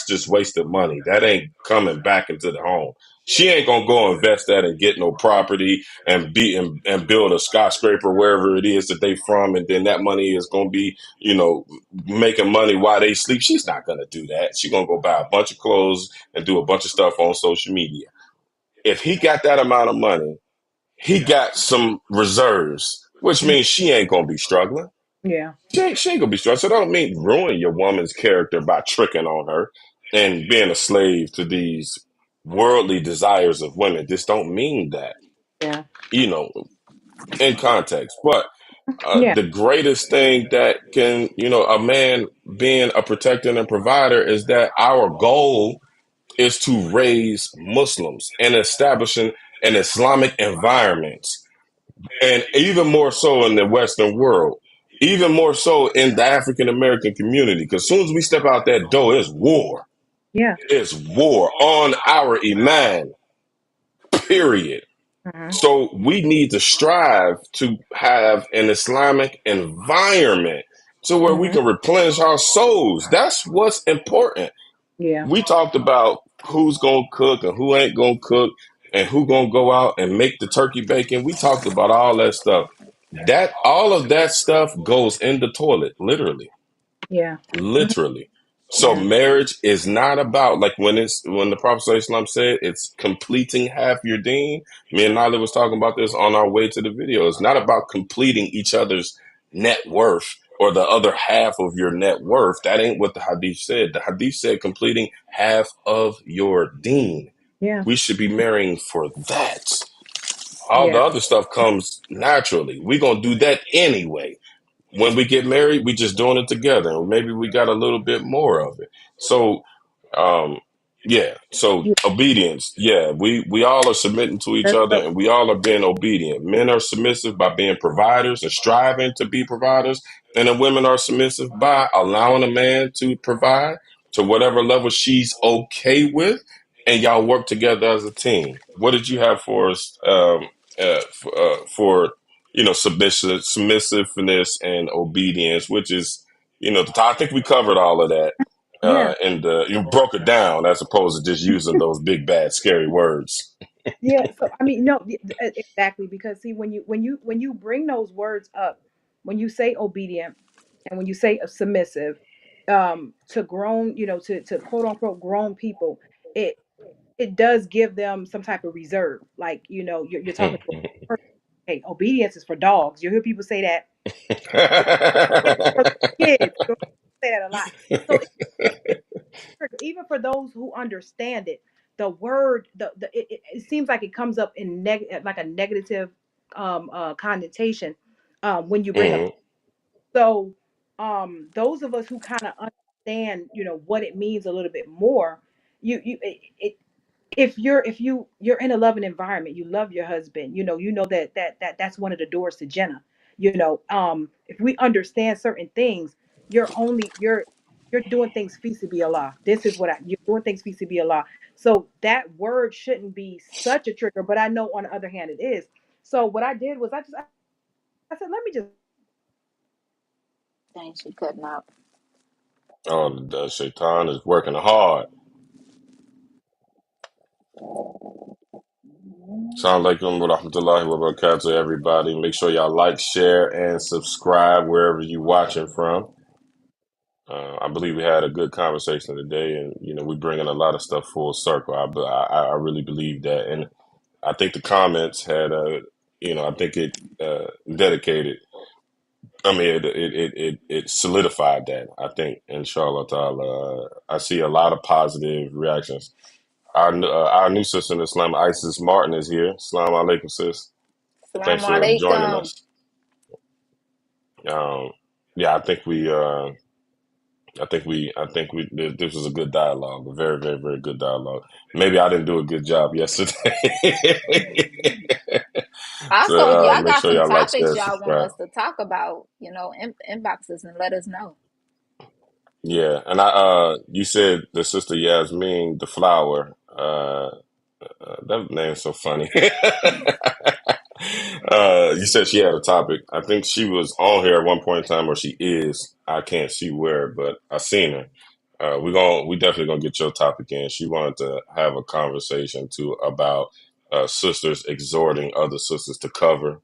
just wasted money. That ain't coming back into the home. She ain't gonna go invest that and get no property and and build a skyscraper wherever it is that they from, and then that money is gonna be making money while they sleep. She's not gonna do that. She's gonna go buy a bunch of clothes and do a bunch of stuff on social media. If he got that amount of money, he got some reserves, which Mhm. means she ain't gonna be struggling. Yeah. She ain't gonna be struggling. So don't mean ruin your woman's character by tricking on her and being a slave to these worldly desires of women. This don't mean that, Yeah. you know, in context. But Yeah. the greatest thing that can, a man being a protector and provider is that our goal is to raise Muslims and establishing an Islamic environment. And even more so in the Western world, even more so in the African American community. Because as soon as we step out that door, it's war. Yeah. It's war on our Iman, period. Hmm. So we need to strive to have an Islamic environment to where we Hmm. can replenish our souls. That's what's important. Yeah. We talked about who's gonna cook and who ain't gonna cook and who gonna go out and make the turkey bacon. We talked about all that stuff. That all of that stuff goes in the toilet, literally. Yeah. Mhm. Literally. So Yeah. marriage is not about like when the Prophet Sallallahu said it's completing half your deen. Me and Nali was talking about this on our way to the video. It's not about completing each other's net worth or the other half of your net worth. That ain't what the hadith said. The hadith said completing half of your deen. Yeah. We should be marrying for that. All the Yeah. other stuff comes naturally. We're gonna do that anyway. When we get married, we just doing it together. And maybe we got a little bit more of it. So, um, yeah. So Yeah. obedience. Yeah. We all are submitting to each That's other so. and we all are being obedient. Men are submissive by being providers and striving to be providers. And the women are submissive by allowing a man to provide to whatever level she's okay with. And y'all work together as a team. What did you have for us, for submissiveness and obedience, which is, I think we covered all of that. Yeah. And you broke it down as opposed to just using those big, bad, scary words. Yeah, so I mean, no, exactly, because see, when you bring those words up, when you say obedient and when you say submissive, to grown, to quote unquote grown people, it does give them some type of reserve. Like, you're talking to a person. Hey, obedience is for dogs. You hear people say that. It's for kids. You say that a lot. So even for those who understand it, the word, it seems like it comes up in like a negative connotation when you bring up. Mhm. So those of us who kind of understand, what it means a little bit more, you if you're in a loving environment, you love your husband, you know that's one of the doors to Jenna. If we understand certain things, you're doing things fi be Allah. This is what you're doing things fi be Allah. So that word shouldn't be such a trigger, but I know on the other hand it is. So what I did was I said, let me just Dang, she cutting out. Oh, the Shaitan is working hard. Assalamu alaikum wa rahmatullahi wa barakatuh, everybody. Make sure y'all like, share, and subscribe wherever you watching from. I believe we had a good conversation today, and we bringing a lot of stuff full circle. I really believe that, and I think the comments had, I think it dedicated. I mean, it solidified that. I think, inshallah ta'ala, I see a lot of positive reactions. Our new sister in Islam, Isis Martin, is here. Assalamu alaikum, sis. Thanks Assalamu for joining alaikum. us. Um, yeah, I think we. This was a good dialogue, a very, very, very good dialogue. Maybe I didn't do a good job yesterday. So Also, y'all make got sure some y'all like, share, topics and y'all want subscribe. us to talk about, inboxes and let us know. Yeah, and you said the sister Yasmin, the flower. That name's so funny. You said she had a topic. I think she was on here at one point in time, or she is. I can't see where, but I seen her. We definitely gonna get your topic in. She wanted to have a conversation too about sisters exhorting other sisters to cover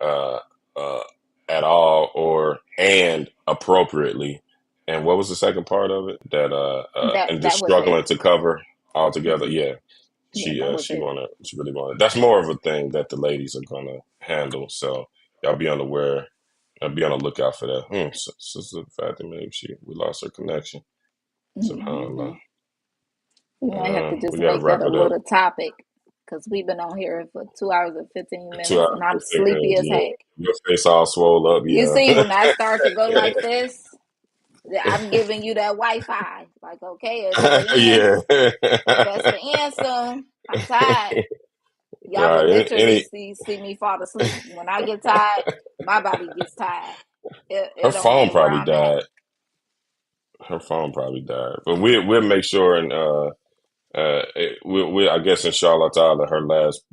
uh, uh, at all or and appropriately. And what was the second part of it? That and just That was it. struggling to cover altogether. Hmm. Yeah, Yeah, she that uh was she it. wanna she really wanna. That's more of a thing that the ladies are gonna handle. So y'all be on the aware. Be on the lookout for that. Sister Fatima, maybe we lost her connection. Hmm. Subhanallah. We might have to just We got to make that wrap a it up. little topic because we've been on here for 2 hours and 15 2 minutes hours and I'm 15 sleepy minutes. as Yeah, heck. your face all swole up. You Yeah, see, when I start to go like this, I'm giving you that Wi-Fi. Like, okay, it better end. yeah. It best to end soon. I'm tired. All Y'all would right. literally see me fall asleep. When I get tired, my body gets tired. Her It don't phone matter where probably I'm at. died. Her phone probably died. But we'll make sure and we I guess inshallah ta'ala her last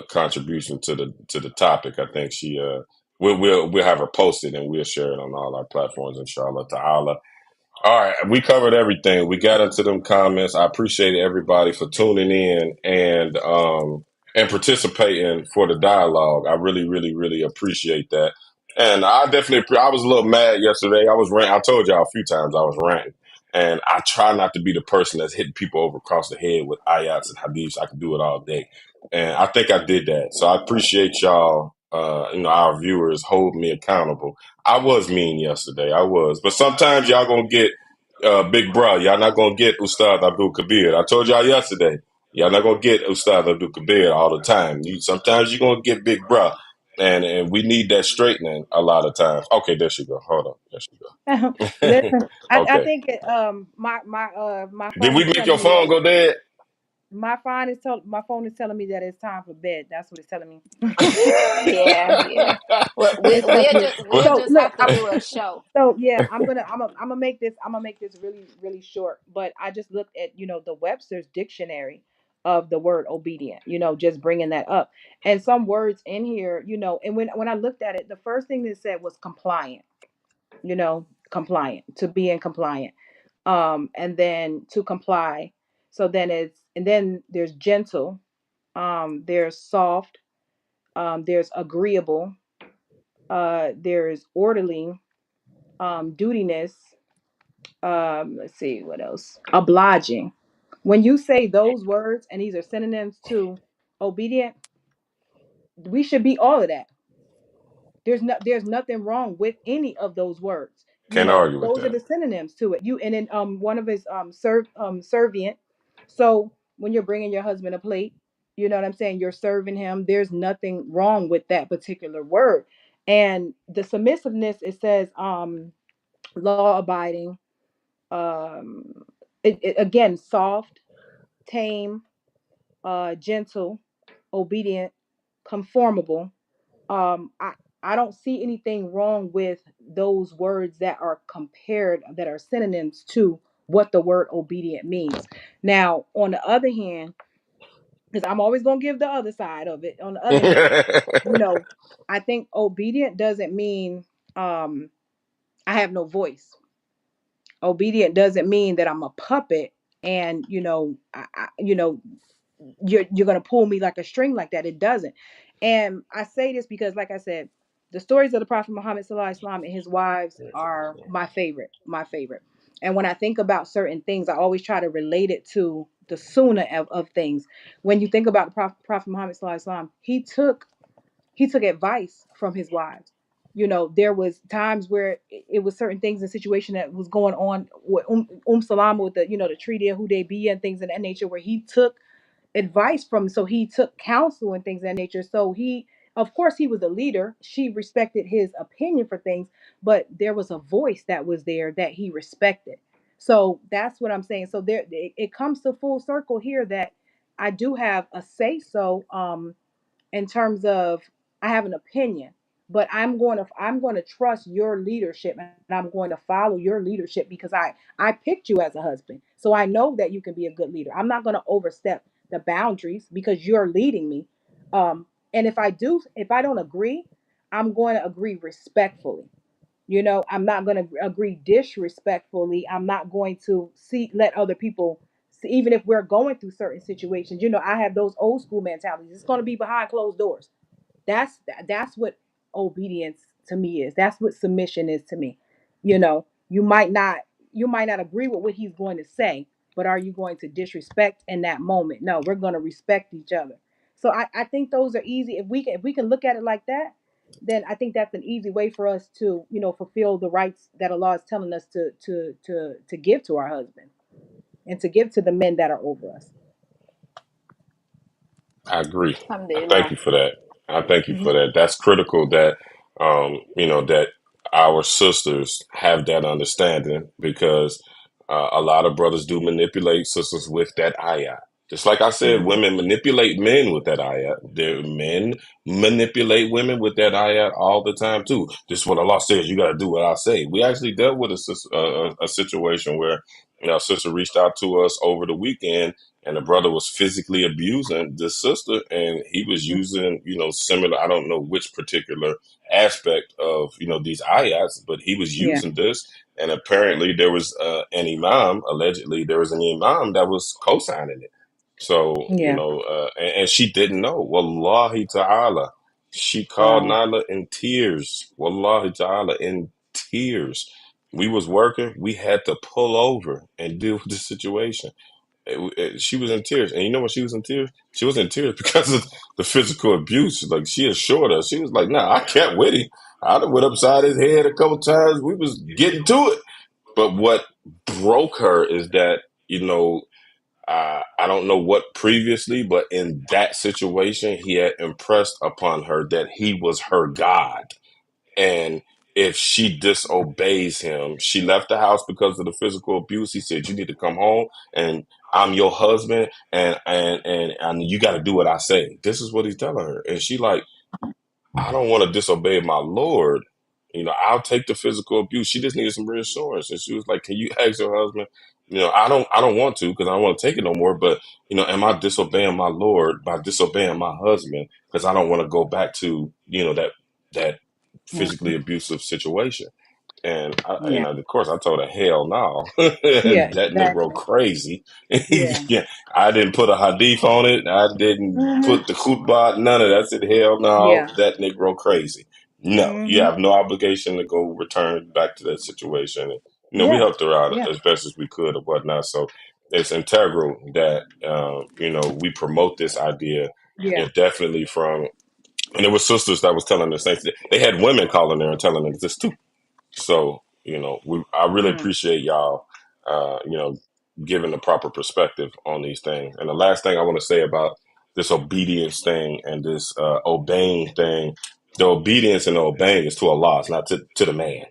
contribution to the topic. I think she we'll have her posted and we'll share it on all our platforms inshallah ta'ala. All right, we covered everything. We got into them comments. I appreciate everybody for tuning in and participating for the dialogue. I really, really, really appreciate that. And I definitely, I was a little mad yesterday. I was ranting. I told y'all a few times I was ranting, and I try not to be the person that's hitting people over across the head with ayats and hadiths. I could do it all day, and I think I did that. So I appreciate y'all. Our viewers hold me accountable. I was mean yesterday. I was, but sometimes y'all gonna get big bro. Y'all not gonna get Ustad Abdul Kabir. I told y'all yesterday. Y'all not gonna get Ustad Abdul Kabir all the time. Sometimes you're gonna get big bro, and we need that straightening a lot of times. Okay, there she go. Hold on, there she go. listen. I Okay, think my did phone we is make telling your me phone that go dead? my phone is telling me that it's time for bed. That's what it's telling me. Yeah, yeah. Well, It's telling me. we'll So just look, have to do a show. so yeah, I'm gonna make this really really short. But I just looked at the Webster's dictionary of the word obedient. Just bringing that up, and some words in here. And when I looked at it, the first thing that said was compliant. Compliant, to be in compliant, and then to comply. So then and then there's gentle, There's soft. There's agreeable. There's orderly. Dutyness. Let's see what else. Obliging. When you say those words, and these are synonyms to obedient, we should be all of that. There's nothing wrong with any of those words. Can't argue with Those are that. the synonyms to it. You and then one of his servient. So when you're bringing your husband a plate, you know what I'm saying, you're serving him. There's nothing wrong with that particular word. And the submissiveness, it says law abiding, um again, soft, tame, gentle, obedient, conformable. um i I don't see anything wrong with those words that are compared, that are synonyms to what the word obedient means. Now on the other hand, because I'm always going to give the other side of it, on the other hand, you know I think obedient doesn't mean um I have no voice. Obedient doesn't mean that I'm a puppet, and you're gonna pull me like a string like that. It doesn't. And I say this because, like I said, the stories of the Prophet Muhammad Sallallahu Alaihi Wasallam and his wives are my favorite. My favorite. And when I think about certain things, I always try to relate it to the sunnah of things. When you think about the Prophet Muhammad Sallallahu Alaihi Wasallam, he took advice from his wives. There was times where it was certain things and situation that was going on with Salama, with the treaty of Hudaybiyah and things of that nature, where he took advice from. So he took counsel and things of that nature. So he, of course, he was a leader. She respected his opinion for things, but there was a voice that was there that he respected. So that's what I'm saying. So it comes to full circle here that I do have a say so. In terms of, I have an opinion, but I'm going to trust your leadership, and I'm going to follow your leadership because I picked you as a husband. So I know that you can be a good leader. I'm not going to overstep the boundaries because you're leading me. And if I don't agree, I'm going to agree respectfully. I'm not going to agree disrespectfully. I'm not going to let other people see, even if we're going through certain situations. I have those old school mentalities. It's going to be behind closed doors. That's what obedience to me is. That's what submission is to me. You might not agree with what he's going to say, but are you going to disrespect in that moment? No, we're going to respect each other. So I think those are easy. If we can look at it like that, then I think that's an easy way for us to fulfill the rights that Allah is telling us to give to our husband and to give to the men that are over us. I agree. I thank Alhamdulillah. you for that. I thank you Mhm. for that. That's critical that that our sisters have that understanding because a lot of brothers do manipulate sisters with that ayat. Just like I said, Mhm. women manipulate men with that ayat. Their men manipulate women with that ayat all the time too. This is what Allah says. You got to do what I say. We actually dealt with a situation where a sister reached out to us over the weekend and the brother was physically abusing the sister and he was using similar, I don't know which particular aspect of these ayats, but he was Yeah. using this, and apparently there was an imam, allegedly there was an imam that was co-signing it. So Yeah. and she didn't know, wallahi ta'ala, she called Wow. Nyla in tears, wallahi ta'ala, in tears. We was working, we had to pull over and deal with the situation. She was in tears, and you know when she was in tears? She was in tears because of the physical abuse. Like she assured us, she was like, "Nah, I can't with him. I done went upside his head a couple times. We was getting to it." But what broke her is that I don't know what previously, but in that situation, he had impressed upon her that he was her God, and if she disobeys him, she left the house because of the physical abuse. He said, "You need to come home, and I'm your husband, and you got to do what I say." This is what he's telling her, and she like, "I don't want to disobey my Lord. I'll take the physical abuse." She just needed some reassurance, and she was like, "Can you ask your husband? I don't want to because I don't want to take it no more. But am I disobeying my Lord by disobeying my husband because I don't want to go back to that physically abusive situation?" And Yeah. of course, I told her, hell no, Yeah. that Negro Exactly. crazy. Yeah. Yeah, I didn't put a hadith on it. I didn't Mhm. put the khutbah, none of that. I said, hell no, Yeah. that Negro crazy. No, you Mhm. have no obligation to go return back to that situation. And, we Yeah. helped her out Yeah. as best as we could or whatnot. So it's integral that, we promote this idea, Yeah. definitely from, and there were sisters that was telling the same thing. They had women calling there and telling them this too. So, I really Mm. appreciate y'all, giving the proper perspective on these things. And the last thing I want to say about this obedience thing and this obeying thing, the obedience and the obeying is to Allah, it's not to the man,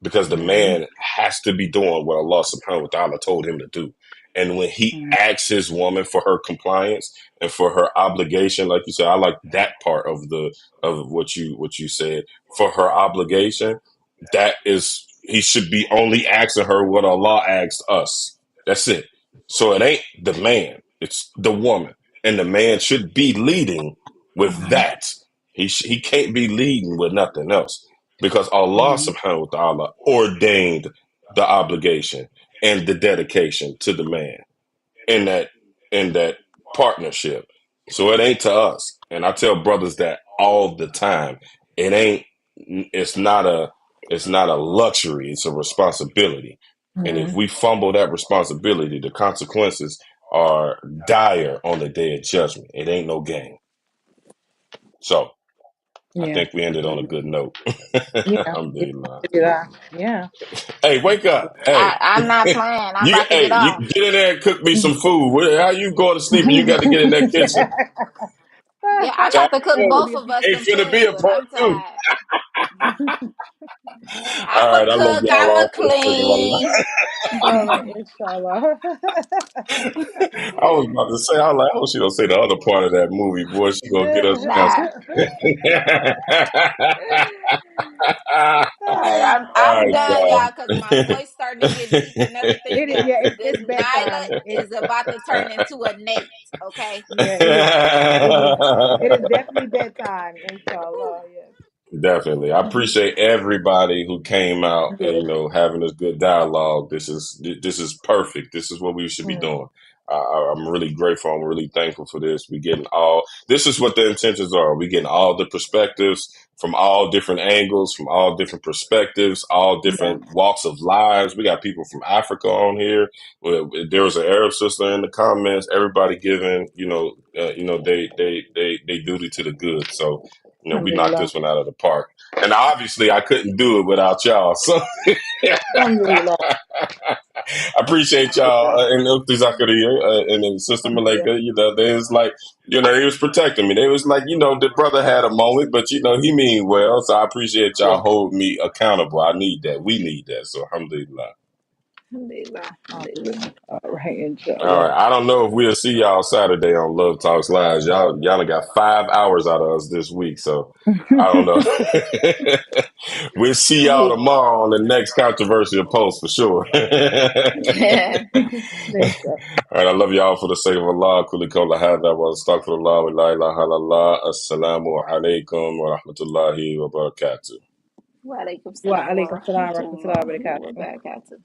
because the Mhm. man has to be doing what Allah subhanahu wa ta'ala told him to do. And when he Mhm. asks his woman for her compliance and for her obligation, like you said, I like that part of what you said. For her obligation, that is, he should be only asking her what Allah asked us. That's it. So it ain't the man, it's the woman. And the man should be leading with Mhm. that. He can't be leading with nothing else, because Allah Mhm. subhanahu wa ta'ala ordained the obligation and the dedication to the man in that partnership. So it ain't to us. And I tell brothers that all the time. It ain't it's not a luxury, it's a responsibility. And if Mhm. we fumble that responsibility, the consequences are dire on the day of judgment. It ain't no game. So I Yeah. think we ended on a good note. Yeah. Alhamdulillah. Yeah. Yeah. Hey, wake up. Hey. I'm not playing. I'm about to get You off. get in there and cook me some food. How you going to sleep and you got to get in that kitchen? Yeah, I Tired got to cook It's gonna of be both a of us Ain't some finna be a food. part I'm two. tired. All I'm a right, I love cook. y'all I'm a all for the sake of Allah. clean. all right, inshallah. I was about to say, I was like, I hope she don't say the other part of that movie, boy. She gonna get us Nah. canceled. All right, I'm All I'm right, done, y'all. y'all, because my voice starting to get deep and everything It is, else. yeah, This it's Nyla bedtime. is about to turn into a Nate. Okay. Yeah, it is definitely bedtime, inshallah. Yes. Definitely. I appreciate everybody who came out and, Yeah. having this good dialogue. This is perfect. This is what we should be Mm. doing. I'm really grateful. I'm really thankful for this. This is what the intentions are. We getting all the perspectives from all different angles, from all different perspectives, all Yeah. different walks of lives. We got people from Africa on here. There was an Arab sister in the comments. Everybody giving, they duty to the good. So, we knocked Alhamdulillah. this one out of the park. And obviously, I couldn't do it without y'all. So Alhamdulillah. I appreciate y'all and Ukti Zakaria and then Sister Alhamdulillah. Malika. They was like, they was protecting me. They was like, the brother had a moment, but he mean well. So I appreciate y'all Yeah. holding me accountable. I need that. We need that. So alhamdulillah. Alhamdulillah. Alhamdulillah. Alhamdulillah. All right, All inshallah. right. I don't know if we'll see y'all Saturday on Love Talks Live. Y'all done got 5 hours out of us this week, so I don't know. We'll see y'all We tomorrow on the next controversial post for sure. All Inshallah. right. I love y'all for the sake of Allah. Kulli qawla hadha wa astaghfirullah wa la ilaha illallah. Assalamu alaikum wa rahmatullahi wa barakatuh. Wa alaikum Wa salam wa alaikum salam wa rahmatullahi wa rahmatullahi wa barakatuh. barakatuh.